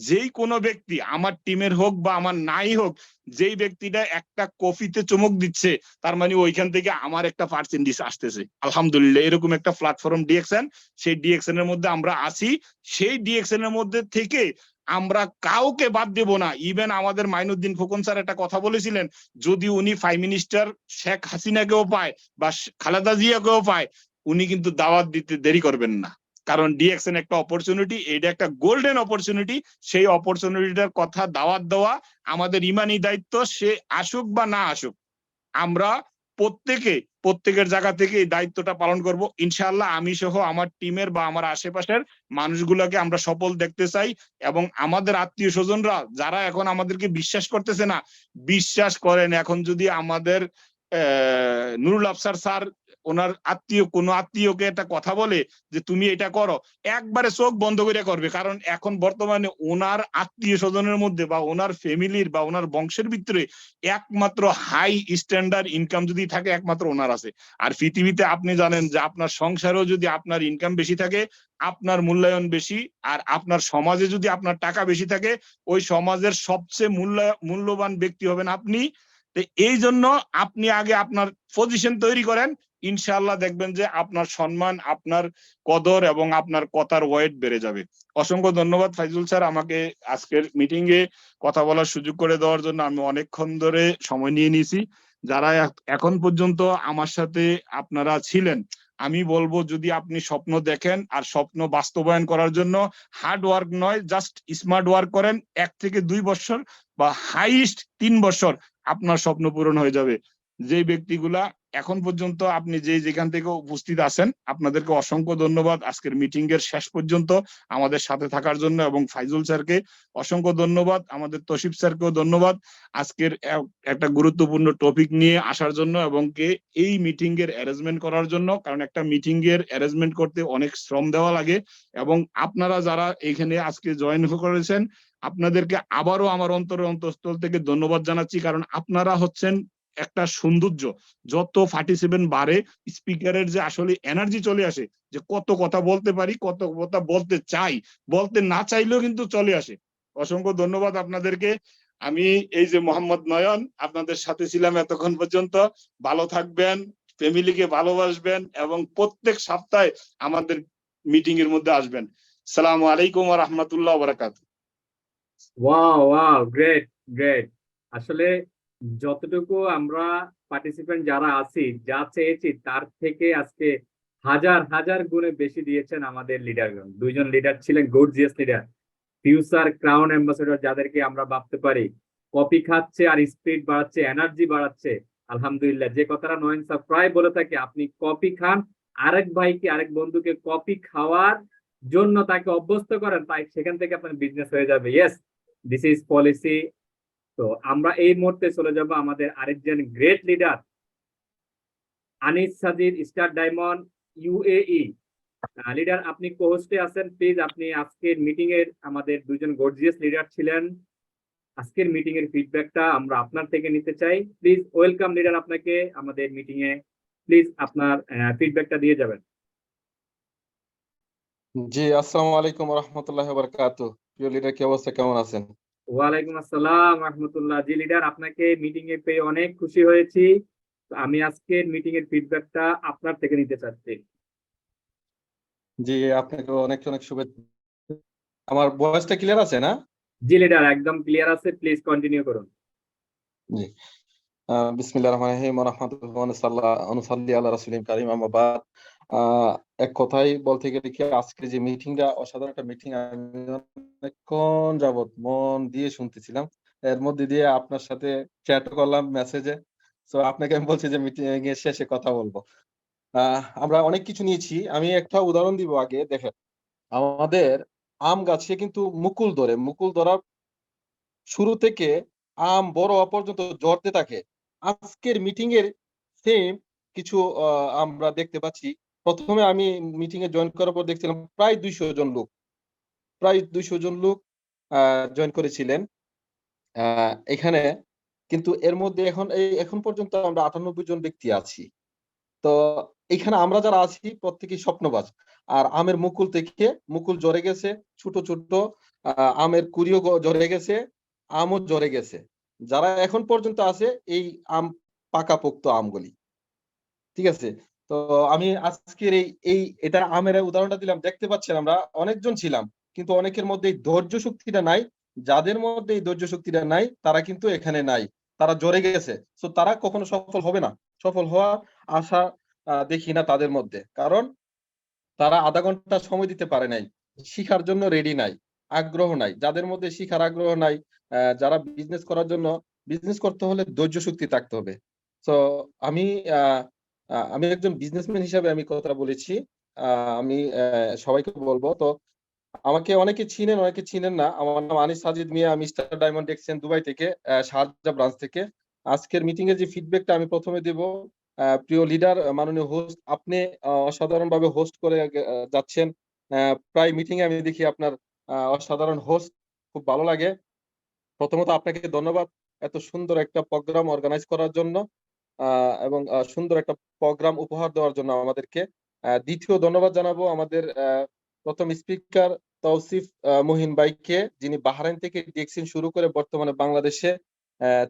যেই কোনো ব্যক্তি, আমার টিমের হোক বা আমার নাই হোক, যেই ব্যক্তিটা একটা কফিতে চুমুক দিচ্ছে, তার মানে ওইখান থেকে আমার একটা পার্সেন্টেজ আসতেছে। আলহামদুলিল্লাহ, এরকম একটা প্ল্যাটফর্ম ডিএক্সএন, সেই ডিএক্সএন এর মধ্যে আমরা আছি। সেই ডিএক্সএন এর মধ্যে থেকে আমরা কাউকে বাদ দেব না। ইভেন আমাদের মাইনুদ্দিন খোকন স্যার একটা কথা বলেছিলেন, যদি উনি প্রাইম মিনিস্টার শেখ হাসিনাকেও পায় বা খালেদা জিয়াকেও পায়, উনি কিন্তু দাওয়াত দিতে দেরি করবেন না। কারণ ডিএক্সএন একটা অপরচুনিটি, এটা একটা গোল্ডেন অপরচুনিটি। সেই অপরচুনিটিটার কথা দাওয়াত দেওয়া আমাদের ইমানি দায়িত্ব। সে আসুক বা না আসুক, আমরা প্রত্যেকের জায়গা থেকে এই দায়িত্বটা পালন করব ইনশাআল্লাহ। আমি সহ আমার টিমের বা আমার আশেপাশের মানুষগুলোকে আমরা সফল দেখতে চাই। এবং আমাদের আত্মীয় স্বজনরা যারা এখন আমাদেরকে বিশ্বাস করতেছে না, বিশ্বাস করেন, এখন যদি আমাদের নুরুল আফসার স্যার ওনার কোনো আত্মীয়কে একটা কথা বলে যে তুমি এটা করো, একবারে চোখ বন্ধ করে করবে। কারণ এখন বর্তমানে ওনার আত্মীয় স্বজনের মধ্যে বা ওনার ফ্যামিলির বা ওনার বংশের ভিতরে একমাত্র হাই স্ট্যান্ডার্ড ইনকাম যদি থাকে, একমাত্র ওনার আছে। আর পৃথিবীতে আপনি জানেন যে আপনার সংসারেও যদি আপনার ইনকাম বেশি থাকে, আপনার মূল্যায়ন বেশি। আর আপনার সমাজে যদি আপনার টাকা বেশি থাকে, ওই সমাজের সবচেয়ে মূল্যবান ব্যক্তি হবেন আপনি। এই জন্য আপনি আগে আপনার পজিশন তৈরি করেন, ইনশাআল্লাহ দেখবেন যে আপনার সম্মান, আপনার কদর এবং আপনার কথার ওয়েট বেড়ে যাবে। অসংখ্য ধন্যবাদ ফাইজুল স্যার, আমাকে আজকের মিটিং এ কথা বলার সুযোগ করে দেওয়ার জন্য। আমি অনেকক্ষণ ধরে সময় নিয়ে নিয়েছি। যারা এখন পর্যন্ত আমার সাথে আপনারা ছিলেন, আমি বলবো যদি আপনি স্বপ্ন দেখেন আর স্বপ্ন বাস্তবায়ন করার জন্য হার্ড ওয়ার্ক নয়, জাস্ট স্মার্ট ওয়ার্ক করেন, 1 থেকে 2 বছর বা হাইস্ট 3 বছর আপনার স্বপ্ন পূরণ হয়ে যাবে। যে ব্যক্তিগুলা এখন পর্যন্ত আপনি যেখান থেকে উপস্থিত আছেন, আপনাদেরকে অসংখ্য ধন্যবাদ আজকের মিটিং এর শেষ পর্যন্ত আমাদের সাথে থাকার জন্য। এবং ফাইজুল স্যারকে অসংখ্য ধন্যবাদ, আমাদের তৌসিফ স্যারকেও ধন্যবাদ আজকের একটা গুরুত্বপূর্ণ টপিক নিয়ে আসার জন্য এবং এই মিটিং এর অ্যারেঞ্জমেন্ট করার জন্য। কারণ একটা মিটিং এর অ্যারেঞ্জমেন্ট করতে অনেক শ্রম দেওয়া লাগে। এবং আপনারা যারা এখানে আজকে জয়েন করেছেন, আপনাদেরকে আবারও আমার অন্তঃস্থল থেকে ধন্যবাদ জানাচ্ছি। কারণ আপনারা হচ্ছেন একটা সৌন্দর্য। যত 47 বাড়ে, স্পিকারের যে আসলে এনার্জি চলে আসে, যে কত কথা বলতে পারি, কত কথা বলতে চাই, বলতে না চাইলেও কিন্তু চলে আসে। অসংখ্য ধন্যবাদ আপনাদেরকে। আমি এই যে মোহাম্মদ নয়ন আপনাদের সাথে ছিলাম এতক্ষণ পর্যন্ত। ভালো থাকবেন, ফ্যামিলিকে ভালোবাসবেন এবং প্রত্যেক সপ্তাহে আমাদের মিটিং এর মধ্যে আসবেন। আসসালামু আলাইকুম ওয়া রাহমাতুল্লাহি ওয়া বারাকাতুহু। Wow, great great. আসলে যতটুকু আমরা পার্টিসিপেন্ট যারা আছি, যা চেয়েছি তার থেকে আজকে হাজার হাজার গুণে বেশি দিয়েছেন আমাদের লিডারগণ। 2 জন লিডার ছিলেন, gorgeous leader, future crown ambassador, যাদেরকে আমরা ভাবতে পারি কপি খাচ্ছে আর স্পিড বাড়াচ্ছে, এনার্জি বাড়াচ্ছে। আলহামদুলিল্লাহ, যে কথাটা নয়ন স্যার প্রায় বলে থাকে, আপনি কপি খান, আরেক ভাইকে আরেক বন্ধুকে কপি খাওয়ার জন্য তাকে অভ্যস্ত করেন, তাই সেখান থেকে আপনার বিজনেস হয়ে যাবে। Yes, this is policy. তো আমরা এই মুহূর্তে চলে যাব আমাদের আরেকজন great leader Anis Sajid, star diamond, UAE। Leader আপনি কো-হোস্টে আছেন, প্লিজ আপনি আজকের মিটিং এর আমাদের দুজন গর্জিয়াস লিডার ছিলেন, আজকের মিটিং এর ফিডব্যাকটা আমরা আপনার থেকে নিতে চাই। প্লিজ ওয়েলকাম লিডার, আপনাকে আমাদের মিটিং এ প্লিজ আপনার ফিডব্যাকটা দিয়ে যাবেন। জি, আসসালামু আলাইকুম রহমতুল্লাহ বারাকাতু। প্রিয় লিডার, কি অবস্থা, কেমন আছেন? ওয়ালাইকুম আসসালাম রাহমাতুল্লাহ। জি লিডার, আপনাকে মিটিং এ পেয়ে অনেক খুশি হয়েছি। তো আমি আজকের মিটিং এর ফিডব্যাকটা আপনার থেকে নিতে চাচ্ছি। জি, আপনাকে অনেক অনেক শুভেচ্ছা। আমার ভয়েসটা ক্লিয়ার আছে না? জি লিডার, একদম ক্লিয়ার আছে, প্লিজ কন্টিনিউ করুন। জি, বিসমিল্লাহির রহমানির রহিম ওয়া রাহমাতুল্লাহি ওয়া নুসাল্লি আলা রাসূলিল কারীম, আম্মা বাদ। এক কথায় বলতে গেলে কি, আজকে যে মিটিংটা অসাধারণ একটা মিটিং, আমি অনেকক্ষণ যাবত মন দিয়ে শুনতেছিলাম। এর মধ্যে দিয়ে আপনার সাথে চ্যাট করলাম মেসেজে। তো আপনাকে আমি বলছি যে মিটিং এর শেষে কথা বলবো। আমরা অনেক কিছু নিয়েছি। আমি একটা উদাহরণ দিব আগে। দেখেন, আমাদের আম গাছে কিন্তু মুকুল ধরে, মুকুল ধরার শুরু থেকে আম বড় হওয়া পর্যন্ত ঝরতে থাকে। আজকের মিটিং এর সেম কিছু আমরা দেখতে পাচ্ছি। প্রথমে আমি মিটিং এ জয়েন করার পর দেখছিলাম প্রায় 200 জন লোক, প্রায় 200 জন লোক জয়েন করেছিলেন এখানে। কিন্তু এর মধ্যে এখন পর্যন্ত আমরা 98 জন ব্যক্তি আছি। তো এখানে আমরা যারা আছি প্রত্যেকেই স্বপ্নবাজ। আর আমের মুকুল থেকে মুকুল ঝরে গেছে, ছোট ছোট আমের কুড়িও ঝরে গেছে, আমও ঝরে গেছে। যারা এখন পর্যন্ত আছে এই আম পাকাপোক্ত আমগুলি, ঠিক আছে। তো আমি আজকের এটা আমের উদাহরণটা দিলাম। দেখতে পাচ্ছেন আমরা অনেকজন ছিলাম, কিন্তু অনেকের মধ্যে এই ধৈর্য শক্তিটা নাই। যাদের মধ্যে এই ধৈর্য শক্তিটা নাই তারা কিন্তু এখানে নাই, তারা ঝরে গেছে। তো তারা কখনো সফল হবে না, সফল হওয়ার আশা দেখি না তাদের মধ্যে। কারণ তারা আধা ঘন্টা সময় দিতে পারে নাই, শিখার জন্য রেডি নাই, আগ্রহ নাই। যাদের মধ্যে শিখার আগ্রহ নাই, যারা বিজনেস করার জন্য, বিজনেস করতে হলে ধৈর্য শক্তি থাকতে হবে। তো আমি আমি একজন বিজনেসম্যান হিসাবে আমি কথা বলেছি। আমি সবাইকে বলবো। তো আমাকে অনেকে চিনেন, অনেকে চিনেন না। আমার নাম আনিস সাজিদ মিয়া, আমি স্টার ডায়মন্ড এক্সচেঞ্জ দুবাই থেকে, শারজাহ ব্রাঞ্চ থেকে। আজকের মিটিং এর যে ফিডব্যাকটা আমি প্রথমে দেব, প্রিয় লিডার, মাননীয় হোস্ট, আপনি অসাধারণভাবে হোস্ট করে যাচ্ছেন। প্রায় মিটিং এ আমি দেখি আপনার অসাধারণ হোস্ট, খুব ভালো লাগে। প্রথমত আপনাকে ধন্যবাদ এত সুন্দর একটা প্রোগ্রাম অর্গানাইজ করার জন্য এবং সুন্দর একটা প্রোগ্রাম উপহার দেওয়ার জন্য আমাদেরকে। দ্বিতীয় ধন্যবাদ জানাবো আমাদের প্রথম স্পিকার তৌসিফ মুহিন ভাইকে, যিনি বাহরাইন থেকে ডিএক্সিন শুরু করে বর্তমানে বাংলাদেশে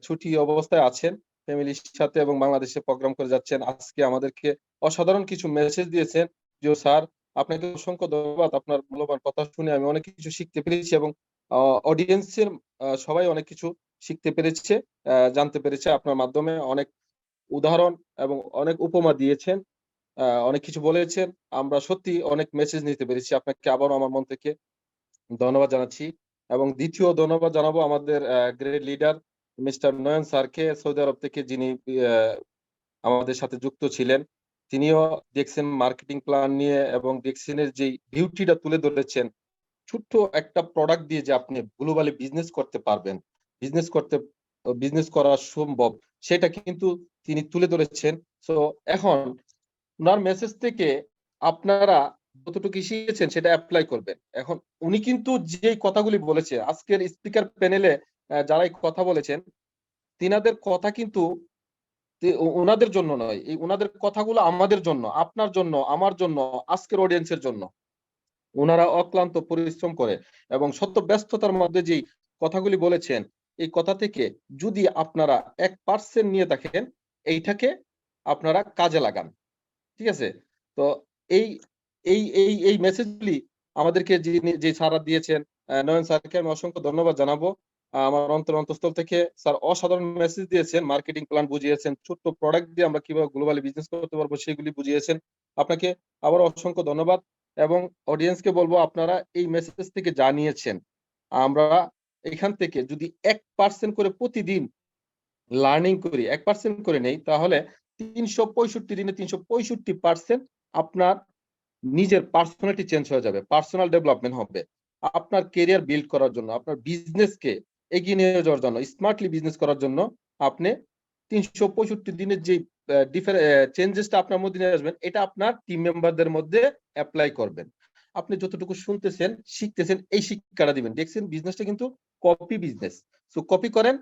ছুটি অবস্থায় আছেন ফ্যামিলির সাথে এবং বাংলাদেশে প্রোগ্রাম করে যাচ্ছেন। আজকে আমাদেরকে অসাধারণ কিছু মেসেজ দিয়েছেন। জিও স্যার, আপনাকে অসংখ্য ধন্যবাদ। আপনার মূল্যবান কথা শুনে আমি অনেক কিছু শিখতে পেরেছি এবং অডিয়েন্সের সবাই অনেক কিছু শিখতে পেরেছে, জানতে পেরেছে। আপনার মাধ্যমে অনেক উদাহরণ এবং অনেক উপমা দিয়েছেন, অনেক কিছু বলেছেন। আমরা সত্যি অনেক মেসেজ নিতে পেরেছি। আপনাকে আবারও আমার মন থেকে ধন্যবাদ জানাচ্ছি। এবং দ্বিতীয় ধন্যবাদ জানাবো আমাদের গ্রেট লিডার মিস্টার নয়ন স্যারকে, সৌদি আরব থেকে, যিনি আমাদের সাথে যুক্ত ছিলেন। তিনিও ডিএক্সএন মার্কেটিং প্ল্যান নিয়ে এবং ডিএক্সএনের যে বিউটিটা তুলে ধরেছেন, ছোট্ট একটা প্রোডাক্ট দিয়ে যে আপনি গ্লোবালি বিজনেস করতে পারবেন, বিজনেস করা সম্ভব, সেটা কিন্তু তিনি তুলে ধরেছেন। তো এখন ওনার মেসেজ থেকে আপনারা যতটুকু শিখেছেন সেটা অ্যাপ্লাই করবেন। এখন উনি কিন্তু যে কথাগুলি বলেছে আজকের স্পিকার প্যানেলে, যারাই কথা বলেছেন, তিনাদের কথা কিন্তু ওনাদের জন্য নয়, এই ওনাদের কথাগুলো আমাদের জন্য, আপনার জন্য, আমার জন্য, আজকের অডিয়েন্সের জন্য। ওনারা অক্লান্ত পরিশ্রম করে এবং শত ব্যস্ততার মধ্যে যেই কথাগুলি বলেছেন, এই কথা থেকে যদি আপনারা 1% নিয়ে থাকেন, এইটাকে আপনারা কাজে লাগান, ঠিক আছে। তো এই এই এই এই মেসেজগুলি আমাদেরকে যে স্যাররা দিয়েছেন, নয়ন স্যারকে আমি অসংখ্য ধন্যবাদ জানাবো। আমার অন্তঃস্থল থেকে। স্যার অসাধারণ মেসেজ দিয়েছেন, মার্কেটিং প্ল্যান বুঝিয়েছেন, ছোট্ট প্রোডাক্ট দিয়ে আমরা কিভাবে গ্লোবালি বিজনেস করতে পারবো সেগুলি বুঝিয়েছেন। আপনাকে আবার অসংখ্য ধন্যবাদ। এবং অডিয়েন্সকে বলবো, আপনারা এই মেসেজ থেকে জানিয়েছেন, আমরা এখান থেকে যদি 1% করে প্রতিদিন লার্নিং করি, 1% করে নেই, তাহলে 365 দিনে 365% আপনার নিজের পার্সোনালিটি চেঞ্জ হয়ে যাবে, পার্সোনাল ডেভেলপমেন্ট হবে। আপনার কেরিয়ার বিল্ড করার জন্য, আপনার বিজনেসকে এগিয়ে নিয়ে যাওয়ার জন্য, স্মার্টলি বিজনেস করার জন্য আপনি 365 দিনের যে চেঞ্জেসটা আপনার মধ্যে নিয়ে আসবেন, এটা আপনার টিম মেম্বারদের মধ্যে অ্যাপ্লাই করবেন। আপনি যতটুকু শুনতেছেন শিখতেছেন এই শিক্ষাটা দিবেন। দেখছেন বিজনেসটা কিন্তু কপি বিজনেস, সো কপি করেন,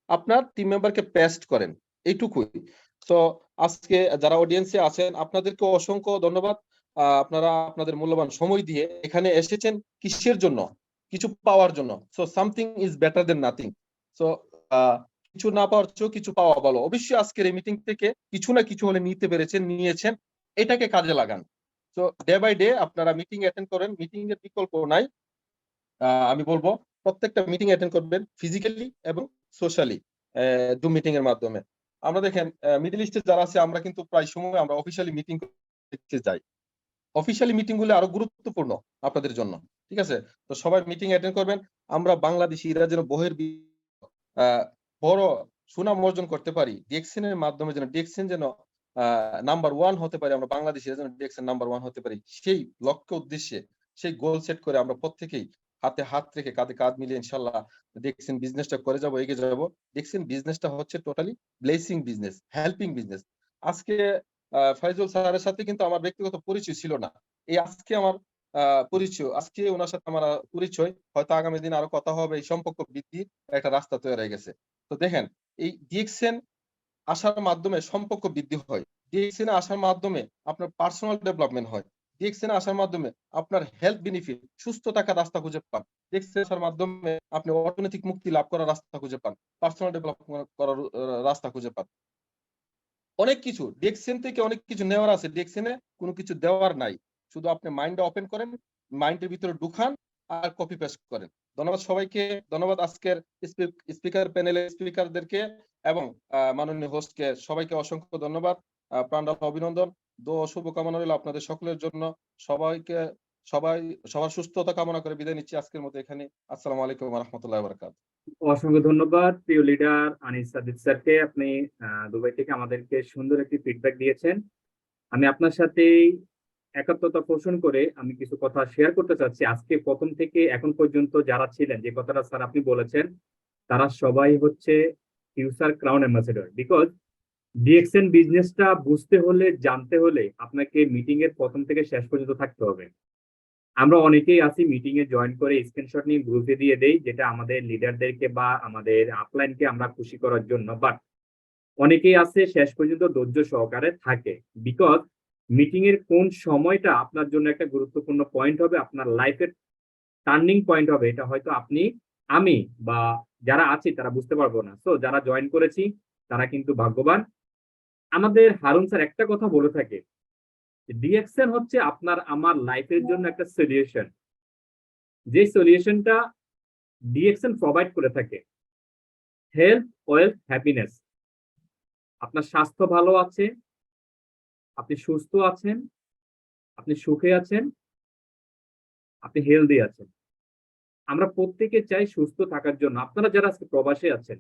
আপনার টিম মেম্বারকে পেস্ট করেন, এইটুকুই। তো আজকে যারা অডিয়েন্সে আছেন আপনাদেরকে অসংখ্য ধন্যবাদ। আপনারা আপনাদের মূল্যবান সময় দিয়ে এখানে এসেছেন কিসের জন্য? কিছু পাওয়ার জন্য। So something is better then nothing. So কিছু না পাওয়ার চেয়েও কিছু পাওয়া ভালো। অবশ্যই আজকের এই মিটিং থেকে কিছু না কিছু হলে নিতে পেরেছেন, নিয়েছেন, এটাকে কাজে লাগান। তো ডে বাই ডে আপনারা মিটিং অ্যাটেন্ড করেন, মিটিং এর বিকল্প নাই। আমি বলবো প্রত্যেকটা মিটিং অ্যাটেন্ড করবেন ফিজিক্যালি এবং সোশ্যালি, জুম মিটিং এর মাধ্যমে। আমরা দেখেন মিডল ইস্টে যারা আছে আমরা কিন্তু প্রায় সময় আমরা অফিসিয়ালি মিটিং করতে যাই। অফিসিয়ালি মিটিং গুলো আরো গুরুত্বপূর্ণ আপনাদের জন্য, ঠিক আছে? তো সবাই মিটিং অ্যাটেন্ড করবেন। আমরা বাংলাদেশিরা যেন বড় সুনাম অর্জন করতে পারি ডিএক্সএন এর মাধ্যমে, যেন ডিএক্সএন যেন নাম্বার 1 হতে পারি, আমরা বাংলাদেশিরা যেন ডিএক্সএন নাম্বার 1 হতে পারি, সেই লক্ষ্য উদ্দেশ্যে সেই গোল সেট করে আমরা প্রত্যেকেই হাতে হাত রেখে কাঁধে কাঁধ মিলিয়ে ইনশাআল্লাহ ডিএক্সএন বিজনেসটা করে যাব, এগিয়ে যাব। ডিএক্সএন বিজনেসটা হচ্ছে totally blessing business, helping business. আজকে ফাইজুল স্যারের সাথে কিন্তু আমার ব্যক্তিগত পরিচয় ছিল না, এই আজকে আমার পরিচয়, আজকে ওনার সাথে আমার পরিচয়, হয়তো আগামী দিন আরো কথা হবে, এই সম্পর্ক বৃদ্ধির একটা রাস্তা তৈরি হয়ে গেছে। তো দেখেন এই ডিএক্সএন আসার মাধ্যমে সম্পর্ক বৃদ্ধি হয়, ডিএক্সএন আসার মাধ্যমে আপনার পার্সোনাল ডেভেলপমেন্ট হয়, ডিএক্সএন আসার মাধ্যমে আপনার হেলথ বেনিফিট, সুস্থ থাকার রাস্তা খুঁজে পান, ডিএক্সএন আসার মাধ্যমে আপনি অর্থনৈতিক মুক্তি লাভ করার রাস্তা খুঁজে পান, পার্সোনাল ডেভেলপমেন্ট করার রাস্তা খুঁজে পান। অনেক কিছু ডিএক্সএন থেকে অনেক কিছু নেওয়ার আছে, ডিএক্সএন এ কোনো কিছু দেওয়ার নাই, শুধু আপনি মাইন্ডটা ওপেন করেন, মাইন্ডের ভিতরে ঢুকান আর কপি পেস্ট করেন। ধন্যবাদ সবাইকে, ধন্যবাদ আজকের স্পিকার প্যানেলের স্পিকারদেরকে এবং মাননীয় হোস্টকে, সবাইকে অসংখ্য ধন্যবাদ, প্রাণঢাল অভিনন্দন, দোয়া শুভকামনা রইল আপনাদের সকলের জন্য। সবাইকে সবার সুস্থতা কামনা করে বিদায় নিচ্ছি আজকের মতো এখানে। আসসালামু আলাইকুম ওয়া রাহমাতুল্লাহি ওয়া বারাকাতুহু। অসংখ্য ধন্যবাদ প্রিয় লিডার আনিস সাদিক স্যারকে, আপনি দুবাই থেকে আমাদেরকে সুন্দর একটি ফিডব্যাক দিয়েছেন। আমি আপনার সাথে একাত্মতা পোষণ করে আমি কিছু কথা শেয়ার করতে চাচ্ছি। আজকে প্রথম থেকে এখন পর্যন্ত যারা ছিলেন, যে কথাটা স্যার আপনি বলেছেন, তারা সবাই হচ্ছে future crown ambassador. Because DXN বিজনেসটা বুঝতে হলে, জানতে হলে আপনাকে মিটিং এর প্রথম থেকে শেষ পর্যন্ত থাকতে হবে। আমরা অনেকেই আছি মিটিং এ জয়েন করে স্ক্রিনশট নিয়ে গ্রুপে দিয়ে দেই, যেটা আমাদের লিডারদেরকে বা আমাদের আপলাইনকে আমরা খুশি করার জন্য। বাট অনেকেই আছে শেষ পর্যন্ত ধৈর্য সহকারে থাকে। বিকজ মিটিং এর কোন সময়টা আপনার জন্য একটা গুরুত্বপূর্ণ পয়েন্ট হবে, আপনার লাইফের টার্নিং পয়েন্ট হবে, এটা হয়তো আপনি, আমি বা যারা আছি তারা বুঝতে পারবো না। সো যারা জয়েন করেছি তারা কিন্তু ভাগ্যবান। আমাদের হারুন স্যার একটা কথা বলে থাকে, ডিএক্সএন হচ্ছে আপনার আমার লাইফের জন্য একটা সলিউশন, যে সলিউশনটা ডিএক্সএন প্রোভাইড করে থাকে। Health, wealth, happiness. আপনার স্বাস্থ্য ভালো আছে, আপনি সুস্থ আছেন, আপনি সুখে আছেন, আপনি হেলদি আছেন। আমরা প্রত্যেকে চাই সুস্থ থাকার জন্য। আপনারা যারা আজকে প্রবাসে আছেন,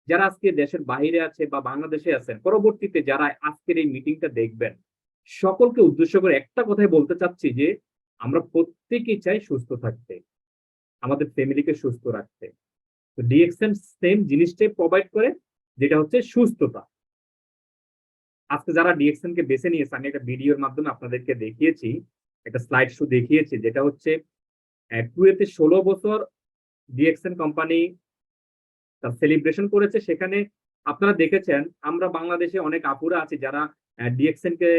যারা আজকে দেশের বাইরে আছে বা বাংলাদেশে আছেন, পরবর্তীতে যারা আজকের এই মিটিংটা দেখবেন, সকলকে উদ্দেশ্য করে একটা কথাই বলতে চাচ্ছি যে আমরা প্রত্যেকেই চাই সুস্থ থাকতে, আমাদের ফ্যামিলিকে সুস্থ রাখতে। তো ডিএক্সএন সেম জিনিসটাই প্রোভাইড করে, যেটা হচ্ছে সুস্থতা। আজকে যারা ডিএক্সএন কে বেছে নিয়েছে, আমি একটা ভিডিওর মাধ্যমে আপনাদেরকে দেখিয়েছি, একটা স্লাইড শো দেখিয়েছি, যেটা হচ্ছে কুয়েতে 16 বছর ডিএক্সএন কোম্পানি তার সেলিব্রেশন করেছে। সেখানে আপনারা দেখেছেন, আমরা বাংলাদেশে অনেক আপুরা আছে যারা ডিএক্সএন কে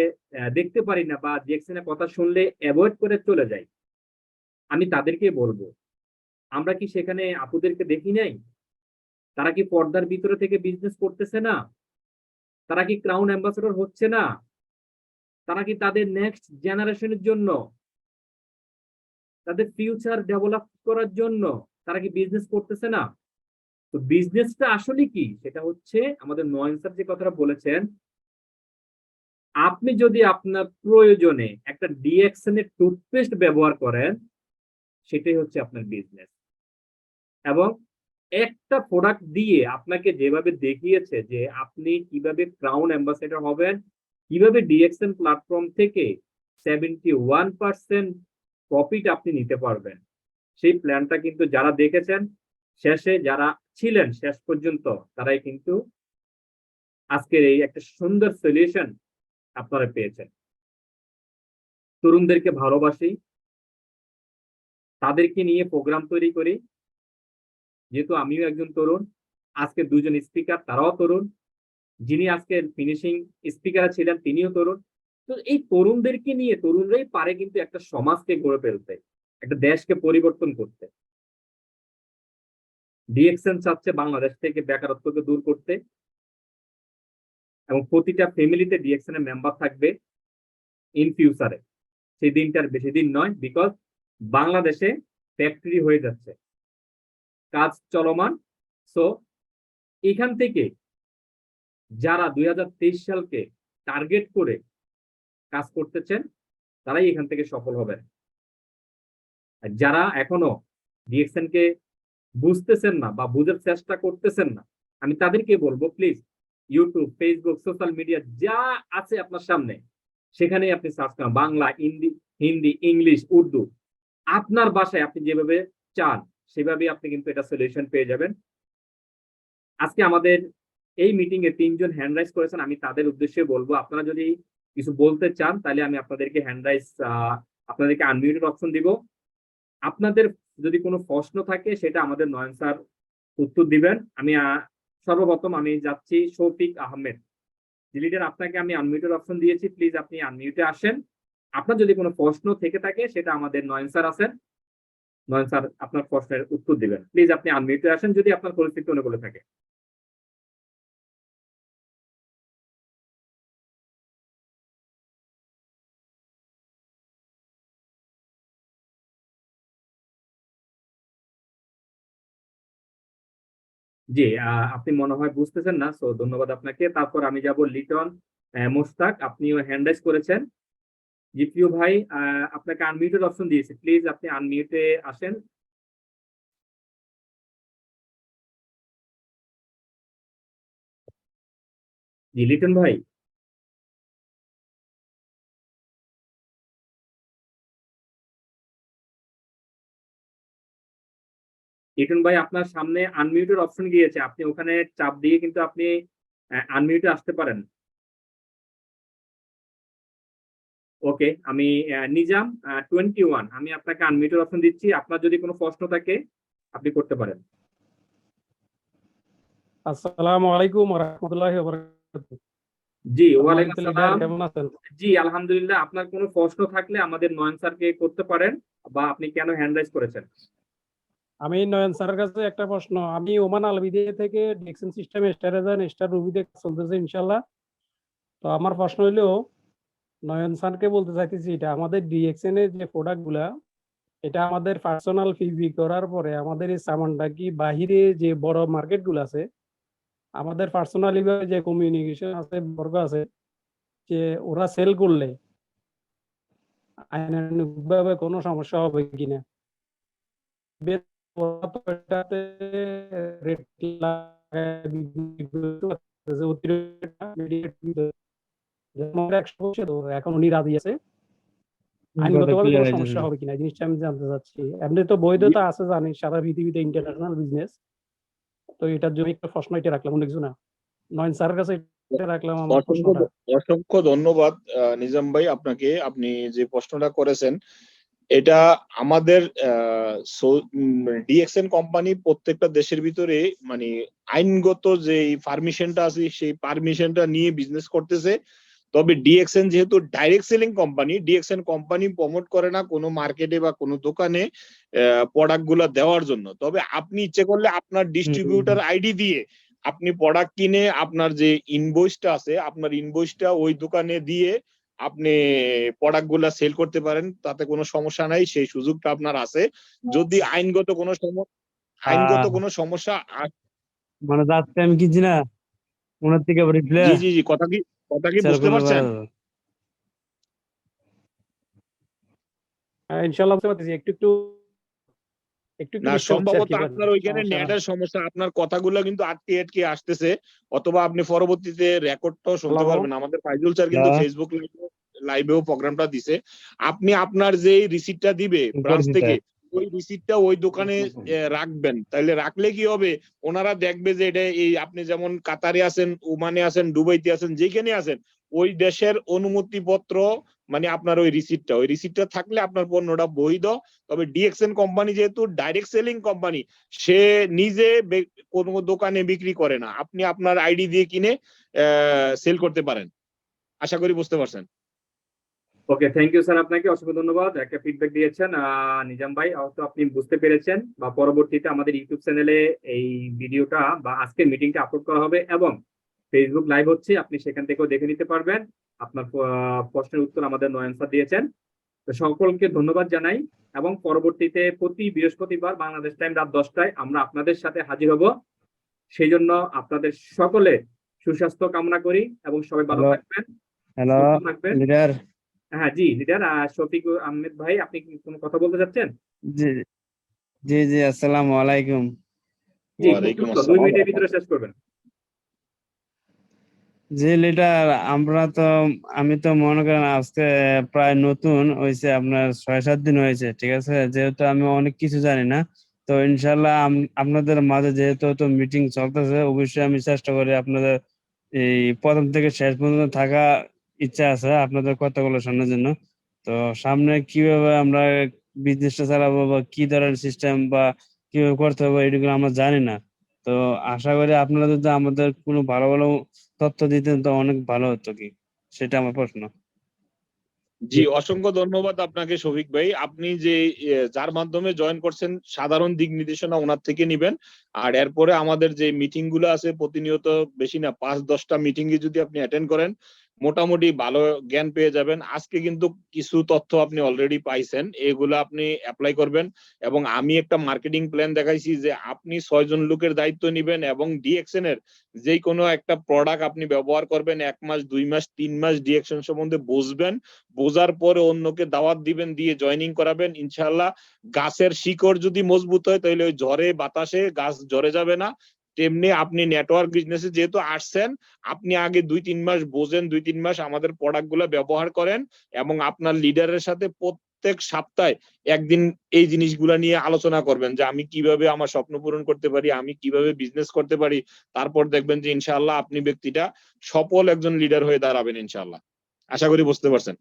দেখতে পারি না বা ডিএক্সএন এর কথা শুনলে অ্যাভয়েড করে চলে যায়। আমি তাদেরকে বলবো, আমরা কি সেখানে আপুদেরকে দেখি নাই? তারা কি পর্দার ভিতরে থেকে বিজনেস করতেছে না? তারা কি ক্রাউন অ্যাম্বাসেডর হচ্ছে না? তারা কি তাদের নেক্সট জেনারেশনের জন্য, তাদের ফিউচার ডেভেলপ করার জন্য তারা কি বিজনেস করতেছে না? তো বিজনেসটা আসলে কি, সেটা হচ্ছে আমাদের নয়ন স্যার যে কথাটা বলেছেন, আপনি যদি আপনার প্রয়োজনে একটা ডিএক্সএন এর টুথপেস্ট ব্যবহার করেন, সেটাই হচ্ছে আপনার বিজনেস। এবং একটা প্রোডাক্ট দিয়ে আপনাকে যেভাবে দেখিয়েছে যে আপনি কিভাবে ক্রাউন অ্যাম্বাসেডর হবেন, কিভাবে ডিএক্সএন প্ল্যাটফর্ম থেকে 71% প্রফিট আপনি নিতে পারবেন, সেই প্ল্যানটা কিন্তু যারা দেখেছেন, শেষে যারা ছিলেন শেষ পর্যন্ত, তারাই কিন্তু আজকের এই একটা সুন্দর সলিউশন আপনারা পেয়েছেন। তরুণদেরকে ভালোবাসি, তাদেরকে নিয়ে প্রোগ্রাম তৈরি করি। যেহেতু আমিও একজন তরুণ, আজকে দুজন স্পিকার তারাও তরুণ, যিনি আজকে ফিনিশিং স্পিকার ছিলেন তিনিও তরুণ। তো এই তরুণদেরকে নিয়ে তরুণরাই পারে কিন্তু একটা সমাজকে গড়ে ফেলতে, একটা দেশকে পরিবর্তন করতে। ডিএক্সএন চাচ্ছে বাংলাদেশ থেকে বেকারত্বকে দূর করতে এবং প্রতিটা ফ্যামিলিতে ডিএক্সএন এর মেম্বার থাকবে ইন ফিউচারে। সেই দিনটার বেশি দিন নয়, বিকজ বাংলাদেশে ফ্যাক্টরি হয়ে যাচ্ছে, কাজ চলমান। সো এখান থেকে যারা 2023 সালকে টার্গেট করে কাজ করতেছেন তারাই এখান থেকে সফল হবেন। আর যারা এখনো ডিএক্সএন কে বুঝতেছেন না বা বুঝার চেষ্টা করতেছেন না, আমি তাদেরকে বলবো please YouTube, Facebook, social media যা আছে আপনার সামনে সেখানেই আপনি সার্চ করেন, বাংলা, হিন্দি, ইংলিশ, উর্দু, আপনার ভাষায় আপনি যেভাবে চান সেভাবে আপনি কিন্তু এটা সলিউশন পেয়ে যাবেন। আজকে আমাদের এই মিটিং এ 3 জন হ্যান্ড রাইজ করেছেন, আমি তাদের উদ্দেশ্যে বলবো আপনারা যদি কিছু বলতে চান তাহলে আমি আপনাদেরকে হ্যান্ড রাইজ, আপনাদেরকে আনমিউটেড অপশন দিব। আপনাদের যদি কোনো প্রশ্ন থাকে সেটা আমাদের নয়ন স্যার উত্তর দিবেন। আমি সর্বপ্রথম আমি যাচ্ছি শফিক আহমেদ। লিডার, আপনাকে আমি আনমিউটেড অপশন দিয়েছি, প্লিজ আপনি আনমিউটে আসেন। আপনার যদি কোনো প্রশ্ন থেকে থাকে সেটা আমাদের নয়ন স্যার আছেন, নয়ন স্যার আপনার প্রশ্নের উত্তর দিবেন। প্লিজ আপনি আনমিউটে আসেন যদি আপনার পরিস্থিতি অনুকূলে থাকে। জি, আপনি মনে হয় বুঝতেছেন না, সো ধন্যবাদ আপনাকে। তারপর আমি যাব লিটন মোশতাক, আপনিও হ্যান্ড রাইজ করেছেন। জিপিও ভাই, আপনাকে আনমিউটেড অপশন দিয়েছি, প্লিজ আপনি আনমিউটে আসেন। জি লিটন ভাই। লিটন ভাই, আপনার সামনে আনমিউটেড অপশন গিয়েছে, আপনি ওখানে চাপ দিয়ে কিন্তু আপনি আনমিউটে আসতে পারেন। ওকে, আমি নিজাম 21, আমি আপনাকে আনমিউটেড অপশন দিচ্ছি। আপনার যদি কোনো প্রশ্ন থাকে আপনি করতে পারেন। আসসালামু আলাইকুম ওয়া রাহমাতুল্লাহি ওয়া বারাকাতুহু। জি, ওয়ালাইকুম সম্মানিত আসসালাম। লিডার, কেমন আছেন? জি আলহামদুলিল্লাহ। আপনার কোনো প্রশ্ন থাকলে আমাদের নয়ন স্যারকে করতে পারেন, বা আপনি কেন হ্যান্ড রাইজ করেছেন? আমি নয়ন স্যারের কাছে একটা প্রশ্ন। আমি ওমান আলবিদিয়া থেকে ডিএক্সএন সিস্টেমে স্টার রুবিতে চলতেছে ইনশাআল্লাহ। তো আমার প্রশ্ন হইলো, নয়ন স্যারকে বলতে চাইতেছি, এটা আমাদের ডিএক্সএন এর যে প্রোডাক্ট গুলা, এটা আমাদের পার্সোনাল ফি করার পরে আমাদের এই সামানটা কি বাহিরে যে বড় মার্কেট গুলো আছে, আমাদের পার্সোনালি যে কমিউনিকেশন আছে, বর্গ আছে, যে ওরা সেল করলে আইনানুগভাবে কোনো সমস্যা হবে কিনা? এটাতে রেট এখন উনি রাজি আছে, আইনগতভাবে কোনো সমস্যা হবে কিনা জিনিসটা আমি জানতে চাচ্ছি। এমনি তো বৈধতা আছে জানি সারা পৃথিবীতে, ইন্টারন্যাশনাল বিজনেস। তো এটার জন্য একটা প্রশ্ন এটা রাখলাম, অন্য কিছু না। নয়ন স্যারের কাছে এটা রাখলাম আমার প্রশ্নটা। অসংখ্য ধন্যবাদ নিজাম ভাই আপনাকে, আপনি যে প্রশ্নটা করেছেন এটা আমাদের ডিএক্সএন কোম্পানি প্রত্যেকটা দেশের ভিতরে মানে আইনগত যে পারমিশনটা আছে সেই পারমিশনটা নিয়ে বিজনেস করতেছে। তবে ডিএক্সএন যেহেতু direct selling company, DXN company promote করে না কোনো মার্কেটে বা কোনো দোকানে প্রোডাক্ট গুলা দেওয়ার জন্য। তবে আপনি ইচ্ছে করলে আপনার ডিস্ট্রিবিউটর আইডি দিয়ে আপনি প্রোডাক্ট কিনে আপনার যে ইনভয়েসটা আছে, আপনার ইনভয়েসটা ওই দোকানে দিয়ে আপনি প্রোডাক্ট গুলা সেল করতে পারেন, তাতে কোনো সমস্যা নাই, সেই সুযোগটা আপনার আছে। যদি আইনগত কোনো সমস্যা মানে যাচ্ছে আমি কিছু না মনের থেকে জি জি জি, কথা কি বুঝতে পারছেন? ইনশাআল্লাহ বুঝতে পারতেছি, একটু না, সম্ভবত আপনার ওইখানে নেটের সমস্যা, আপনার কথাগুলো কিন্তু আটকে আসতেছে, অথবা আপনি পরবর্তীতে রেকর্ডটাও শুনতে পারবেন। আমাদের ফাইজুল স্যার কিন্তু ফেসবুক লাইভেও প্রোগ্রামটা দিছে। আপনি আপনার যে রিসিপ্টটা দিবে ব্রাঞ্চ থেকে, ওই রিসিপ্টটা ওই দোকানে রাখবেন। তাহলে রাখলে কি হবে, ওনারা দেখবে যে এটা এই আপনি যেমন কাতারে আছেন, ওমানে আছেন, দুবাইতে আছেন, যেখানে আছেন ওই দেশের অনুমতিপত্র মানে আপনার ওই রিসিপ্টটা থাকলে আপনার পণ্যটা বৈধ। তবে ডিএক্সএন কোম্পানি যেহেতু ডাইরেক্ট সেলিং কোম্পানি, সে নিজে কোনো দোকানে বিক্রি করে না, আপনি আপনার আইডি দিয়ে কিনে সেল করতে পারেন। আশা করি বুঝতে পারছেন। ওকে, থ্যাংক ইউ স্যার, আপনাকে অসংখ্য ধন্যবাদ, একটা ফিডব্যাক দিয়েছেন নিজাম ভাই, হয়তো আপনি বুঝতে পেরেছেন বা পরবর্তীতে আমাদের ইউটিউব চ্যানেলে এই ভিডিওটা বা আজকের মিটিংটা আপলোড করা হবে এবং ফেসবুক লাইভ হচ্ছে, আপনি সেখান থেকেও দেখে নিতে পারবেন। আপনার প্রশ্নের উত্তর আমাদের নয়ন স্যার দিয়েছেন। তো সকলকে ধন্যবাদ জানাই এবং পরবর্তীতে প্রতি বৃহস্পতিবার বাংলাদেশ টাইম রাত 10টায় আমরা আপনাদের সাথে হাজির হব। সেই জন্য আপনাদের সকলে সুস্বাস্থ্য কামনা করি এবং সবাই ভালো Hello. থাকবেন, হ্যালো সুস্থ থাকবেন। লিডার। হ্যাঁ জি লিডার, শফিক আহমেদ ভাই, আপনি কি কোনো কথা বলতে চাচ্ছেন? জি জি জি, আসসালামু আলাইকুম। জি, ওয়ালাইকুম খুব দ্রুত, 2 আসসালাম। মিনিটের ভিতরে শেষ করবেন। জি লিডার, আমি তো মনে করেন আজকে প্রায় নতুন হয়েছে, আপনার 6-7 দিন হয়েছে, ঠিক আছে, যেহেতু আমি অনেক কিছু জানি না। তো ইনশাল্লাহ আপনাদের মাঝে যেহেতু তো মিটিং চলতেছে, অবশ্যই আমি চেষ্টা করি আপনাদের এই প্রথম থেকে শেষ পর্যন্ত থাকা ইচ্ছা আছে আপনাদের কথাগুলো শোনার জন্য। তো সামনে কিভাবে আমরা বিজনেসটা চালাবো বা কি ধরনের সিস্টেম বা কিভাবে করতে হবে এগুলো আমরা জানি না। তো আশা করি আপনারা যদি আমাদের কোনো ভালো ভালো তথ্য দিতেন তো অনেক ভালো হতো কি, সেটা আমার প্রশ্ন। জি, অসংখ্য ধন্যবাদ আপনাকে শফিক ভাই। আপনি যে যার মাধ্যমে জয়েন করছেন সাধারণ দিক নির্দেশনা ওনার থেকে নিবেন। আর এরপরে আমাদের যে মিটিং গুলো আছে প্রতিনিয়ত, বেশি না 5-10টা মিটিং এ যদি আপনি অ্যাটেন্ড করেন মোটামুটি ভালো জ্ঞান পেয়ে যাবেন। আজকে কিন্তু কিছু তথ্য আপনি অলরেডি পাইছেন, এগুলো আপনি অ্যাপ্লাই করবেন। এবং আমি একটা মার্কেটিং প্ল্যান দেখাইছি যে আপনি 6 জন লোকের দায়িত্ব নিবেন এবং ডিএক্সএন এর যে কোনো একটা প্রোডাক্ট আপনি ব্যবহার করবেন, 1 মাস 2 মাস 3 মাস ডিএক্সএন সম্বন্ধে বুঝবেন, বোঝার পরে অন্যকে দাওয়াত দিবেন, দিয়ে জয়েনিং করাবেন। ইনশাআল্লাহ গাছের শিকড় যদি মজবুত হয় তাহলে ওই ঝড়ে বাতাসে গাছ ঝরে যাবে না। তেমনি আপনি নেটওয়ার্ক বিজনেসে যেহেতু আসছেন, আপনি আগে 2-3 মাস বোঝেন, 2-3 মাস আমাদের প্রোডাক্ট গুলো ব্যবহার করেন এবং আপনার লিডারের সাথে প্রত্যেক সপ্তাহে একদিন এই জিনিসগুলো নিয়ে আলোচনা করবেন যে আমি কিভাবে আমার স্বপ্ন পূরণ করতে পারি, আমি কিভাবে বিজনেস করতে পারি। তারপর দেখবেন যে ইনশাআল্লাহ আপনি ব্যক্তিটা সফল একজন লিডার হয়ে দাঁড়াবেন ইনশাআল্লাহ। আশা করি বুঝতে পারছেন।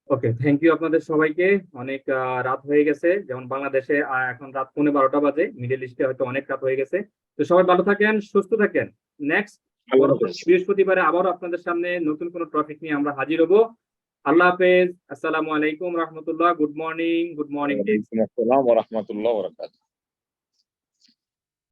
ওকে, থ্যাংক ইউ আপনাদের সবাইকে। অনেক রাত হয়ে গেছে, যেমন বাংলাদেশে এখন রাত 11:15 বাজে, মিডল ইস্টে হয়তো অনেক রাত হয়ে গেছে। তো সবাই ভালো থাকেন, সুস্থ থাকেন। নেক্সট আল্লাহ হাফেজ। পরবর্তী বৃহস্পতিবারে আবারও আপনাদের সামনে নতুন কোনো টপিক নিয়ে আমরা হাজির হব। আল্লাহ হাফেজ, আসসালামু আলাইকুম রহমতুল্লাহ, গুড মর্নিং, গুড মর্নিং। ওয়ালাইকুম আসসালাম ওয়া রাহমাতুল্লাহি ওয়া বারাকাতুহু।